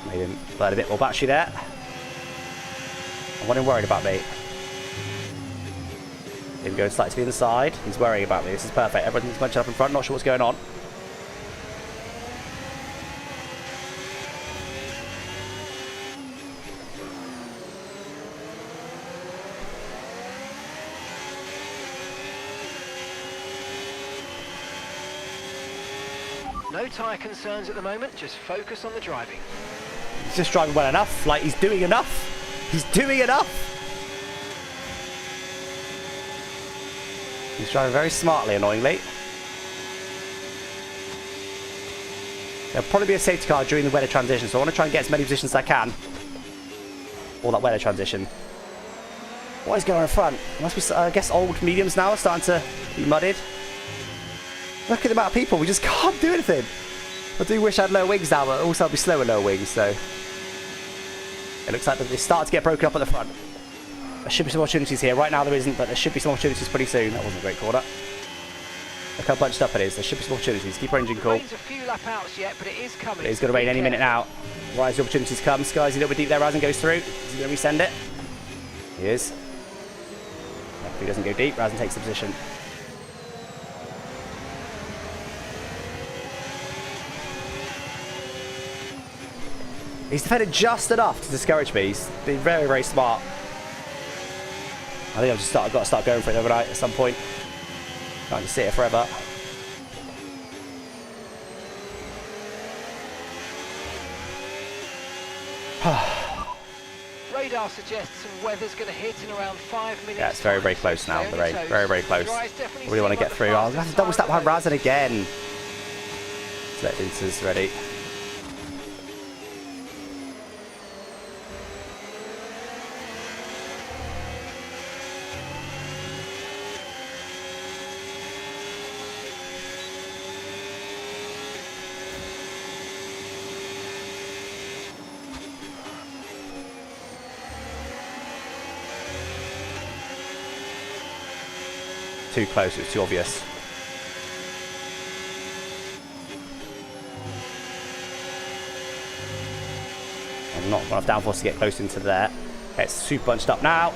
Made him burn a bit more battery there. I want him worried about me. Him going slightly to the inside. He's worrying about me. This is perfect. Everything's bunching up in front. Not sure what's going on. No tyre concerns at the moment, just focus on the driving. He's just driving well enough, like he's doing enough. He's doing enough. He's driving very smartly, annoyingly. There'll probably be a safety car during the weather transition, so I want to try and get as many positions as I can. Or that weather transition. What is going on in front? It must be, I guess, old mediums now are starting to be mudded. Look at the amount of people, we just can't do anything. I do wish I had lower wings now, but also I'll be slow with lower wings, so. It looks like they start to get broken up at the front. There should be some opportunities here. Right now there isn't, but there should be some opportunities pretty soon. That wasn't a great corner. Look how bunched up it is. There should be some opportunities. Keep ranging cool. Rain's a few lap outs yet, but it is coming. It's going to rain any minute now. Right as the opportunities come. Sky's a little bit deep there. Razin goes through. Is he going to resend it? He is. If he doesn't go deep, Razin takes the position. He's defended just enough to discourage me. He's been very, very smart. I think I've got to start going for it overnight at some point. Can't just sit here forever. radar suggests some weather's going to hit in around 5 minutes. Yeah, it's very, very close now, the rain. Very, very close. Really want to get through. I'll have to double stack behind Razin again. Let's let Vince's ready. Too close, it's too obvious. I'm not enough downforce to get close into there. Okay, it's super bunched up now.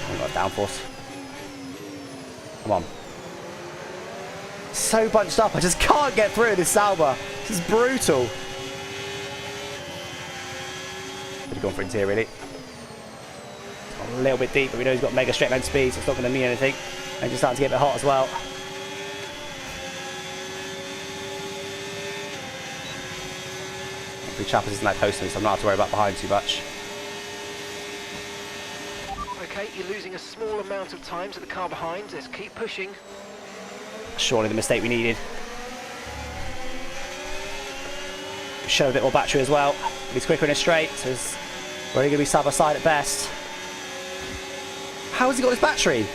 I've got downforce. Come on. So bunched up, I just can't get through this Sauber. This is brutal. Could have gone for interior really. A little bit deep, but we know he's got mega straight line speed, so it's not going to mean anything. And just starting to get a bit hot as well. Every Chappers isn't that close to me, so I'm not have to worry about behind too much. Okay, you're losing a small amount of time to the car behind. Let's keep pushing. Surely the mistake we needed. Show a bit more battery as well. He's quicker in a straight, so it's really going to be side by side at best. How has he got his battery?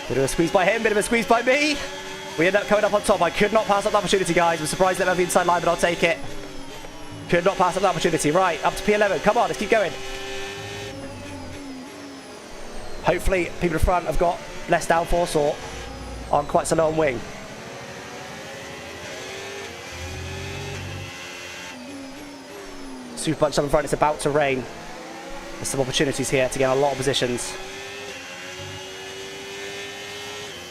Bit of a squeeze by him, bit of a squeeze by me. We end up coming up on top. I could not pass up the opportunity, guys. I'm surprised they don't have the inside line, but I'll take it. Could not pass up the opportunity. Right, up to P11. Come on, let's keep going. Hopefully, people in front have got less downforce or aren't quite so low on wing. Super bunch up in front. It's about to rain. There's some opportunities here to get a lot of positions.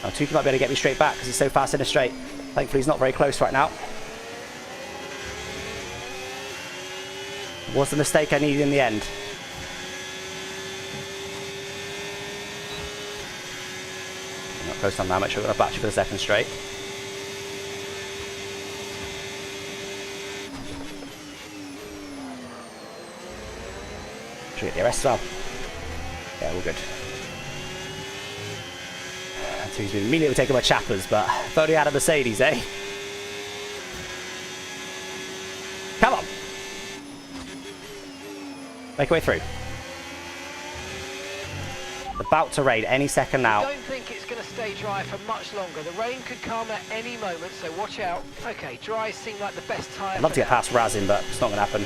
Now, Tuki might be able to get me straight back because he's so fast in a straight. Thankfully, he's not very close right now. Was the mistake I needed in the end. Not close on now. Make sure we've got a battery for the second straight. Should we get the rest as well? Yeah, we're good. He's been immediately taken by Chappers, but if only had a Mercedes, eh? Come on! Make our way through. About to rain any second now. I don't think it's going to stay dry for much longer. The rain could come at any moment, so watch out. Okay, dries seem like the best tyre. I'd love to get past Razin, but it's not going to happen.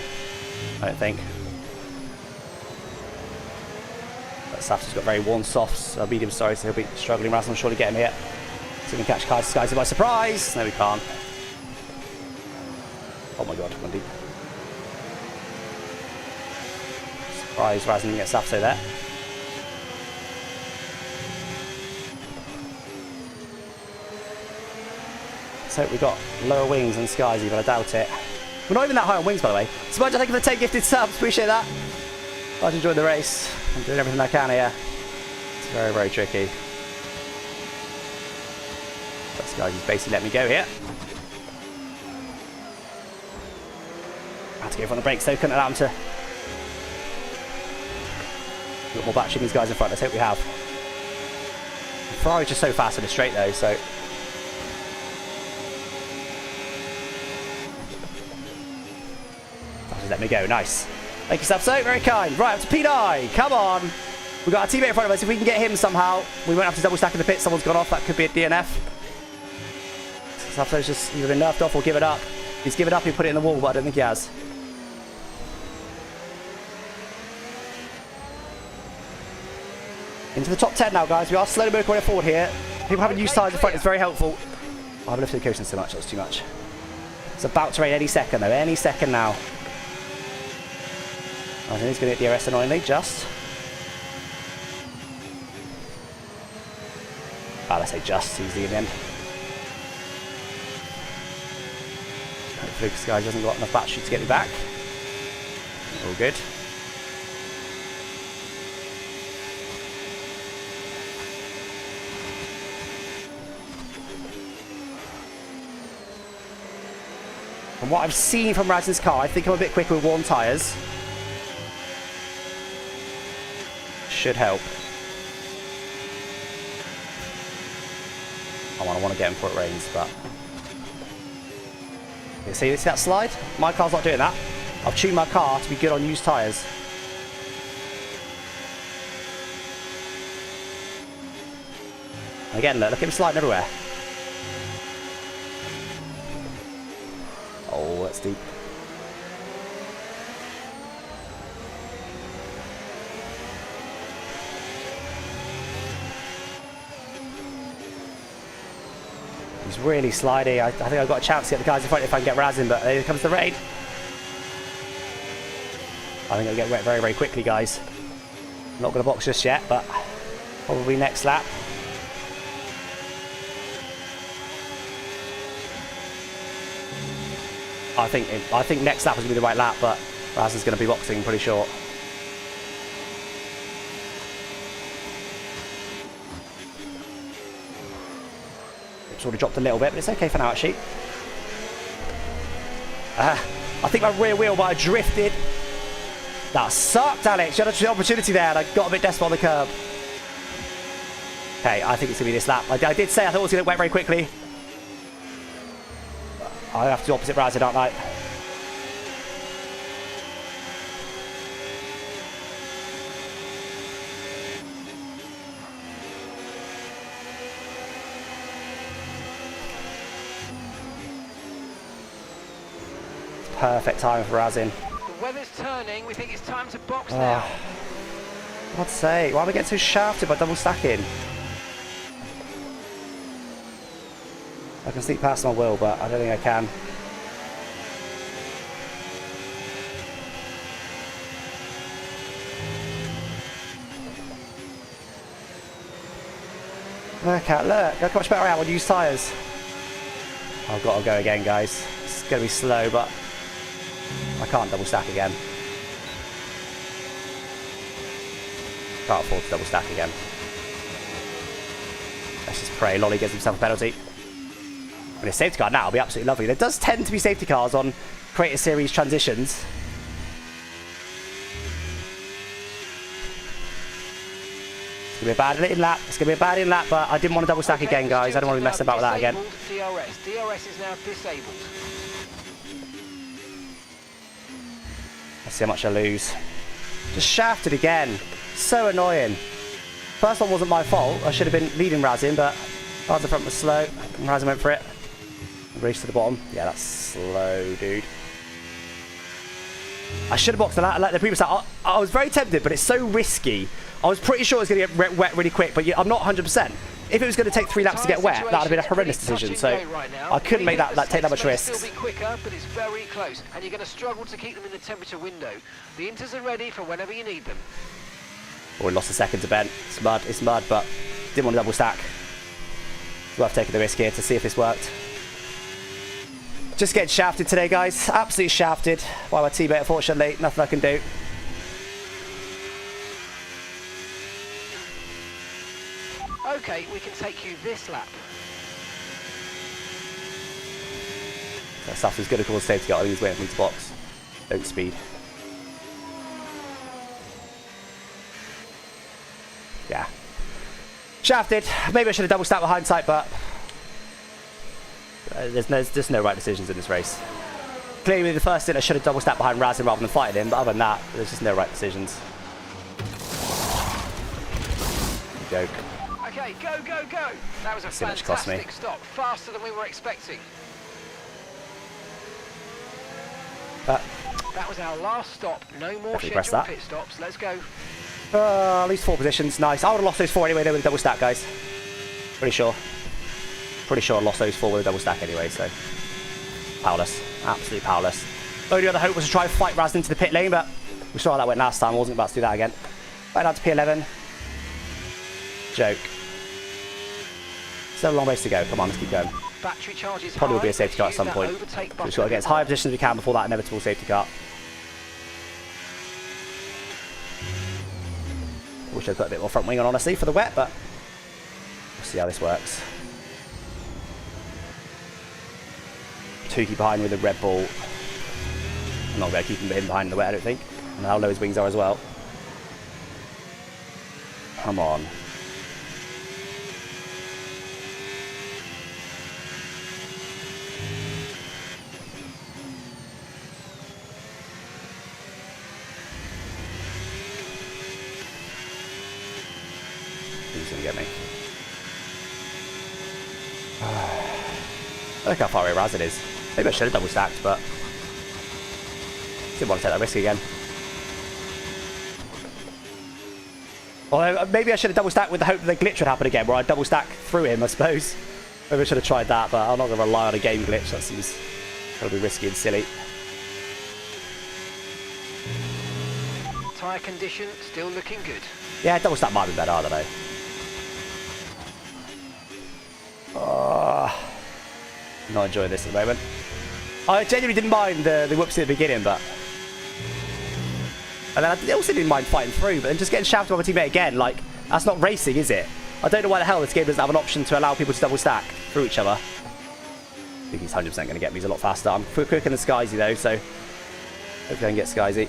I don't think. Saf's got very worn softs, medium, sorry, so he'll be struggling. Razin will surely get him here. So we can catch Skies by surprise. No, we can't. Oh my god, one deep. Surprise, Razin gets Safso there. So we've got lower wings than Skies, but I doubt it. We're not even that high on wings, by the way. Smudge, thank you for the 10 gifted subs. Appreciate that. I've enjoyed the race. I'm doing everything I can here. It's very, very tricky. This guy's just basically let me go here. Had to go on the brakes though, couldn't allow him to. We've got more battery than these guys in front, let's hope we have. Ferrari's just so fast in the straight though, so. Just let me go, nice. Thank you, Safso, very kind. Right, up to P9, come on. We've got our teammate in front of us. If we can get him somehow, we won't have to double stack in the pit. Someone's gone off, that could be a DNF. Safso's just either been nerfed off or given up. He's given up, he put it in the wall, but I don't think he has. Into the top 10 now, guys. We are slowly moving way forward here. People having used tyres in front is very helpful. Oh, I've lifted the cushion so much, that's too much. It's about to rain any second, though. Any second now. I think he's going to hit DRS annoyingly, just. Let's say just, easy in the end. Hopefully this guy hasn't got enough battery to get me back. All good. I From what I've seen from Razin's car, I think I'm a bit quicker with worn tyres. Should help. I want to get him before it rains, but... You see that slide? My car's not doing that. I've tuned my car to be good on used tyres. Again, look at him sliding everywhere. Oh, that's deep. He's really slidey. I think I've got a chance to get the guys in front if I can get Razin, but here comes the rain. I think I'll get wet very, very quickly, guys. Not going to box just yet, but probably next lap. I think next lap is going to be the right lap, but Razin's going to be boxing pretty short. Sort of dropped a little bit, but it's okay for now, actually. I think my rear wheel might have drifted. That sucked, Alex. You had an opportunity there, and I got a bit desperate on the curb. Okay, I think it's going to be this lap. I did say I thought it was going to wet very quickly. I have to do opposite Razin, aren't I? Perfect time for Razin. The weather's turning. We think it's time to box now. God's sake, why am I getting so shafted by double stacking? I can sneak past my will, but I don't think I can. Look, look how much better I am on used tyres. I've got to go again, guys. It's going to be slow, but I can't double stack again. Can't afford to double stack again. Let's just pray Lolly gives himself a penalty. And a safety car now will be absolutely lovely. There does tend to be safety cars on Creator Series transitions. It's going to be a bad in lap. It's going to be a bad in lap, but I didn't want to double stack again, guys. I don't want to be messing about with that again. DRS is now disabled. Let's see how much I lose. Just shafted again. So annoying. First one wasn't my fault. I should have been leading Razin, but Razin front was slow. And Razin went for it. Race to the bottom. Yeah, that's slow, dude. I should have boxed like the previous lap. I was very tempted, but it's so risky. I was pretty sure it was going to get wet really quick, but I'm not 100%. If it was going to take 3 laps to get wet, that would have been a horrendous decision. So I couldn't make take that much risk. Still be quicker, but it's very close, and you're going to struggle to keep them in the temperature window. The inters are ready for whenever you need them. Oh, we lost a second to Ben. It's mud, but didn't want to double stack. It's worth taking the risk here to see if this worked. Just getting shafted today, guys. Absolutely shafted by my teammate, unfortunately. Nothing I can do. Okay, we can take you this lap. That stuff is good to cause safety car. I think he's waiting for me to box. Don't speed. Yeah. Shafted. Maybe I should have double stacked with hindsight, but there's just no right decisions in this race. Clearly, the first stint I should have double stacked behind Razin rather than fighting him, but other than that, there's just no right decisions. Joke. Okay, go, go, go! That was a fantastic stop, faster than we were expecting. That was our last stop. No more scheduled pit stops. Let's go. At least 4 positions. Nice. I would have lost those 4 anyway. They would have double stack, guys. Pretty sure. Pretty sure I lost those 4 with a double stack anyway. So powerless. Absolutely powerless. Only other hope was to try and fight Razin into the pit lane, but we saw how that went last time. I wasn't about to do that again. Right down to P11. Joke. Still a long ways to go. Come on, let's keep going. Battery charges probably will be a safety car at some point. So we've got to get as high a position as we can before that inevitable safety car. Wish I'd put a bit more front wing on, honestly, for the wet, but we'll see how this works. Tukey behind with a Red Bull. I'm not going to keep him behind in the wet, I don't think. And how low his wings are as well. Come on. He's going to get me. Look how far away Raz it is. Maybe I should have double stacked, but didn't want to take that risk again. Or maybe I should have double stacked with the hope that the glitch would happen again, where I double stack through him, I suppose. Maybe I should have tried that, but I'm not going to rely on a game glitch. That seems probably risky and silly. Tyre condition still looking good. Yeah, double stack might be better, I don't know. Not enjoying this at the moment. I genuinely didn't mind the whoops at the beginning, but... And then I also didn't mind fighting through, but then just getting shouted by my teammate again, like, that's not racing, is it? I don't know why the hell this game doesn't have an option to allow people to double stack through each other. I think he's 100% going to get me. He's a lot faster. I'm quicker than Skyzy, though, so hopefully I can get Skyzy.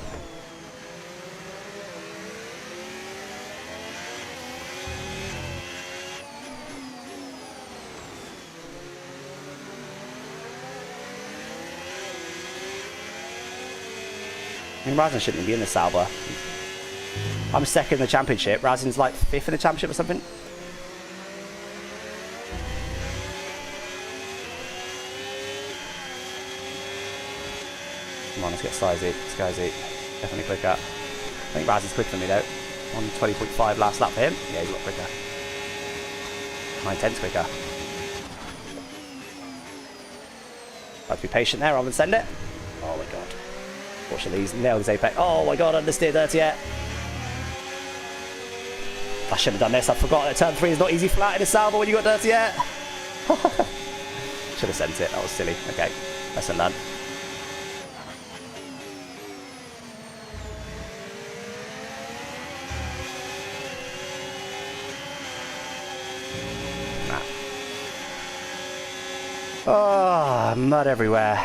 I mean, Razin shouldn't be in the Sauber. I'm second in the championship. Razin's like 5th in the championship or something. Come on, let's get Skyzy. Skyzy. Definitely quicker. I think Razin's quicker than me though. On 20.5 last lap for him. Yeah, he's a lot quicker. 9/10 quicker. I have to be patient there rather than send it. Oh my god. Fortunately, he's nailed his apex. Oh my god, understeer dirty yet. I should have done this. I forgot that turn 3 is not easy flat in a Sauber when you got dirty yet. Should have sent it. That was silly. Okay, lesson learned. Nah. Oh, mud everywhere.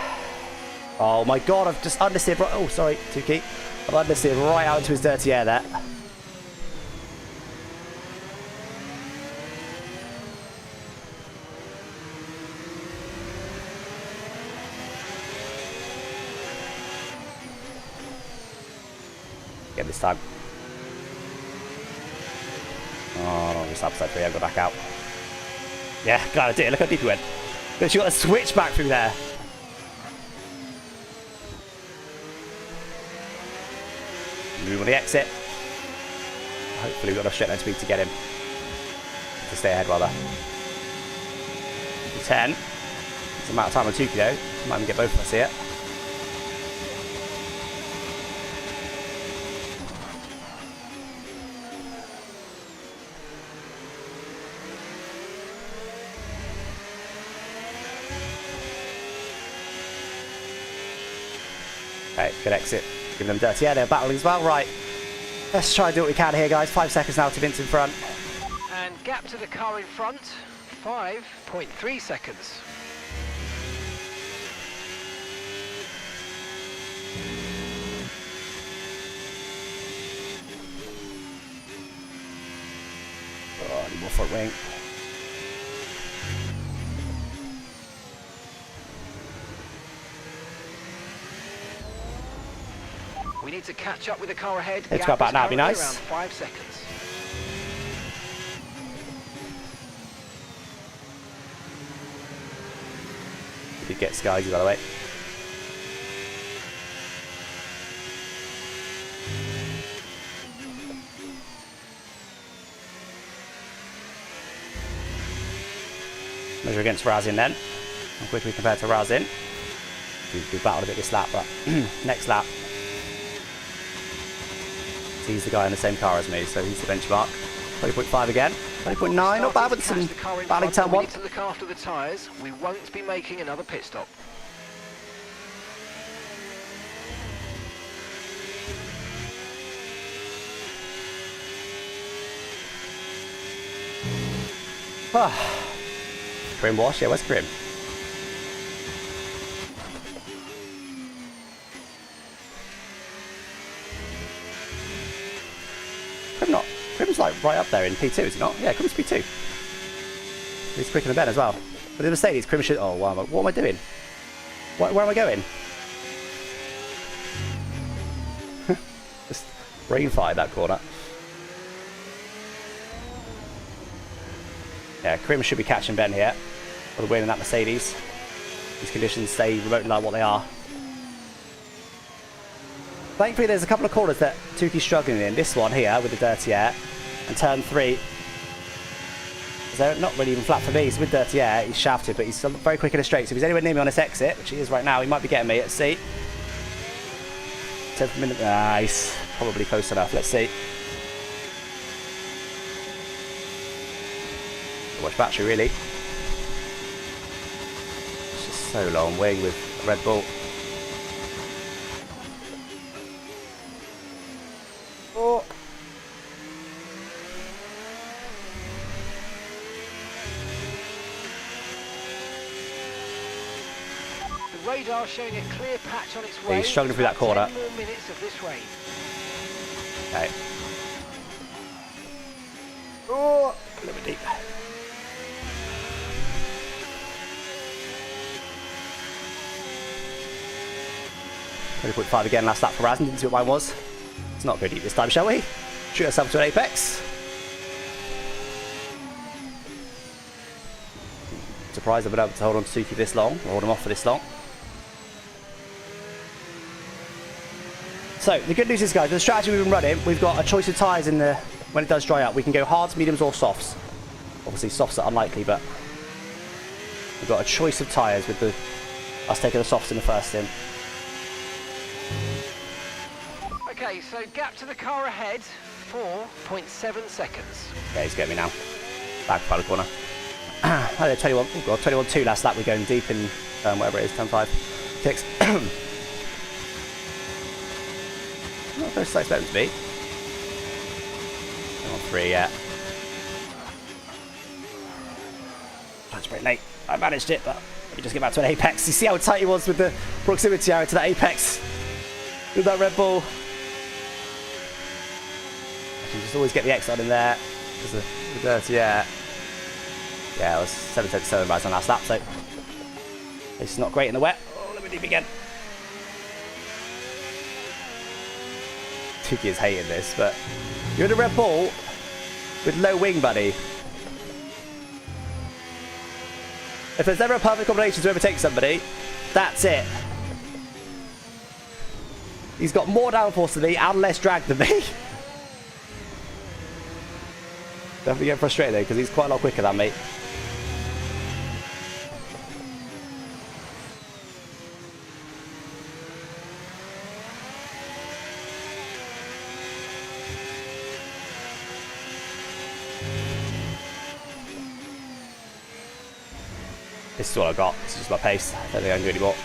Oh my god, I've just understeered right... Oh, sorry, Tukey. I've understeered right out into his dirty air there. Get this time. Oh, just upside 3, I'll go back out. Yeah, glad I did. Look how deep he went. But she got a switch back through there. Move on the exit. Hopefully we've got enough straight line speed to get him. To stay ahead rather. 10. It's a matter of time on Tukey though. Might even get both of us here. Okay, good exit. Give them dirty air, they're battling as well. Right, let's try and do what we can here, guys. 5 seconds now to Vince in front. And gap to the car in front, 5.3 seconds. Oh, need more front wing. We need to catch up with the car ahead. Let's go back now, be nice. Around 5 seconds. We did get Skyzy, by the way. Measure against Razin then. How quickly compared to Razin. We battled a bit this lap, but next lap. He's the guy in the same car as me, so he's the benchmark. 20.5 again. 20.9, not bad with some battling turn 1. We need to look after the tyres. We won't be making another pit stop. Grim wash, yeah, where's Grim? Crim's like right up there in P2, is he not? Yeah, Crim's P2. He's quicker than Ben as well. But the Mercedes, Crim should... Oh, wow, what am I doing? Where am I going? Just brain fired that corner. Yeah, Crim should be catching Ben here. For the win in that Mercedes. These conditions stay remotely like what they are. Thankfully, there's a couple of corners that Tuki's struggling in. This one here with the dirty air. And turn 3. So not really even flat for me. He's with dirty air. He's shafted, but he's very quick in the straight. So if he's anywhere near me on this exit, which he is right now, he might be getting me. Let's see. 10th minute. Nice. Probably close enough. Let's see. Watch battery, really. It's just so long. Wing with Red Bull. Oh. The radar showing a clear patch on its way. He's struggling through that corner. 10 more minutes of this rain. Okay. Oh, a little bit deep. .5 again last lap for Razin. Didn't see what mine was. It's not very deep this time, shall we? Shoot ourselves to an apex. Surprised I've been able to hold on to Suki this long, or hold him off for this long. So, the good news is, guys, with the strategy we've been running, we've got a choice of tyres in the... When it does dry out, we can go hards, mediums, or softs. Obviously, softs are unlikely, but... We've got a choice of tyres with the... us taking the softs in the first stint. Okay, so gap to the car ahead, 4.7 seconds. Okay, he's getting me now. Back final corner. I did 21. Oh god, 21.2 last lap. We're going deep in whatever it is, 10.5. 6. Not very slow expecting to be. 3 yet. That's pretty late. I managed it, but let me just get back to an apex. You see how tight he was with the proximity arrow to that apex with that Red Bull. I can just always get the exit in there because of the dirty air. Yeah, it was 7.7 rides on last lap, so it's not great in the wet. Oh, let me deep again. Tuki is hating this, but you're in a Red Bull with low wing, buddy. If there's ever a perfect combination to overtake somebody, that's it. He's got more downforce than me and less drag than me. Definitely get frustrated though, because he's quite a lot quicker than me. This is all I got. This is just my pace. I don't think I can do any more.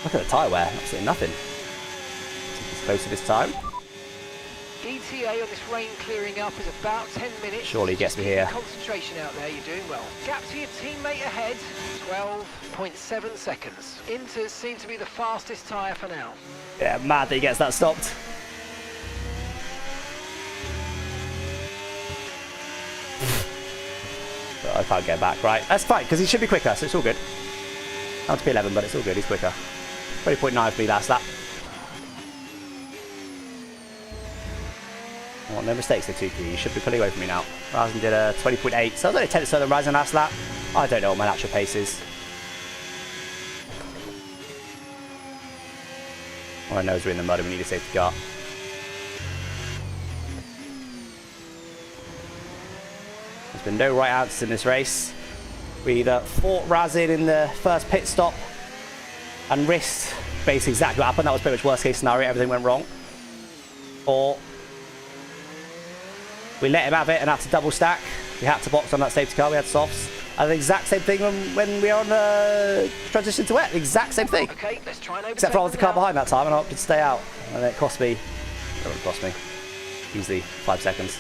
Look at the tyre wear. Absolutely nothing. It's close to this time. ETA on this rain clearing up is about 10 minutes. Surely he gets me here. Concentration out there, you're doing well. Gap to your teammate ahead, 12.7 seconds. Inters seem to be the fastest tyre for now. Yeah, mad that he gets that stopped. But I can't get back, right? That's fine, because he should be quicker, so it's all good. Down to P11, but it's all good, he's quicker. 20.9 for me last lap. Oh, no mistakes there, Tuki. You should be pulling away from me now. Razin did a 20.8, so I was only 10 slower than Razin last lap. I don't know what my natural pace is. All I know is we're in the mud and we need a safety car. There's been no right answers in this race. We either fought Razin in the first pit stop and risked basically exactly what happened. That was pretty much worst case scenario, everything went wrong. Or we let him have it and had to double stack. We had to box on that safety car, we had softs. And the exact same thing when we were on the transition to wet, the exact same thing. Okay, let's try and except for I was the car behind that time and I opted to stay out. And it cost me, what it cost me? Easily 5 seconds.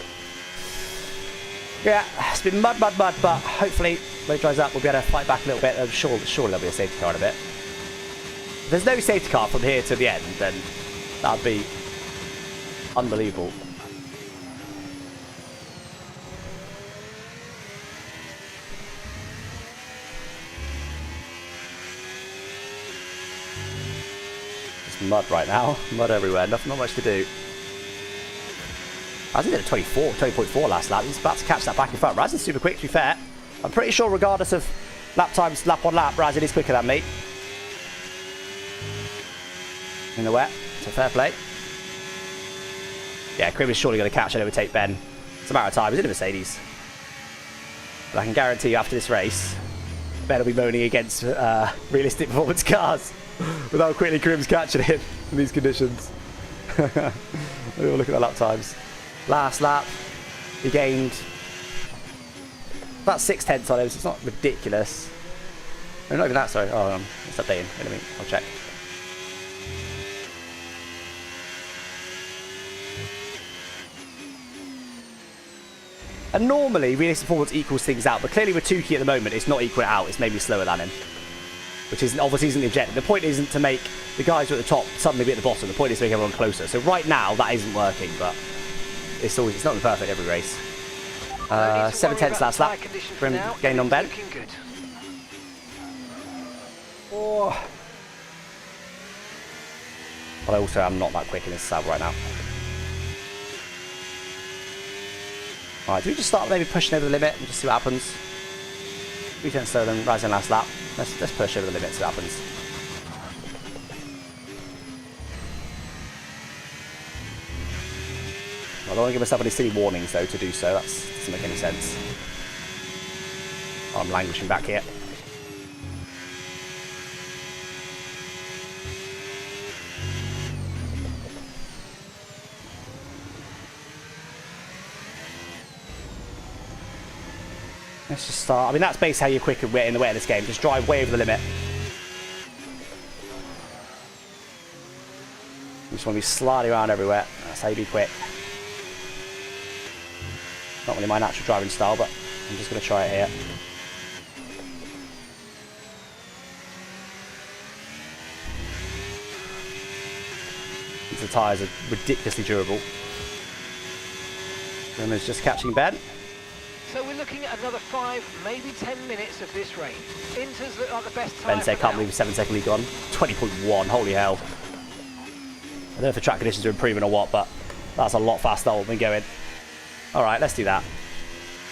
Yeah, it's been mud, but hopefully when it dries up we'll be able to fight back a little bit. I'm sure there'll be a safety car in a bit. If there's no safety car from here to the end, then that'd be Unbelievable. Just mud right now. Mud everywhere. Not much to do. Razin did a 20.4 last lap. He's about to catch that back in front. Razin's super quick, to be fair. I'm pretty sure, regardless of lap times, lap on lap, Razin is quicker than me. In the wet, so fair play. Yeah, Krim is surely going to catch and overtake Ben. It's a matter of time. He's in a Mercedes. But I can guarantee you after this race, Ben will be moaning against realistic performance cars with how quickly Krim's catching him in these conditions. We'll look at the lap times. Last lap, he gained about 0.6 on him, so it's not ridiculous. No, not even that, sorry. Oh, it's updating. Wait a minute, I'll check. And normally, realistic performance equals things out, but clearly with Tukey at the moment, it's not equal it out. It's maybe slower than him, which obviously isn't the objective. The point isn't to make the guys who are at the top suddenly be at the bottom. The point is to make everyone closer. So right now, that isn't working, but it's not perfect every race. 7/10 last lap. Grim gained on Ben. Oh. But I also am not that quick in this Sauber right now. Alright, do we just start maybe pushing over the limit and just see what happens? 3/10 slower than Razin last lap. Let's push over the limit and see what happens. I don't want to give myself any silly warnings though to do so. That doesn't make any sense. Oh, I'm languishing back here. Let's just start. I mean, that's basically how you're quick and in the way of this game. Just drive way over the limit. You just want to be sliding around everywhere. That's how you be quick. Not really my natural driving style, but I'm just going to try it here. The tyres are ridiculously durable. Grim is just catching Ben. So we're looking at another 5, maybe 10 minutes of this race. Inters look like the best time. Ben said, can't believe a 7-second lead gone. 20.1, holy hell. I don't know if the track conditions are improving or what, but that's a lot faster than what we've been going. Alright, let's do that.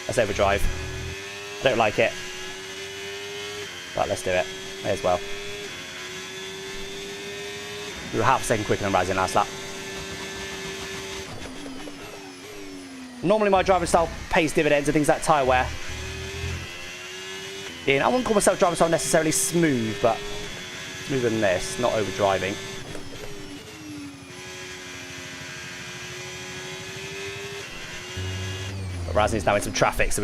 Let's overdrive. I don't like it. But let's do it. May as well. We were half a second quicker than Razin last lap. Normally my driving style pays dividends and things like tyre wear. I wouldn't call myself driving style necessarily smooth, but smoother than this, not overdriving. But Razin's now in some traffic, so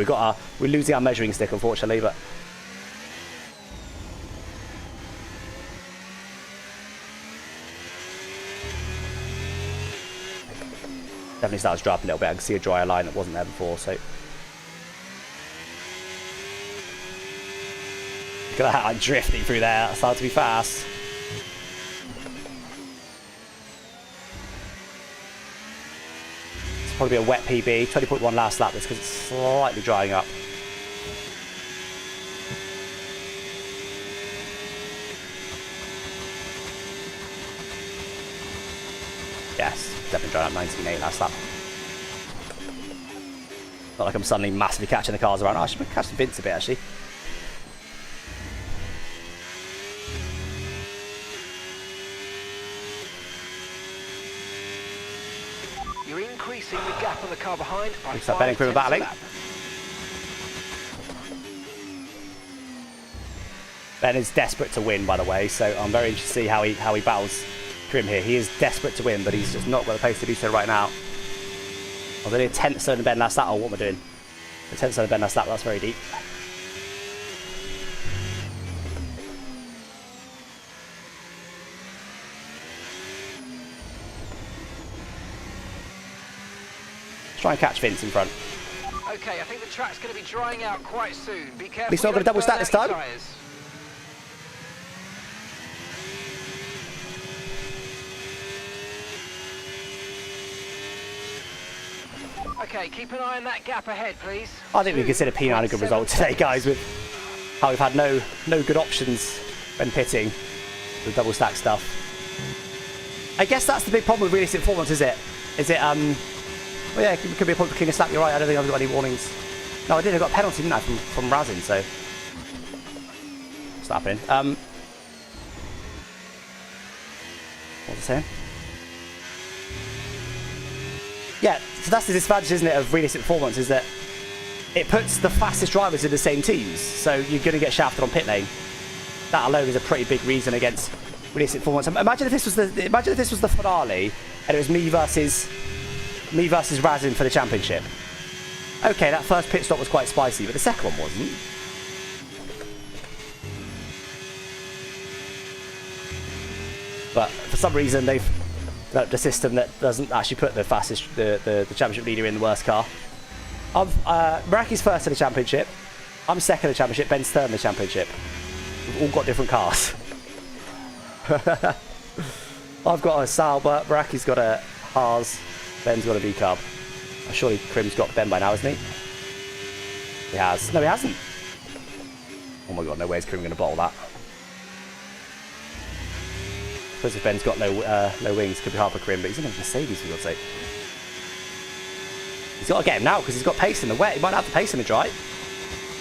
we're losing our measuring stick, unfortunately, but definitely starts dropping a little bit. I can see a drier line that wasn't there before, so look at that, I'm drifting through there. That started to be fast. It's probably a wet PB. 20.1 last lap, that's because it's slightly drying up. Yes, definitely drying up. 19.8 last lap. Not like I'm suddenly massively catching the cars around. Oh, I should be catching Vince a bit, actually. You're increasing the gap on the car behind by Looks like Ben and Krim are battling. Ben is desperate to win, by the way, so I'm very interested to see how he battles Krim here. He is desperate to win, but he's just not got the pace to do so right now. I was only a 10th slower than Ben last lap. Oh, what am I doing? A 10th slower than Ben last lap, that's very deep. Let's try and catch Vince in front. Okay, I think the track's going to be drying out quite soon. Be careful. At least not going to double stack this time. Okay, keep an eye on that gap ahead, please. I think we consider P9 a good result today, guys, with how we've had no good options when pitting with double stack stuff. I guess that's the big problem with realistic performance, is it? Well, yeah, it could be a problem for clean a slap, you're right, I don't think I've got any warnings. No, I did, I got a penalty, didn't I, from Razin, so... What's happening? What was I saying? Yeah, so that's the disadvantage, isn't it, of realistic performance, is that it puts the fastest drivers in the same teams, so you're going to get shafted on pit lane. That alone is a pretty big reason against realistic performance. Imagine if this was the finale and it was me versus Razin for the championship. Okay, that first pit stop was quite spicy, but the second one wasn't. But for some reason they've developed a system that doesn't actually put the championship leader in the worst car. Meraki's first in the championship. I'm second in the championship. Ben's third in the championship. We've all got different cars. I've got a Sauber. Meraki's got a Haas. Ben's got a V-carb. Surely Krim's got Ben by now, hasn't he? He has. No, he hasn't. Oh my god, no way is Krim going to bottle that. I suppose if Ben's got no wings, could be hard for Krim, but he's in a Mercedes, for God's sake. He's got to get him now, because he's got pace in the wet. He might have the pace in the dry.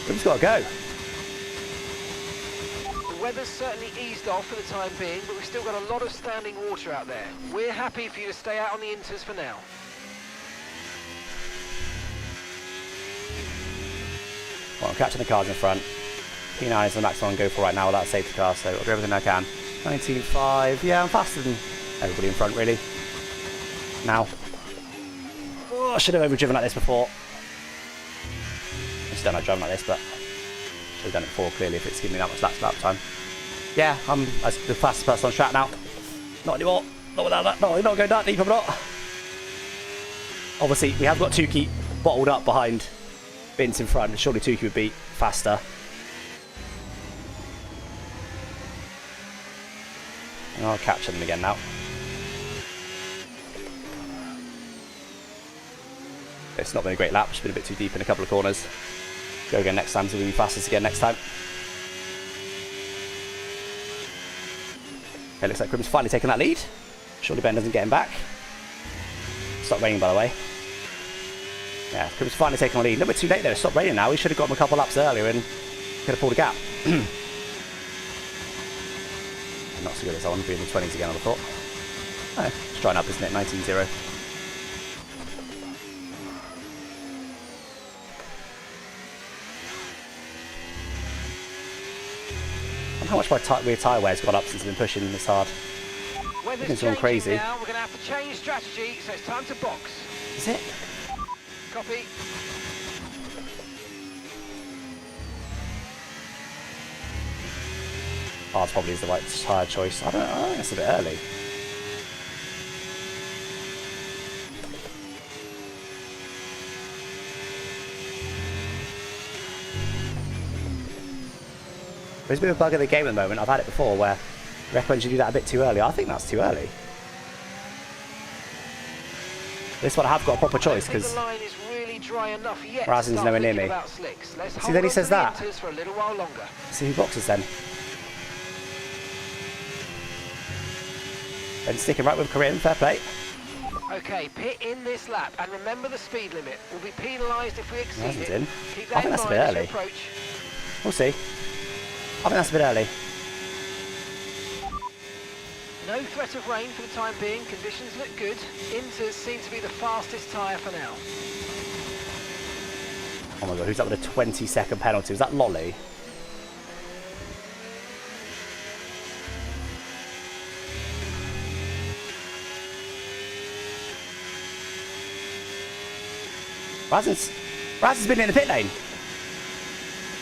Krim's got to go. The weather's certainly eased off for the time being, but we've still got a lot of standing water out there. We're happy for you to stay out on the inters for now. Well, I'm catching the cars in front. P9 is the max I can go for right now without a safety car, so I'll do everything I can. 19.5. Yeah, I'm faster than everybody in front, really. Now. Oh, I should have overdriven like this before. I just don't like driving like this, but should have done it before, clearly, if it's giving me that much lap time. Yeah, I'm the fastest person on track now. Not anymore. Not without that. No, not going that deep, I'm not. Obviously, we have got Tuki bottled up behind Vince in front. Surely Tuki would be faster. And I'll capture them again now. It's not been a great lap, it's been a bit too deep in a couple of corners. Go again next time, so we'll be fastest again next time. Okay, looks like Krim's finally taken that lead. Surely Ben doesn't get him back. It's not raining, by the way. Yeah, Krim's finally taken the lead. A little bit too late there, it's stopped raining now. We should have got him a couple laps earlier and could have pulled a gap. Not so good as I want to be in the 20s again, I thought. Oh, it's drying up, isn't it? 19-0. How much my rear tyre wear's gone up since I've been pushing this hard. Weather's going crazy. Now. We're going to have to change strategy, so it's time to box. Is it? Copy. Hard probably is the right tyre choice. I think it's a bit early. There's a bit of a bug in the game at the moment. I've had it before where I recommend you do that a bit too early. I think that's too early. This one I have got a proper choice because Razin's nowhere near me. See, then he says that. See who boxes then. And sticking right with Karim, fair play. Okay, pit in this lap and remember the speed limit. We'll be penalised if we exceed it. In. Keep I that think that's a in bit mind early. as you approach. We'll see. I think that's a bit early. No threat of rain for the time being. Conditions look good. Inters seem to be the fastest tyre for now. Oh my god, who's up with a 20-second penalty? Was that Lolly? Razin's been in the pit lane.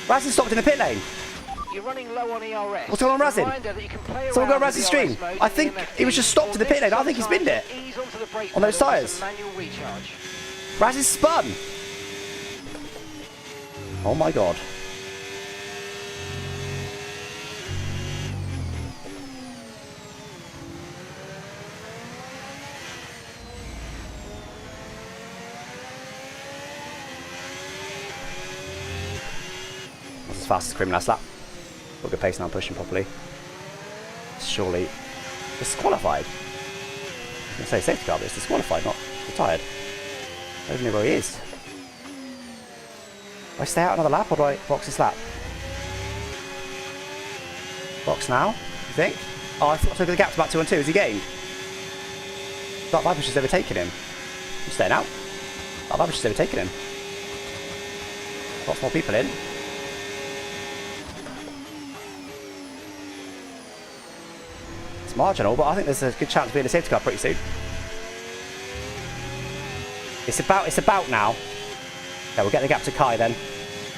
Razin stopped in the pit lane. You're running low on ERS. What's going on, Razin? Someone got Razin's stream. I think he was just stopped in the pit lane. I think he's binned it. On those tyres. Razin's spun. Oh my god. fast as Crim last lap. Got good pace now, pushing properly. Surely disqualified. I was going to say safety car, but it's disqualified, not retired. I don't even know where he is. Do I stay out another lap or do I box this lap? Box now, you think? Oh, I thought the gap's about 2 and 2. Is he getting? Dark Viper's just overtaken him. He's staying out. Dark Viper's just overtaken him. Lots more people in. It's marginal, but I think there's a good chance of being a safety car pretty soon. It's about now. Yeah, we'll get the gap to Kai then.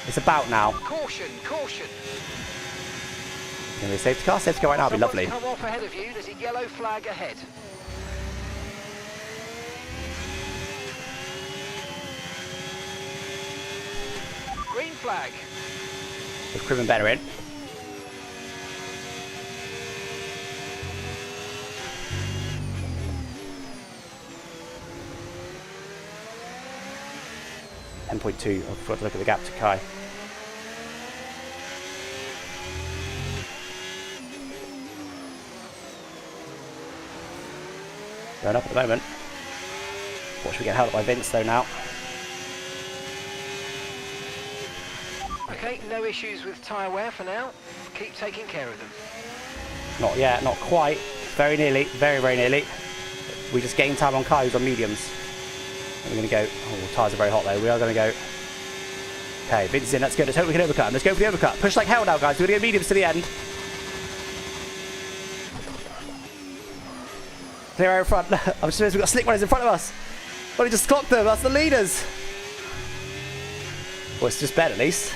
It's about now. Caution, caution. Gonna be a safety car? Safety car right now would be lovely. Come off ahead of you. There's a yellow flag ahead. Green flag. With Crim and better in. .2. I forgot to look at the gap to Kai. Going up at the moment. Watch we get held up by Vince though now. Okay, no issues with tyre wear for now. Keep taking care of them. Not yet, not quite. Very nearly, very, very nearly. We just gained time on Kai, who's on mediums. And we're going to go. Oh, tyres are very hot though. We are going to go. Okay, Vince is in. That's good. Let's hope we can overcut him. Let's go for the overcut. Push like hell now, guys. We're going to go mediums to the end. Clear out in front. I'm just we've got slick runners in front of us. Well, he just clocked them. That's the leaders. Well, it's just bad at least.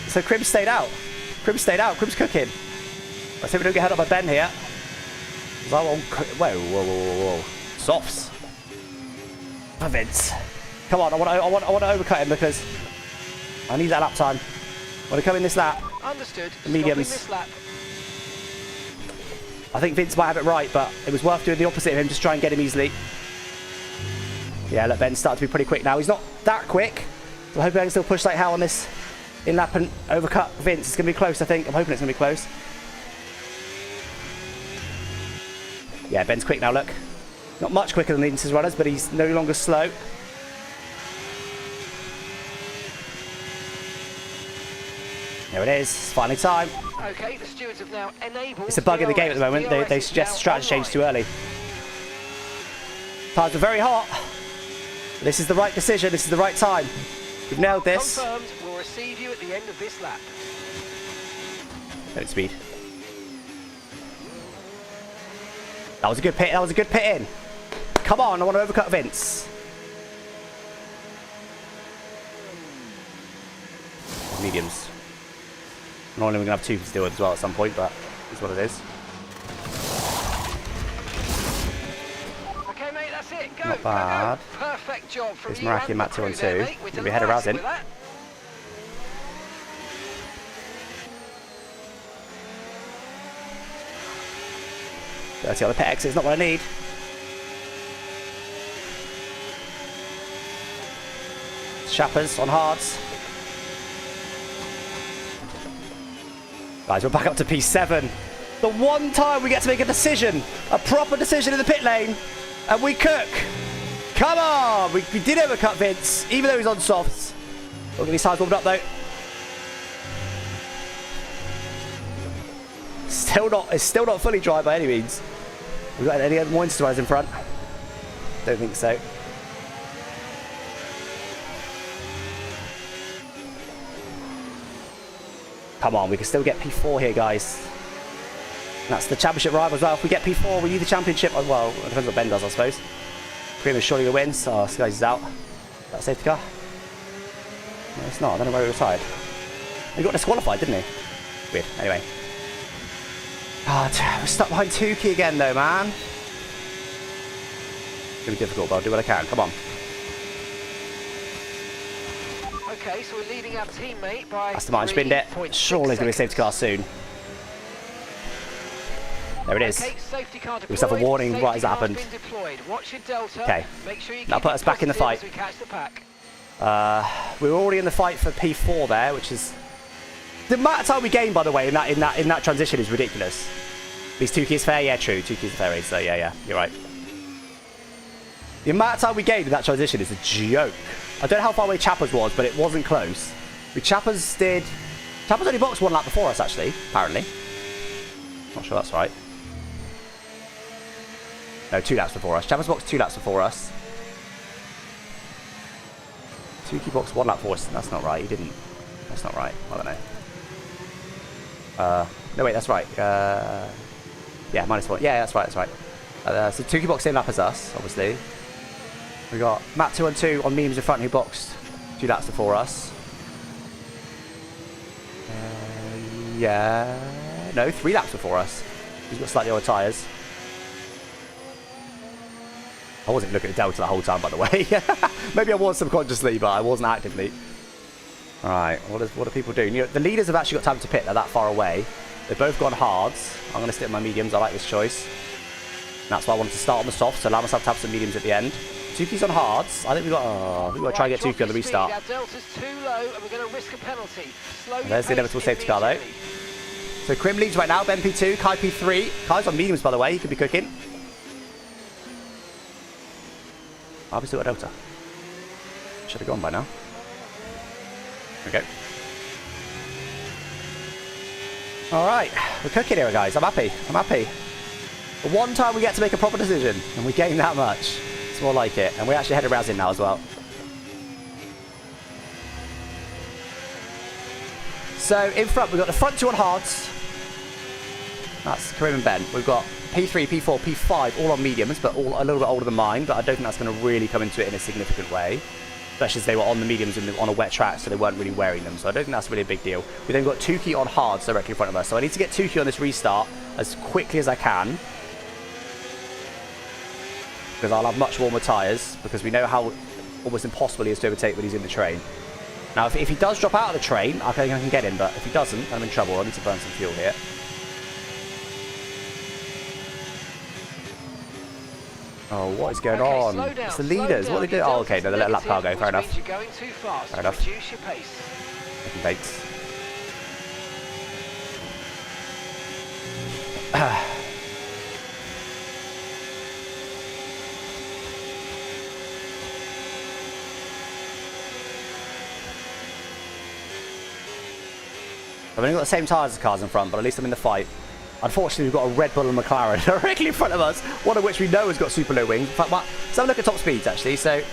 So Crim stayed out. Crim stayed out. Crim's cooking. Let's hope we don't get held up by Ben here. Whoa, whoa, whoa, whoa, whoa. Softs. For Vince. Come on, I want to overcut him because I need that lap time. I want to come in this lap. Understood. The mediums. This lap. I think Vince might have it right, but it was worth doing the opposite of him, just try and get him easily. Yeah, look, Ben's starting to be pretty quick now. He's not that quick, so I hope I can still push like hell on this in lap and overcut Vince. It's going to be close, I think. I'm hoping it's going to be close. Yeah, Ben's quick now, look. Not much quicker than Vince's runners, but he's no longer slow. There it is. It's finally time. Okay, the stewards have now enabled. It's a bug in the game at the moment. They suggest strategy change too early. Times are very hot. This is the right decision. This is the right time. We've nailed this. Confirmed. We'll receive you at the end of this lap. Don't speed. That was a good pit. That was a good pit in. Come on, I want to overcut Vince. Mediums. Normally we're going to have two to deal with as well at some point, but it's what it is. Okay, mate, that's it. Go. Not bad. Go, go. Perfect job from It's you. Maraki and Matt 2 and 2. We'll be ahead of Razin. Dirty on the pit exit is not what I need. Shappers on hards. Guys, we're back up to P7. The one time we get to make a decision, a proper decision in the pit lane, and we cook. Come on! We did overcut Vince, even though he's on softs. We'll get these tires warmed up though. It's still not fully dry by any means. We've got any other moisturizer in front? Don't think so. Come on, we can still get P4 here, guys. And that's the championship rival as well. If we get P4, we need the championship. Oh, well, it depends what Ben does, I suppose. Prix is surely going to win, so this guy's out. That safety car? No, it's not. I don't know where he retired. He got disqualified, didn't he? Weird. Anyway. God, we're stuck behind Tukey again, though, man. It's going to be difficult, but I'll do what I can. Come on. Okay, so we're leading our teammate by. That's the Martin spinned it. Surely there's going to be a safety car soon. There it is. Okay, safety car We just have a warning right as that happened. Watch your delta. Okay. Make sure you That'll put us back in the fight. we catch the pack. We were already in the fight for P4 there, which is The amount of time we gain, by the way, in that transition is ridiculous. These 2 keys fair? Yeah, true. 2 keys fair race, so yeah, you're right. The amount of time we gained in that transition is a joke. I don't know how far away Chappers was, but it wasn't close. Chappers only boxed 1 lap before us, actually, apparently. Not sure that's right. No, 2 laps before us. Chappers boxed 2 laps before us. Tuki boxed 1 lap before us. That's not right. He didn't. That's not right. I don't know. No, wait, that's right. Yeah, -1. Yeah, that's right. That's right. So Tuki boxed same lap as us, obviously. We got Matt 212 on mediums in front who boxed 2 laps before us. Yeah. No, 3 laps before us. He's got slightly older tyres. I wasn't looking at Delta the whole time, by the way. Maybe I was subconsciously, but I wasn't actively. Alright, what do people do? You know, the leaders have actually got time to pit. They're that far away. They've both gone hards. I'm going to stick with my mediums. I like this choice. And that's why I wanted to start on the softs, so allow myself to have some mediums at the end. Tuki's on hards. I think we've got to try and get Tuki on the restart. Our delta's too low and we're going to risk a penalty. There's the inevitable safety car, though. So Krim leads right now. Ben P2, Kai P3. Kai's on mediums, by the way. He could be cooking. I'll be still at Delta. Should have gone by now. Okay. Alright. We're cooking here, guys. I'm happy. I'm happy. The one time we get to make a proper decision, and we gain that much. It's more like it. And we're actually headed rousing now as well. So, in front, we've got the front 2 on hards. That's Karim and Ben. We've got P3, P4, P5, all on mediums, but all a little bit older than mine. But I don't think that's going to really come into it in a significant way. Especially as they were on the mediums on a wet track, so they weren't really wearing them. So I don't think that's really a big deal. We then got Tuki on hards directly in front of us. So I need to get Tuki on this restart as quickly as I can. Because I'll have much warmer tyres, because we know how almost impossible he is to overtake when he's in the train. Now, if he does drop out of the train, I can get him, but if he doesn't, I'm in trouble. I need to burn some fuel here. Oh, what is going on? Down, it's the leaders. What are they doing? Oh, okay, no, they let lap car go. Fair enough. You're going too fast. Fair enough. Reduce your pace. Taking baits. I've only got the same tyres as the cars in front, but at least I'm in the fight. Unfortunately, we've got a Red Bull and McLaren directly in front of us, one of which we know has got super low wings. In fact, let's have a look at top speeds, actually. So, you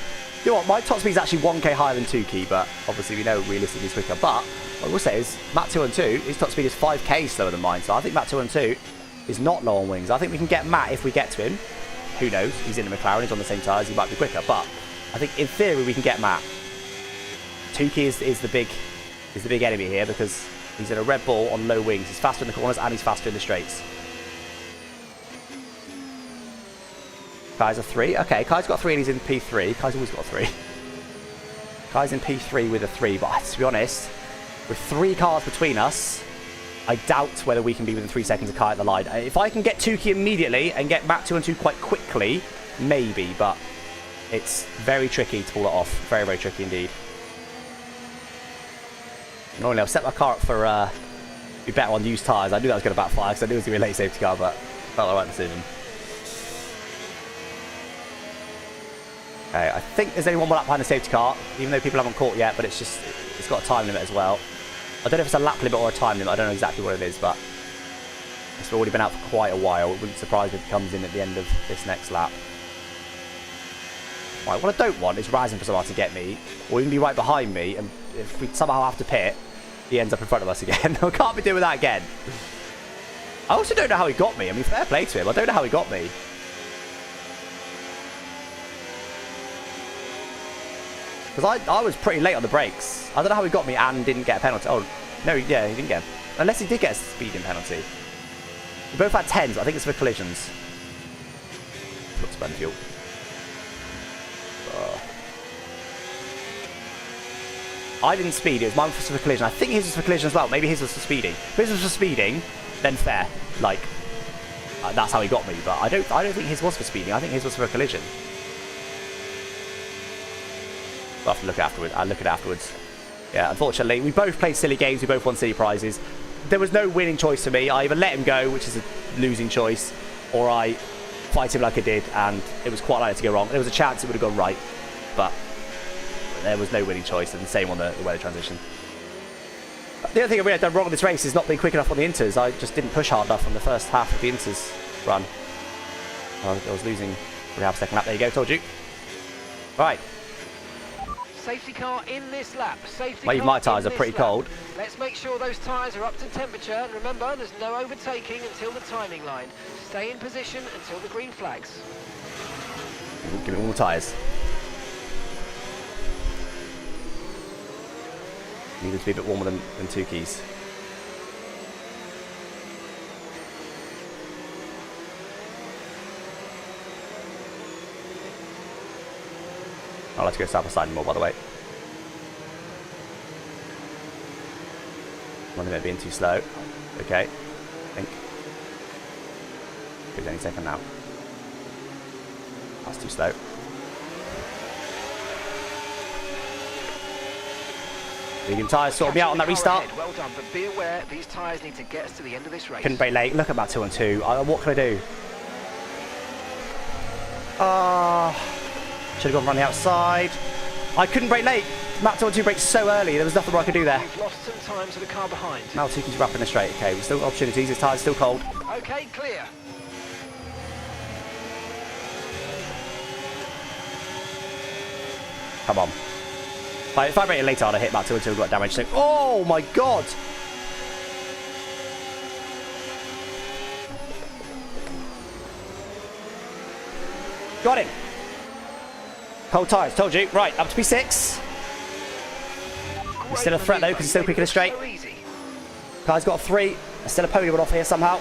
know what, my top speed is actually 1k higher than 2k, but obviously we know realistically it's quicker. But what I will say is, Matt 212, his top speed is 5k slower than mine, so I think Matt 212 is not low on wings. I think we can get Matt if we get to him. Who knows? He's in the McLaren, he's on the same tyres, he might be quicker, but I think in theory we can get Matt. 2k is the big enemy here, because he's in a Red Bull on low wings. He's faster in the corners and he's faster in the straights. Kai's a 3. Okay, Kai's got 3 and he's in P3. Kai's always got 3. Kai's in P3 with a 3, but to be honest, with 3 cars between us, I doubt whether we can be within 3 seconds of Kai at the line. If I can get 2k immediately and get Matt 2 and 2 quite quickly, maybe, but it's very tricky to pull it off. Very, very tricky indeed. Normally, I've set my car up for be better on used tyres. I knew that was going to backfire because I knew it was going to be a late safety car, but felt the right decision. Okay, I think there's only one more lap behind the safety car, even though people haven't caught yet, but it's got a time limit as well. I don't know if it's a lap limit or a time limit. I don't know exactly what it is, but it's already been out for quite a while. It wouldn't surprise me if it comes in at the end of this next lap. Right, what I don't want is Razin for someone to get me, or even be right behind me, and if we somehow have to pit, he ends up in front of us again. I can't be doing that again. I also don't know how he got me. I mean, fair play to him. I don't know how he got me. Because I was pretty late on the brakes. I don't know how he got me and didn't get a penalty. Oh, no, yeah, he didn't get him. Unless he did get a speeding penalty. We both had 10s, but I think it's for collisions. Got to burn fuel. I didn't speed, it was mine for collision. I think his was for collision as well. Maybe his was for speeding. If his was for speeding, then fair. Like, that's how he got me. But I don't think his was for speeding. I think his was for a collision. We'll have to look afterwards. I'll look at it afterwards. Yeah, unfortunately, we both played silly games. We both won silly prizes. There was no winning choice for me. I either let him go, which is a losing choice, or I fight him like I did, and it was quite likely to go wrong. There was a chance it would have gone right, but there was no winning choice, and the same on the weather transition. The other thing I really had done wrong in this race is not being quick enough on the inters. I just didn't push hard enough on the first half of the inters run. I was losing for half a second lap. There you go, told you. Right. Safety car in this lap. Safety Well, car my tyres in are pretty this lap. cold. Let's make sure those tyres are up to temperature. And remember, there's no overtaking until the timing line. Stay in position until the green flags. Give me all the tyres. Needed to be a bit warmer than 2 keys. I'll let you go side by side more, by the way. I'm not being too slow. Okay. I think. Give it any second now. That's too slow. Medium tyres sorted me out on that restart. Well done, but be aware these tyres need to get us to the end of this race. Couldn't brake late. Look at that 2 on 2. What can I do? Should have gone around the outside. I couldn't brake late. Map 2 on 2 braked so early. There was nothing more I could do there. We've lost some time to the car behind. Now 2 keys wrapping in the straight. Okay, we've still got opportunities. His tyre's still cold. Okay, clear. Come on. If I braketed later, I'd have hit Map 2 on 2 and got damage. So, oh my god! Got him. Cold tyres, told you. Right, up to P6. He's still a threat though, because he's still quick in a straight. So easy. Guy's got a 3. There's still a podium off here somehow.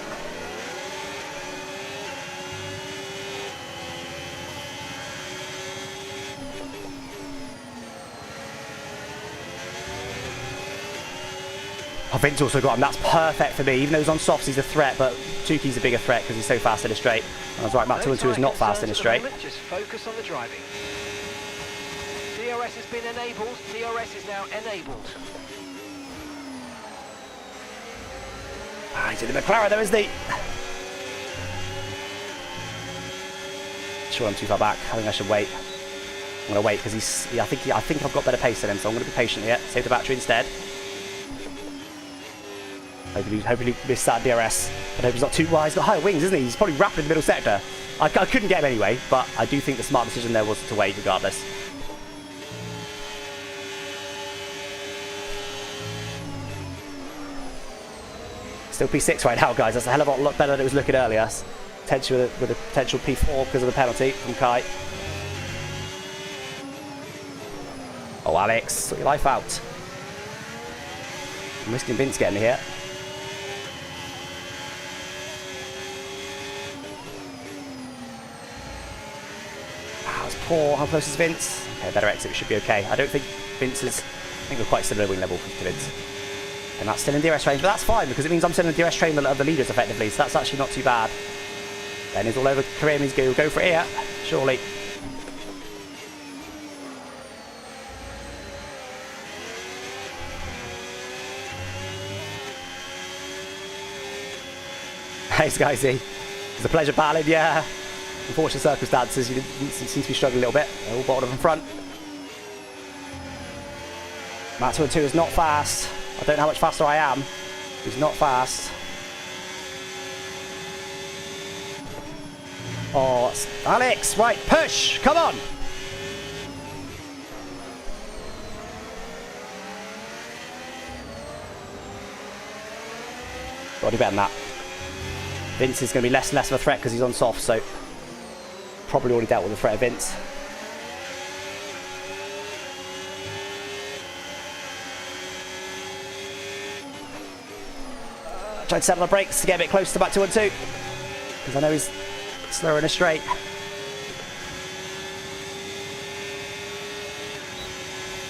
Oh, Vince also got him. That's perfect for me. Even though he's on softs, he's a threat, but 2 keys a bigger threat because he's so fast in a straight. And I was right, Map 2 and 2 is not fast in a straight. Just focus on the driving. DRS has been enabled. DRS is now enabled. Ah, he's in the McLaren though, isn't he? Sure, I'm too far back. I think I should wait. I'm going to wait because I think I've got better pace than him, so I'm going to be patient here. Save the battery instead. Hopefully missed that DRS. I hope he's not too wide. He's got higher wings, isn't he? He's probably rapid in the middle sector. I couldn't get him anyway, but I do think the smart decision there was to wait regardless. Still P6 right now, guys. That's a hell of a lot better than it was looking earlier. Potentially with a potential P4 because of the penalty from Kai. Oh, Alex, sort your life out. I'm risking Vince getting here. Wow, it's poor. How close is Vince? Okay, better exit. Should be okay. I don't think Vince is... I think we're quite similar wing level to Vince. And that's still in DRS range, but that's fine because it means I'm still in the DRS train of the leaders effectively, so that's actually not too bad. Ben is all over Korea, he's going to go for it here, surely. Hey, Skyzy. It's a pleasure battling, yeah. Unfortunate circumstances, you seem to be struggling a little bit. They're all bottom and front. Map 2 and 2 is not fast. I don't know how much faster I am. He's not fast. Oh, Alex, right, push, come on. Got to do better than that. Vince is going to be less and less of a threat because he's on soft, so probably already dealt with the threat of Vince. Tried to settle the brakes to get a bit closer to back 2 and 2 because I know he's slower in a straight.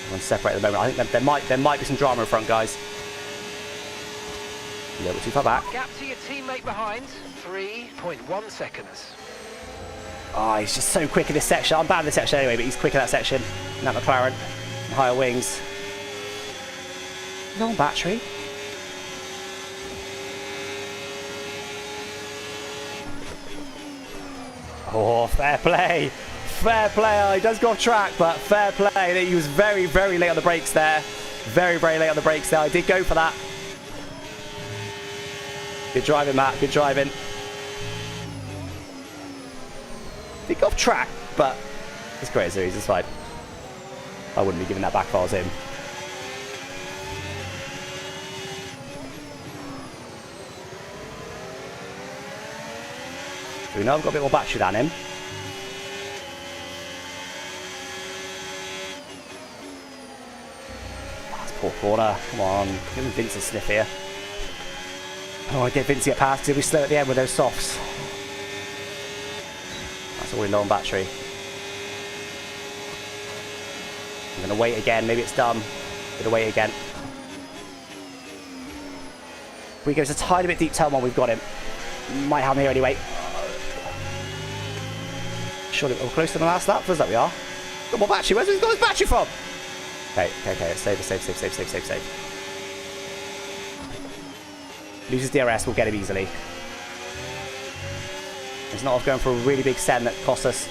Everyone's separate at the moment. I think there might be some drama in front, guys. A little bit too far back. Gap to your teammate behind, 3.1 seconds. Oh, he's just so quick in this section. I'm bad in this section anyway, but he's quick in that section. In that McLaren, higher wings. No battery. Oh, fair play. Fair play. Oh, he does go off track, but fair play. He was very, very late on the brakes there. Very, very late on the brakes there. I did go for that. Good driving, Matt. Good driving. He got off track, but it's great series. It's fine. I wouldn't be giving that back if I was him. We know I've got a bit more battery than him. That's poor corner. Come on. Give him Vince a sniff here. I don't want to get Vince to get past. He'll be slow at the end with those softs. That's already low on battery. I'm going to wait again. Maybe it's done. Going to wait again. If we go a tiny bit deep turn one, we've got him. Might have him here anyway. Surely we're close to the last lap. Feels like we are. Got more battery. Where's he got his battery from? Okay. Save. Loses DRS. We'll get him easily. It's not off going for a really big send that cost us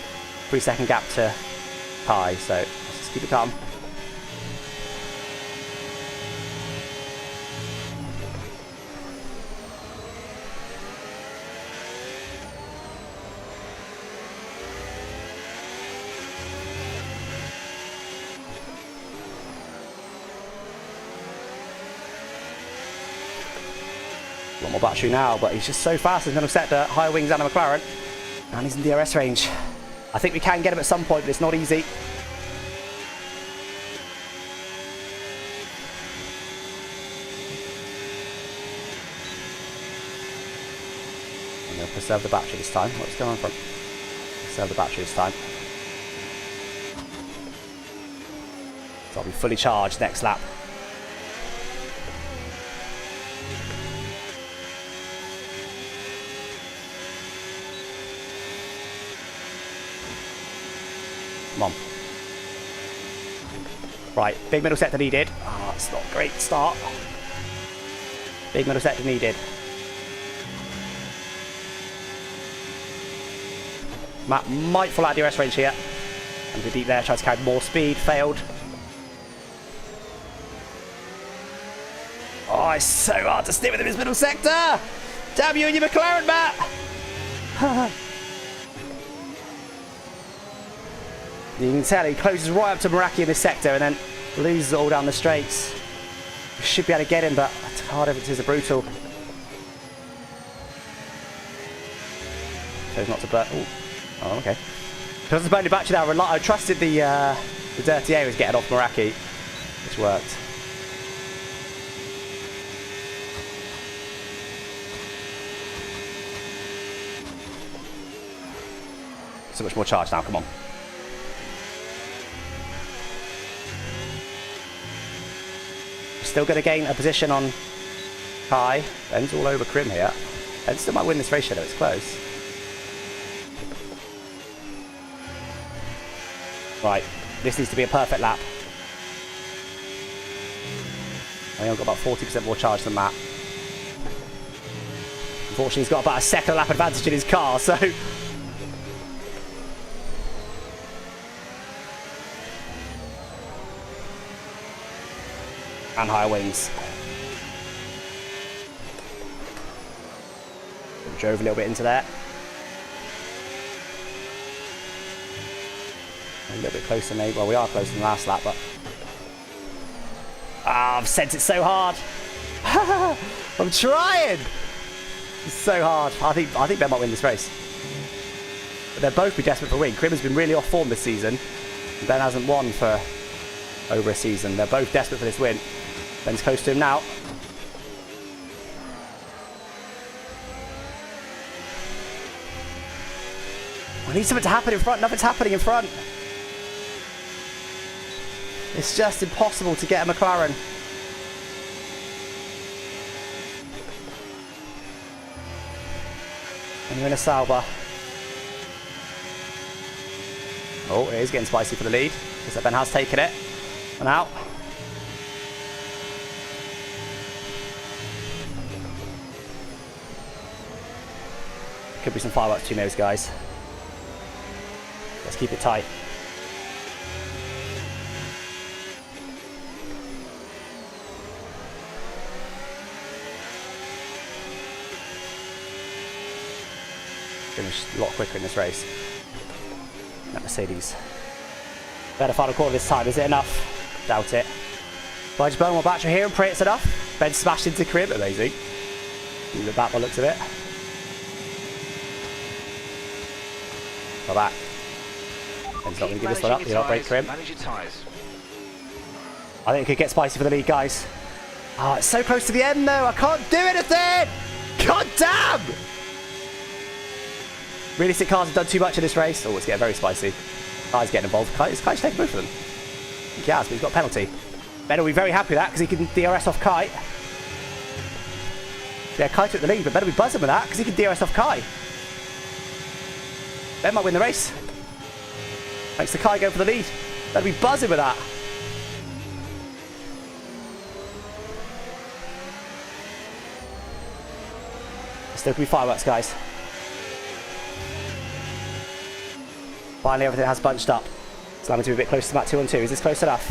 3-second gap to high. So let's just keep it calm. A lot more battery now, but he's just so fast. He's going to set the higher wings and a McLaren. And he's in DRS range. I think we can get him at some point, but it's not easy. I'm going to preserve the battery this time. What's going on from? Preserve the battery this time. So I'll be fully charged next lap. Come on. Right, big middle sector needed. Oh, it's not a great start. Big middle sector needed. Matt might fall out of DRS range here. And go deep there, tries to carry more speed, failed. Oh, it's so hard to stay with him in his middle sector. Damn you and your McLaren, Matt. You can tell he closes right up to Meraki in this sector and then loses it all down the straights. We should be able to get him, but it's hard if it is a brutal. Chose not to burn. Ooh. Oh, okay. Because the burning battery now, I trusted the dirty air was getting off Meraki, which worked. So much more charge now, come on. Still going to gain a position on Kai. Ben's all over Krim here. Ben still might win this race, though. It's close. Right. This needs to be a perfect lap. I only got about 40% more charge than Matt. Unfortunately, he's got about a second lap advantage in his car, so... and higher wings. Drove a little bit into there. A little bit closer maybe. Well, we are closer than the last lap, but... ah, I've sent it so hard. I'm trying. It's so hard. I think Ben might win this race. But they'll both be desperate for a win. Krim has been really off form this season. Ben hasn't won for over a season. They're both desperate for this win. Ben's close to him now. I need something to happen in front. Nothing's happening in front. It's just impossible to get a McLaren. And you're in a Sauber. Oh, it is getting spicy for the lead. Looks like Ben has taken it. And out. could be some fireworks between those guys. Let's keep it tight. Finish a lot quicker in this race. That Mercedes. Better final quarter this time. Is it enough? Doubt it. But I just burn more battery here and pray it's enough. Ben smashed into crib. Amazing. The back by the looks of it. Go back. Ben's not going to give this one up. You're not break crib. Manage your tyres. I think it could get spicy for the lead, guys. Oh, it's so close to the end, though. I can't do anything. God damn! Realistic cars have done too much in this race. Oh, it's getting very spicy. Kai's getting involved. Kai's taking both of them. I think he has, but he's got a penalty. Ben will be very happy with that because he can DRS off Kai. Yeah, Kai took the lead, but Ben will be buzzing with that because he can DRS off Kai. Ben might win the race. Thanks to Kai going for the lead. Ben will be buzzing with that. Still could be fireworks, guys. Finally, everything has bunched up. It's allowing me to be a bit closer to that 2-on-2. Is this close enough?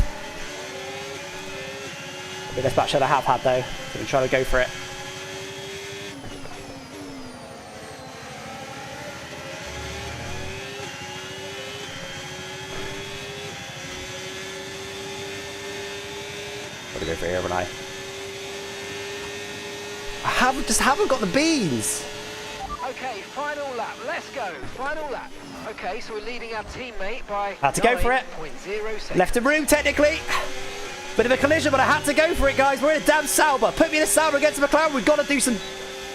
A bit less batch than I have had, though. So I'm trying to go for it. Got to go for it here, haven't I? Just haven't got the beans. Okay, final lap. Let's go. Final lap. Okay, so we're leading our teammate by Had to go for it. 9.0 seconds. Left him room, technically. Bit of a collision, but I had to go for it, guys. We're in a damn Sauber. Put me in a Sauber against McLaren. We've got to do some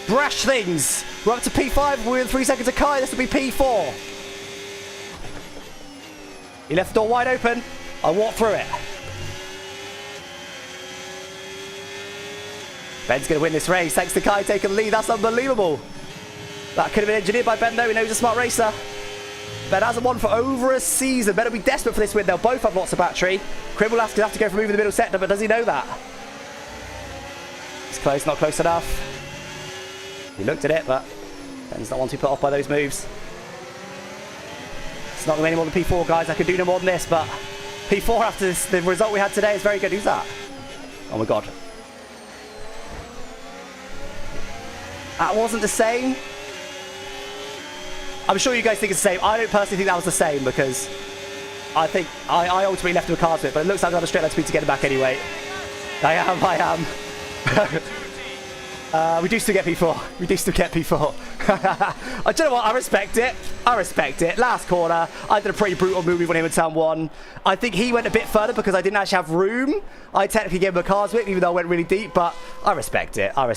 brash things. We're up to P5. We're in 3 seconds of Kai. This will be P4. He left the door wide open. I walked through it. Ben's going to win this race. Thanks to Kai taking the lead. That's unbelievable. That could have been engineered by Ben, though. He knows he's a smart racer. Ben hasn't won for over a season. Ben will be desperate for this win. They'll both have lots of battery. Crib will have to go for a move in the middle sector, but does he know that? It's close, not close enough. He looked at it, but Ben's not one to be put off by those moves. It's not going to be any more than P4, guys. I could do no more than this, but P4 after this, the result we had today is very good. Who's that? Oh, my God. That wasn't the same. I'm sure you guys think it's the same. I don't personally think that was the same because I think I ultimately left him a card to it, but it looks like I got a straight line speed to get him back anyway. I am. We do still get P4. We do still get P4. I don't know what, I respect it. Last corner, I did a pretty brutal move on him in turn 1. I think he went a bit further because I didn't actually have room. I technically gave him a car's whip, even though I went really deep, but I respect it. I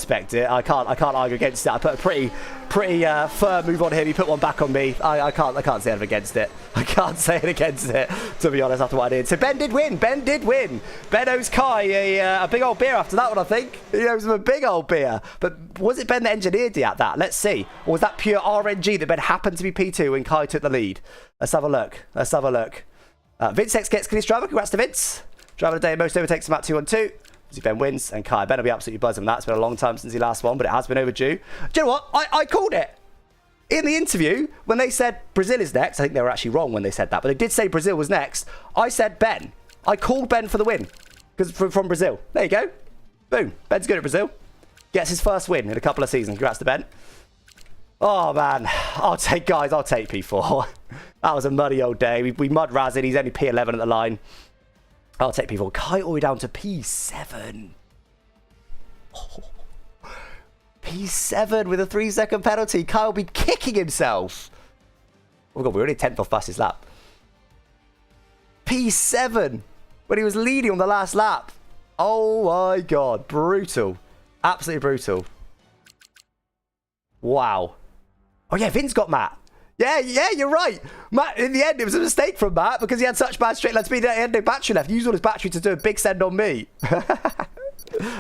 can't argue against it. I put a pretty firm move on him. He put one back on me. I can't say anything against it. I can't say it against it, to be honest, after what I did. So Ben did win. Ben owes Kai a big old beer after that one, I think. He owes him a big old beer. But was it Ben that engineered it at that? Let's see. Or was that pure RNG that Ben happened to be P2 when Kai took the lead? Let's have a look. Vince X gets clean driver. Congrats to Vince. Driver of the day, most overtakes about 2-on-2. Ben wins, and Kai. Ben will be absolutely buzzing with that. It's been a long time since he last won, but it has been overdue. Do you know what? I called it. In the interview, when they said Brazil is next, I think they were actually wrong when they said that, but they did say Brazil was next. I said Ben. I called Ben for the win because from Brazil. There you go. Boom. Ben's good at Brazil. Gets his first win in a couple of seasons. Congrats to Ben. Oh, man. I'll take P4. That was a muddy old day. We mud Raz it. He's only P11 at the line. I'll take P4. Kai all the way down to P7. Oh. P7 with a 3-second penalty. Kai will be kicking himself. Oh, God, we're only 10th off fastest lap. P7 when he was leading on the last lap. Oh, my God. Brutal. Absolutely brutal. Wow. Oh, yeah, Vince got Matt. Yeah, you're right. Matt, in the end, it was a mistake from Matt because he had such bad straight line speed that he had no battery left. He used all his battery to do a big send on me.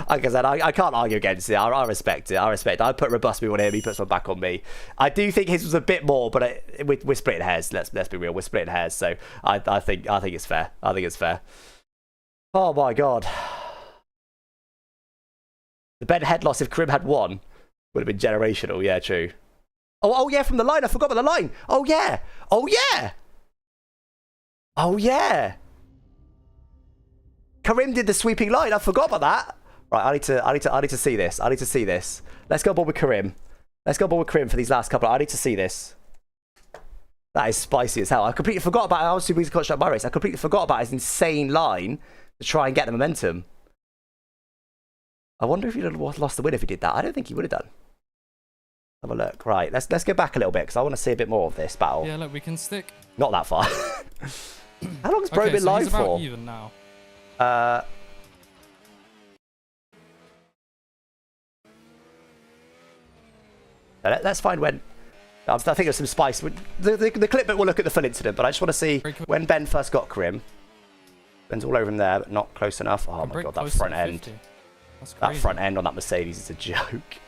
Like I said, I can't argue against it. I respect it. I put robust move on him. He puts one back on me. I do think his was a bit more, but we're splitting hairs. Let's be real. We're splitting hairs. So I think it's fair. Oh, my God. The Ben head loss if Krim had won would have been generational. Yeah, true. Oh, yeah, from the line. I forgot about the line. Oh, yeah. Oh, yeah. Oh, yeah. Karim did the sweeping line. I forgot about that. Right, I need to see this. I need to see this. Let's go board with Karim. Let's go board with Karim for these last couple. I need to see this. That is spicy as hell. I completely forgot about it. I was super easy to construct my race. I completely forgot about his insane line to try and get the momentum. I wonder if he'd have lost the win if he did that. I don't think he would have done. Have a look. Right, let's go back a little bit because I want to see a bit more of this battle. Yeah, look, we can stick. Not that far. How long has Pro been live he's about for? Even now. Let's find when. I think there's some spice. The clip bit will look at the full incident, but I just want to see when Ben first got Karim. Ben's all over him there, but not close enough. Oh my god, that front end. That front end on that Mercedes is a joke.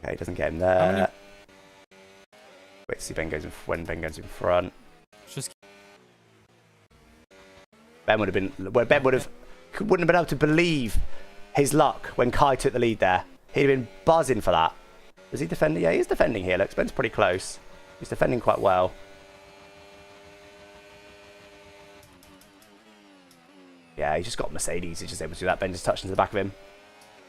Okay, he doesn't get him there. Wait to see when Ben goes in front. Just Ben would have been. Wouldn't have been able to believe his luck when Kai took the lead there. He'd have been buzzing for that. Is he defending? Yeah, he's defending here. Look, Ben's pretty close. He's defending quite well. Yeah, he's just got Mercedes. He's just able to do that. Ben just touched into the back of him.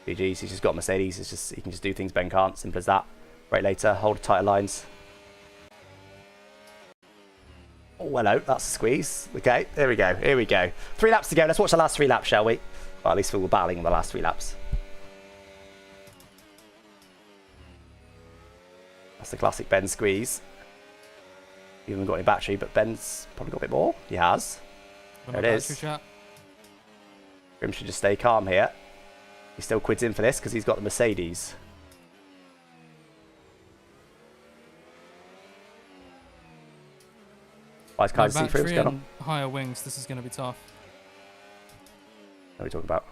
GG's. He's just got Mercedes. It's just he can just do things Ben can't. Simple as that. Right later. Hold tighter lines. Oh, hello. That's a squeeze. Okay, there we go. Here we go. 3 laps to go. Let's watch the last 3 laps, shall we? Well, at least we were battling in the last 3 laps. That's the classic Ben squeeze. He hasn't got any battery, but Ben's probably got a bit more. He has. There it is. Grim should just stay calm here. He still quids in for this because he's got the Mercedes. Why is Kai's see-through? What's going on? Higher wings. This is going to be tough. What are we talking about?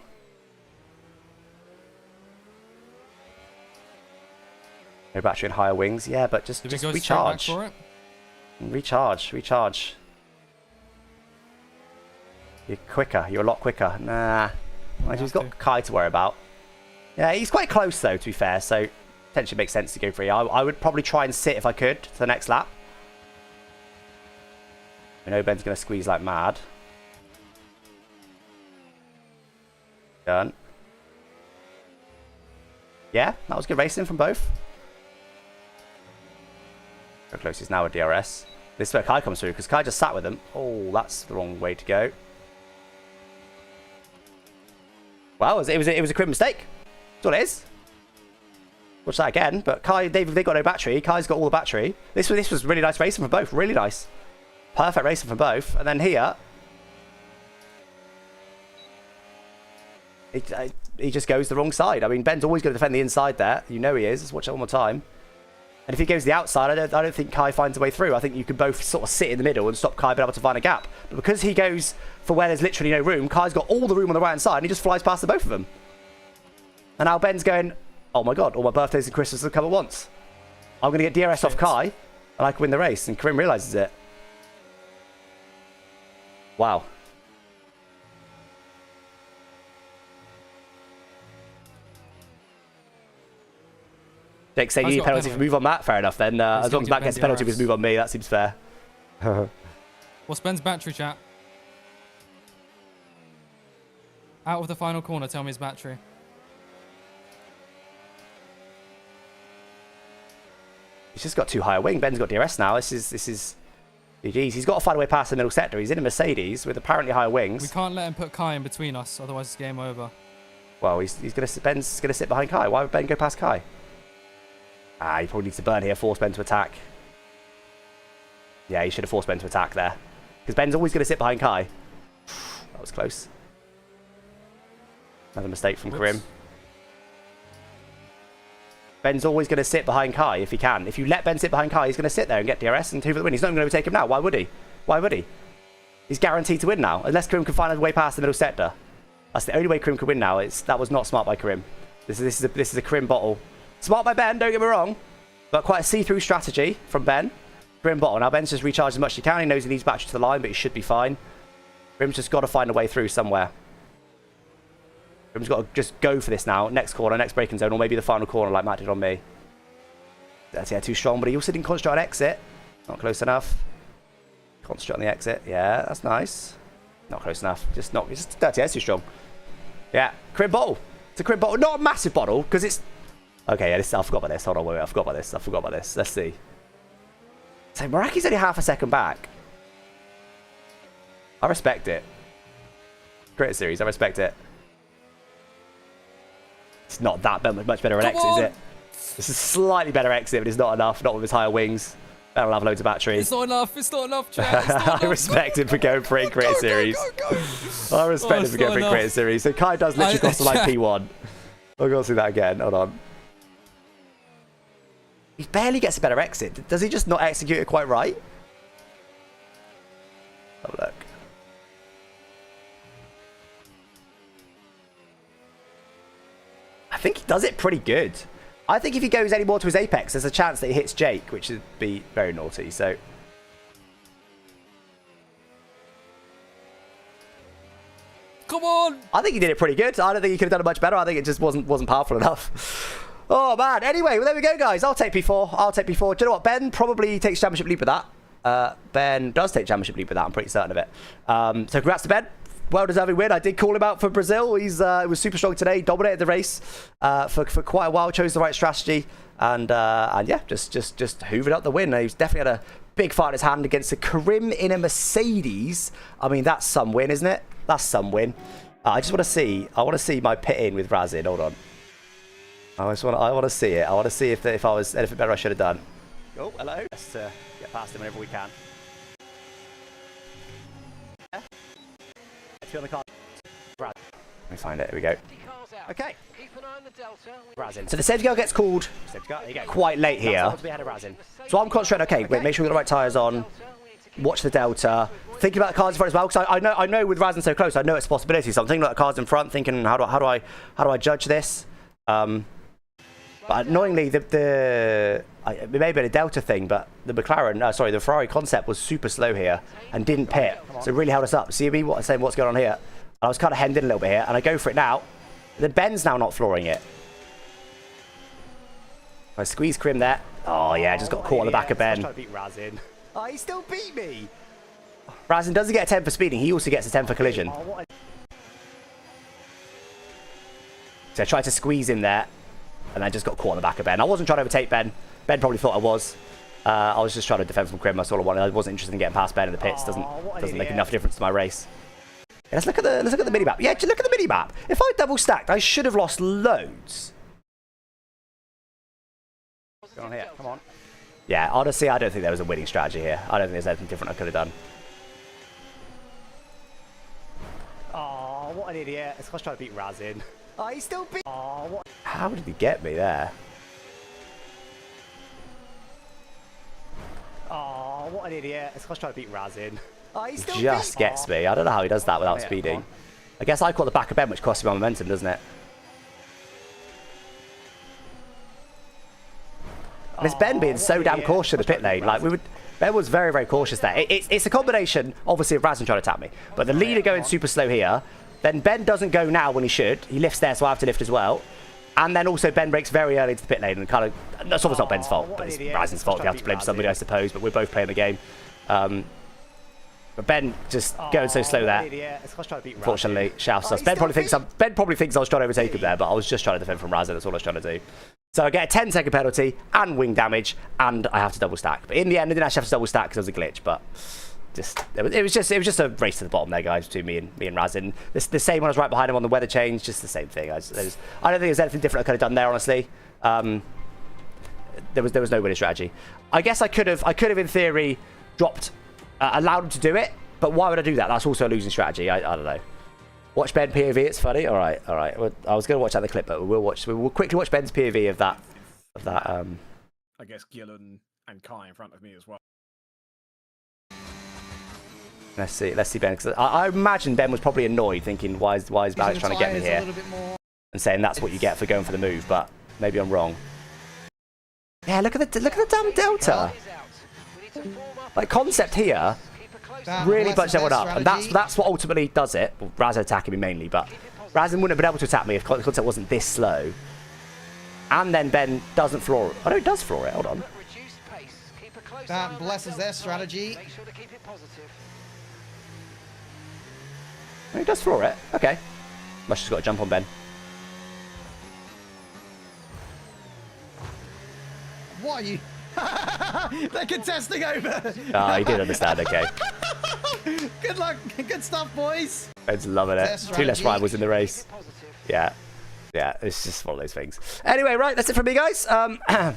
No battery and higher wings. Yeah, but just recharge. For it? Recharge. You're quicker. You're a lot quicker. Nah. He's got Kai to worry about. Yeah, he's quite close though, to be fair, so potentially makes sense to go free. I would probably try and sit if I could to the next lap. I know Ben's going to squeeze like mad. Done. Yeah, that was good racing from both. How close is now with DRS. This is where Kai comes through, because Kai just sat with him. Oh, that's the wrong way to go. Well, it was a quick mistake. That's all it is. Watch that again. But Kai, they've got no battery. Kai's got all the battery. This was really nice racing from both. Really nice. Perfect racing from both. And then here, he just goes the wrong side. I mean, Ben's always going to defend the inside there. You know he is. Let's watch it one more time. And if he goes the outside, I don't think Kai finds a way through. I think you can both sort of sit in the middle and stop Kai being able to find a gap. But because he goes for where there's literally no room, Kai's got all the room on the right hand side and he just flies past the both of them. And now Ben's going, oh my god, all my birthdays and Christmas have come at once. I'm going to get DRS off Kai and I can win the race. And Karim realises it. Wow. Jake saying you need a penalty for move on Matt. Fair enough then. As long as Matt gets a penalty for move on me, that seems fair. What's Ben's battery, chat? Out of the final corner, tell me his battery. He's just got too high a wing. Ben's got DRS now. This is GG's. He's got to find a way past the middle sector. He's in a Mercedes with apparently higher wings. We can't let him put Kai in between us, otherwise it's game over. Well, Ben's gonna sit behind Kai. Why would Ben go past Kai? Ah, he probably needs to burn here, force Ben to attack. Yeah, he should have forced Ben to attack there. Because Ben's always going to sit behind Kai. That was close. Another mistake from Karim. Ben's always going to sit behind Kai if he can. If you let Ben sit behind Kai, he's going to sit there and get DRS and 2 for the win. He's not going to take him now. Why would he? Why would he? He's guaranteed to win now. Unless Karim can find a way past the middle sector. That's the only way Karim could win now. That was not smart by Karim. This is a Karim bottle. Smart by Ben, don't get me wrong. But quite a see-through strategy from Ben. Grim bottle. Now Ben's just recharged as much as he can. He knows he needs battery to the line, but he should be fine. Grim's just got to find a way through somewhere. Grim's got to just go for this now. Next corner, next braking zone, or maybe the final corner like Matt did on me. That's too strong, but he also didn't concentrate on exit. Not close enough. Concentrate on the exit. Yeah, that's nice. Not close enough. Just dirty. That's too strong. Yeah, crib bottle. It's a crib bottle. Not a massive bottle, because it's... Okay, yeah, I forgot about this. Hold on, wait, I forgot about this. Let's see. So Maraki's only half a second back. I respect it. Great series, I respect it. It's not that much better an exit, is it? This is slightly better exit, but it's not enough. Not with his higher wings. That'll have loads of battery. It's not enough. It's not enough, Chad. It's not enough. I respect him for going for a creative series. I respect him for going for a creative series. So Kai does literally cross the line P1. I've got to see that again. Hold on. He barely gets a better exit. Does he just not execute it quite right? Have a look. I think he does it pretty good. I think if he goes any more to his apex, there's a chance that he hits Jake, which would be very naughty. So, Come on! I think he did it pretty good. I don't think he could have done it much better. I think it just wasn't powerful enough. Oh man. Anyway, well, there we go, guys. I'll take P4. Do you know what? Ben probably takes championship lead with that. Ben does take championship lead with that. I'm pretty certain of it. So congrats to Ben. Well-deserving win. I did call him out for Brazil. He was super strong today. Dominated the race for quite a while. Chose the right strategy, and yeah, just hoovered up the win. He's definitely had a big fight in his hand against a Karim in a Mercedes. I mean, that's some win, isn't it? That's some win. I just want to see. I want to see my pit in with Razin. Hold on. I want to see it. I want to see if I was anything better I should have done. Oh, hello. Let's get past him whenever we can. On the car. Let me find it. Here we go. Okay. Razin. So the safety car gets called quite late here. So I'm concentrating. Okay, wait. Make sure we got the right tyres on. Watch the delta. Thinking about the cars in front as well, because I know with Razin so close, I know it's a possibility. So I'm thinking about the cars in front, thinking how do I judge this? But annoyingly, it may have been a delta thing, but the the Ferrari concept was super slow here and didn't pit, so it really held us up. See me saying what's going on here? I was kind of hemmed in a little bit here, and I go for it now. The Ben's now not flooring it. I squeeze Krim there. Oh yeah, just got caught on the back of Ben. I beat Razin. Oh, he still beat me. Razin doesn't get a 10 for speeding. He also gets a 10 for collision. So I tried to squeeze him there. And I just got caught on the back of Ben. I wasn't trying to overtake Ben. Ben probably thought I was. I was just trying to defend from Krim. That's all I wanted. I wasn't interested in getting past Ben in the pits. Doesn't make enough difference to my race. Yeah, let's look at the mini map. Yeah, look at the mini map. If I double stacked, I should have lost loads. Go on here. Come on. Yeah, honestly, I don't think there was a winning strategy here. I don't think there's anything different I could have done. Oh, what an idiot! I was trying to beat Razin. Oh, he still beat. Oh, what? How did he get me there? Oh, what an idiot! I was trying to beat Razin. Oh, he still just gets me. I don't know how he does that without speeding. I guess I caught the back of Ben, which costs him my momentum, doesn't it? And it's Ben being so damn cautious in the pit lane. Like Ben was very, very cautious there. It's a combination, obviously, of Razin trying to tap me, but the leader going super slow here. Then Ben doesn't go now when he should. He lifts there, so I have to lift as well. And then also Ben breaks very early into the pit lane and kind of... That's obviously not Ben's fault, but it's Razin's fault. You have to blame somebody, I suppose. But we're both playing the game. But Ben just going so slow there. Unfortunately, shouts us. Ben probably thinks I was trying to overtake him there, but I was just trying to defend from Razin. That's all I was trying to do. So I get a 10-second penalty and wing damage, and I have to double stack. But in the end, I didn't actually have to double stack because there was a glitch. But it was just a race to the bottom there, guys, between me and Razin. The same when I was right behind him on the weather change, just the same thing. I don't think there's anything different I could have done there, honestly. There was no winning strategy. I guess I could have in theory dropped, allowed him to do it, but why would I do that? That's also a losing strategy. I don't know. Watch Ben POV. It's funny. All right. Well, I was going to watch out the clip, but we will quickly watch Ben's POV of that. I guess Gillon and Kai in front of me as well. Let's see Ben, because I imagine Ben was probably annoyed, thinking, why is Alex trying to get me here, and saying that's what you get for going for the move. But maybe I'm wrong. Yeah, look at the damn delta. Like concept here really bunched everyone up, and that's what ultimately does it. Well, Raz attacking me mainly, but Razin wouldn't have been able to attack me if concept wasn't this slow. and then Ben doesn't floor it. Oh, no, it does floor it. Hold on. Reduced pace. Keep a close eye That on blesses delta their time. strategy. Make sure to keep it positive. Oh, it does floor it. Okay. Must just got to jump on Ben. What are you? They're contesting over. Oh, he did understand. Okay. Good luck. Good stuff, boys. Ben's loving Their it. 2 less strategy. rivals in the race. Positive. Yeah. Yeah, it's just one of those things. Anyway, right, that's it from me, guys. As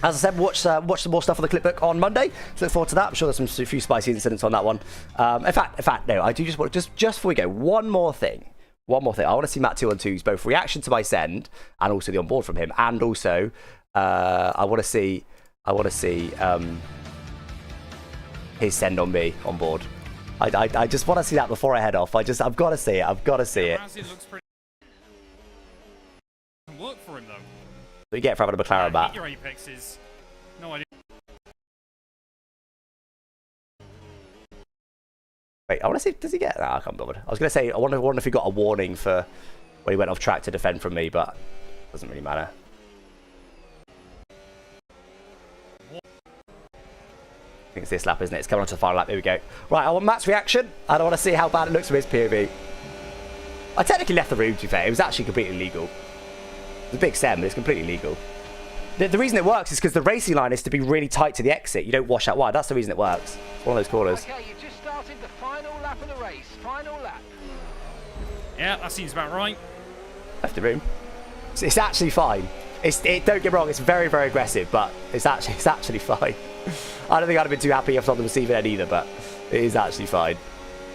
I said, watch some more stuff on the Clipbook on Monday. So look forward to that. I'm sure there's a few spicy incidents on that one. In fact, no, I do just want just before we go, one more thing. I want to see Matt 212's both reaction to my send and also the onboard from him, and also I want to see his send on me on board. I just want to see that before I head off. I've got to see it. I've got to see it. Razzie looks pretty. Work for him though. What you get for having a McLaren back. Your apexes. No idea. Wait, I want to see. Does he get? Nah, I can't bother. I was going to say I wonder if he got a warning for when he went off track to defend from me, but it doesn't really matter. I think it's this lap, isn't it? It's coming on to the final lap. Here we go. Right, I want Matt's reaction, and I want to see how bad it looks from his POV. I technically left the room, to be fair. It was actually completely legal. It's a big sem, but it's completely legal. The reason it works is because the racing line is to be really tight to the exit. You don't wash out wide. That's the reason it works. It's one of those corners. Okay, you just started the final lap of the race. Final lap. Yeah, that seems about right. Left the room. It's actually fine. Don't get me wrong, it's very, very aggressive, but it's actually fine. I don't think I'd have been too happy if not the receiving end either, but it is actually fine.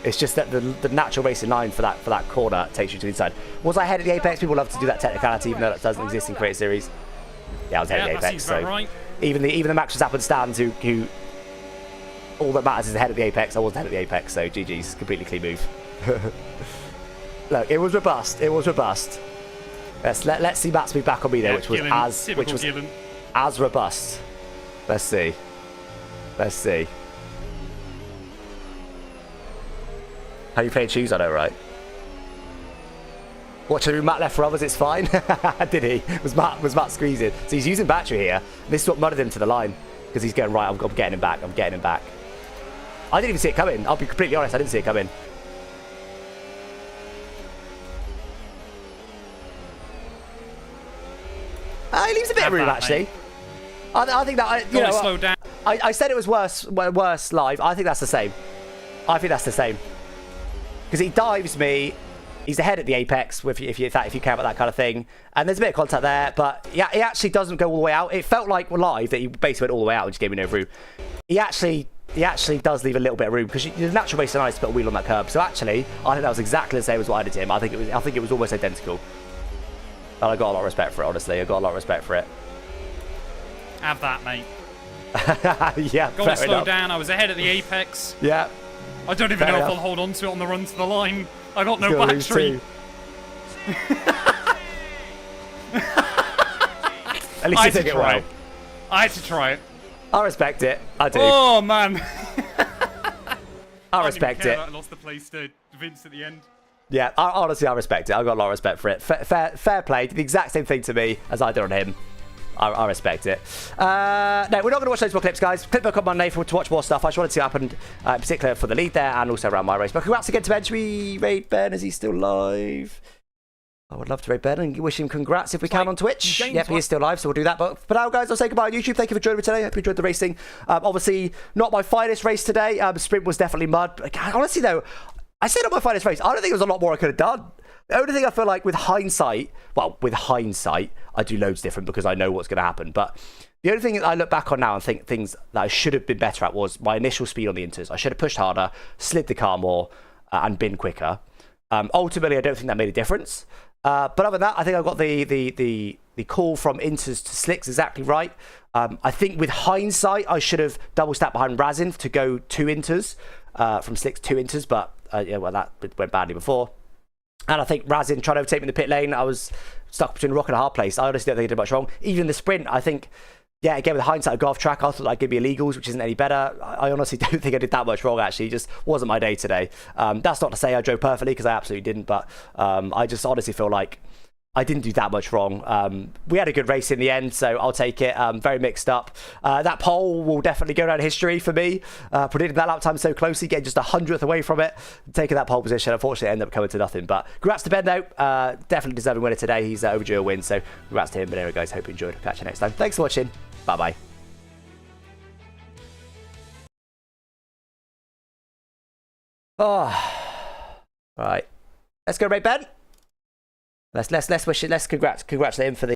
It's just that the natural racing line for that corner takes you to the inside. Was I ahead at the apex? People love to do that technicality, even though that doesn't exist in Creator Series. Yeah, I was ahead at the That apex. seems about So right. even the Max Verstappen stands who all that matters is ahead at the apex. I wasn't ahead at the apex, so GG's, completely clean move. Look, it was robust. It was robust. Let's see Matt's move back on me there, which was Gillon. as robust. Let's see. Let's see. How you playing shoes? I know, right? Watching Matt left for others, it's fine. Did he? Was Matt squeezing? So he's using battery here. This is what mudded him to the line because he's going right. I'm getting him back. I'm getting him back. I didn't even see it coming. I'll be completely honest. I didn't see it coming. He leaves a bit of room, actually. I think that Slow down. I said it was worse live. I think that's the same. I think that's the same because he dives me. He's ahead at the apex if you care about that kind of thing. And there's a bit of contact there, but yeah, he actually doesn't go all the way out. It felt like live that he basically went all the way out and just gave me no room. He actually does leave a little bit of room because the natural race is nice to put a wheel on that curb. So actually, I think that was exactly the same as what I did to him. I think it was almost identical. And I got a lot of respect for it, honestly. I got a lot of respect for it. Have that, mate. Yeah, Got to slow down. I was ahead at the apex. Yeah. I don't even Fair know enough. if I'll hold on to it on the run to the line. I got no He's gonna lose battery. too. At least I you had took to it try well. it. I had to try it. I respect it. I do. Oh, man. I respect it. I lost the place to Vince at the end. Yeah, honestly, I respect it. I've got a lot of respect for it. Fair play. Did the exact same thing to me as I did on him. I respect it. No, we're not going to watch those more clips, guys. Clipbook on Monday to watch more stuff. I just wanted to see what happened, in particular for the lead there and also around my race. But congrats again to Ben. Should we raid Ben? Is he still live? I would love to raid Ben and wish him congrats if we can on Twitch. Yep, he is still live, so we'll do that. But for now, guys, I'll say goodbye on YouTube. Thank you for joining me today. Hope you enjoyed the racing. Obviously, not my finest race today. Sprint was definitely mud. Honestly, though, I said not my finest race. I don't think there was a lot more I could have done. The only thing I feel like with hindsight, I do loads different because I know what's going to happen. But the only thing that I look back on now and think things that I should have been better at was my initial speed on the inters. I should have pushed harder, slid the car more, and been quicker. Ultimately, I don't think that made a difference. But other than that, I think I got the call from inters to slicks exactly right. I think with hindsight, I should have double stacked behind Razin to go 2 inters from slicks 2 inters, but that went badly before. And I think Razin tried to overtake me in the pit lane. I was stuck between a rock and a hard place. I honestly don't think I did much wrong. Even the sprint, I think, yeah, again, with hindsight, I go off track. I thought I'd give me illegals, which isn't any better. I honestly don't think I did that much wrong, actually. It just wasn't my day today. That's not to say I drove perfectly, because I absolutely didn't. But I just honestly feel like I didn't do that much wrong. We had a good race in the end, so I'll take it. Very mixed up. That pole will definitely go down in history for me. Predicting that lap time so closely, getting just 100th away from it, taking that pole position. Unfortunately, ended up coming to nothing. But congrats to Ben, though. Definitely deserving winner today. He's overdue a win, so congrats to him. But anyway, guys, hope you enjoyed. Catch you next time. Thanks for watching. Bye-bye. Oh, right. Let's go rate Ben. Let's congratulate him for the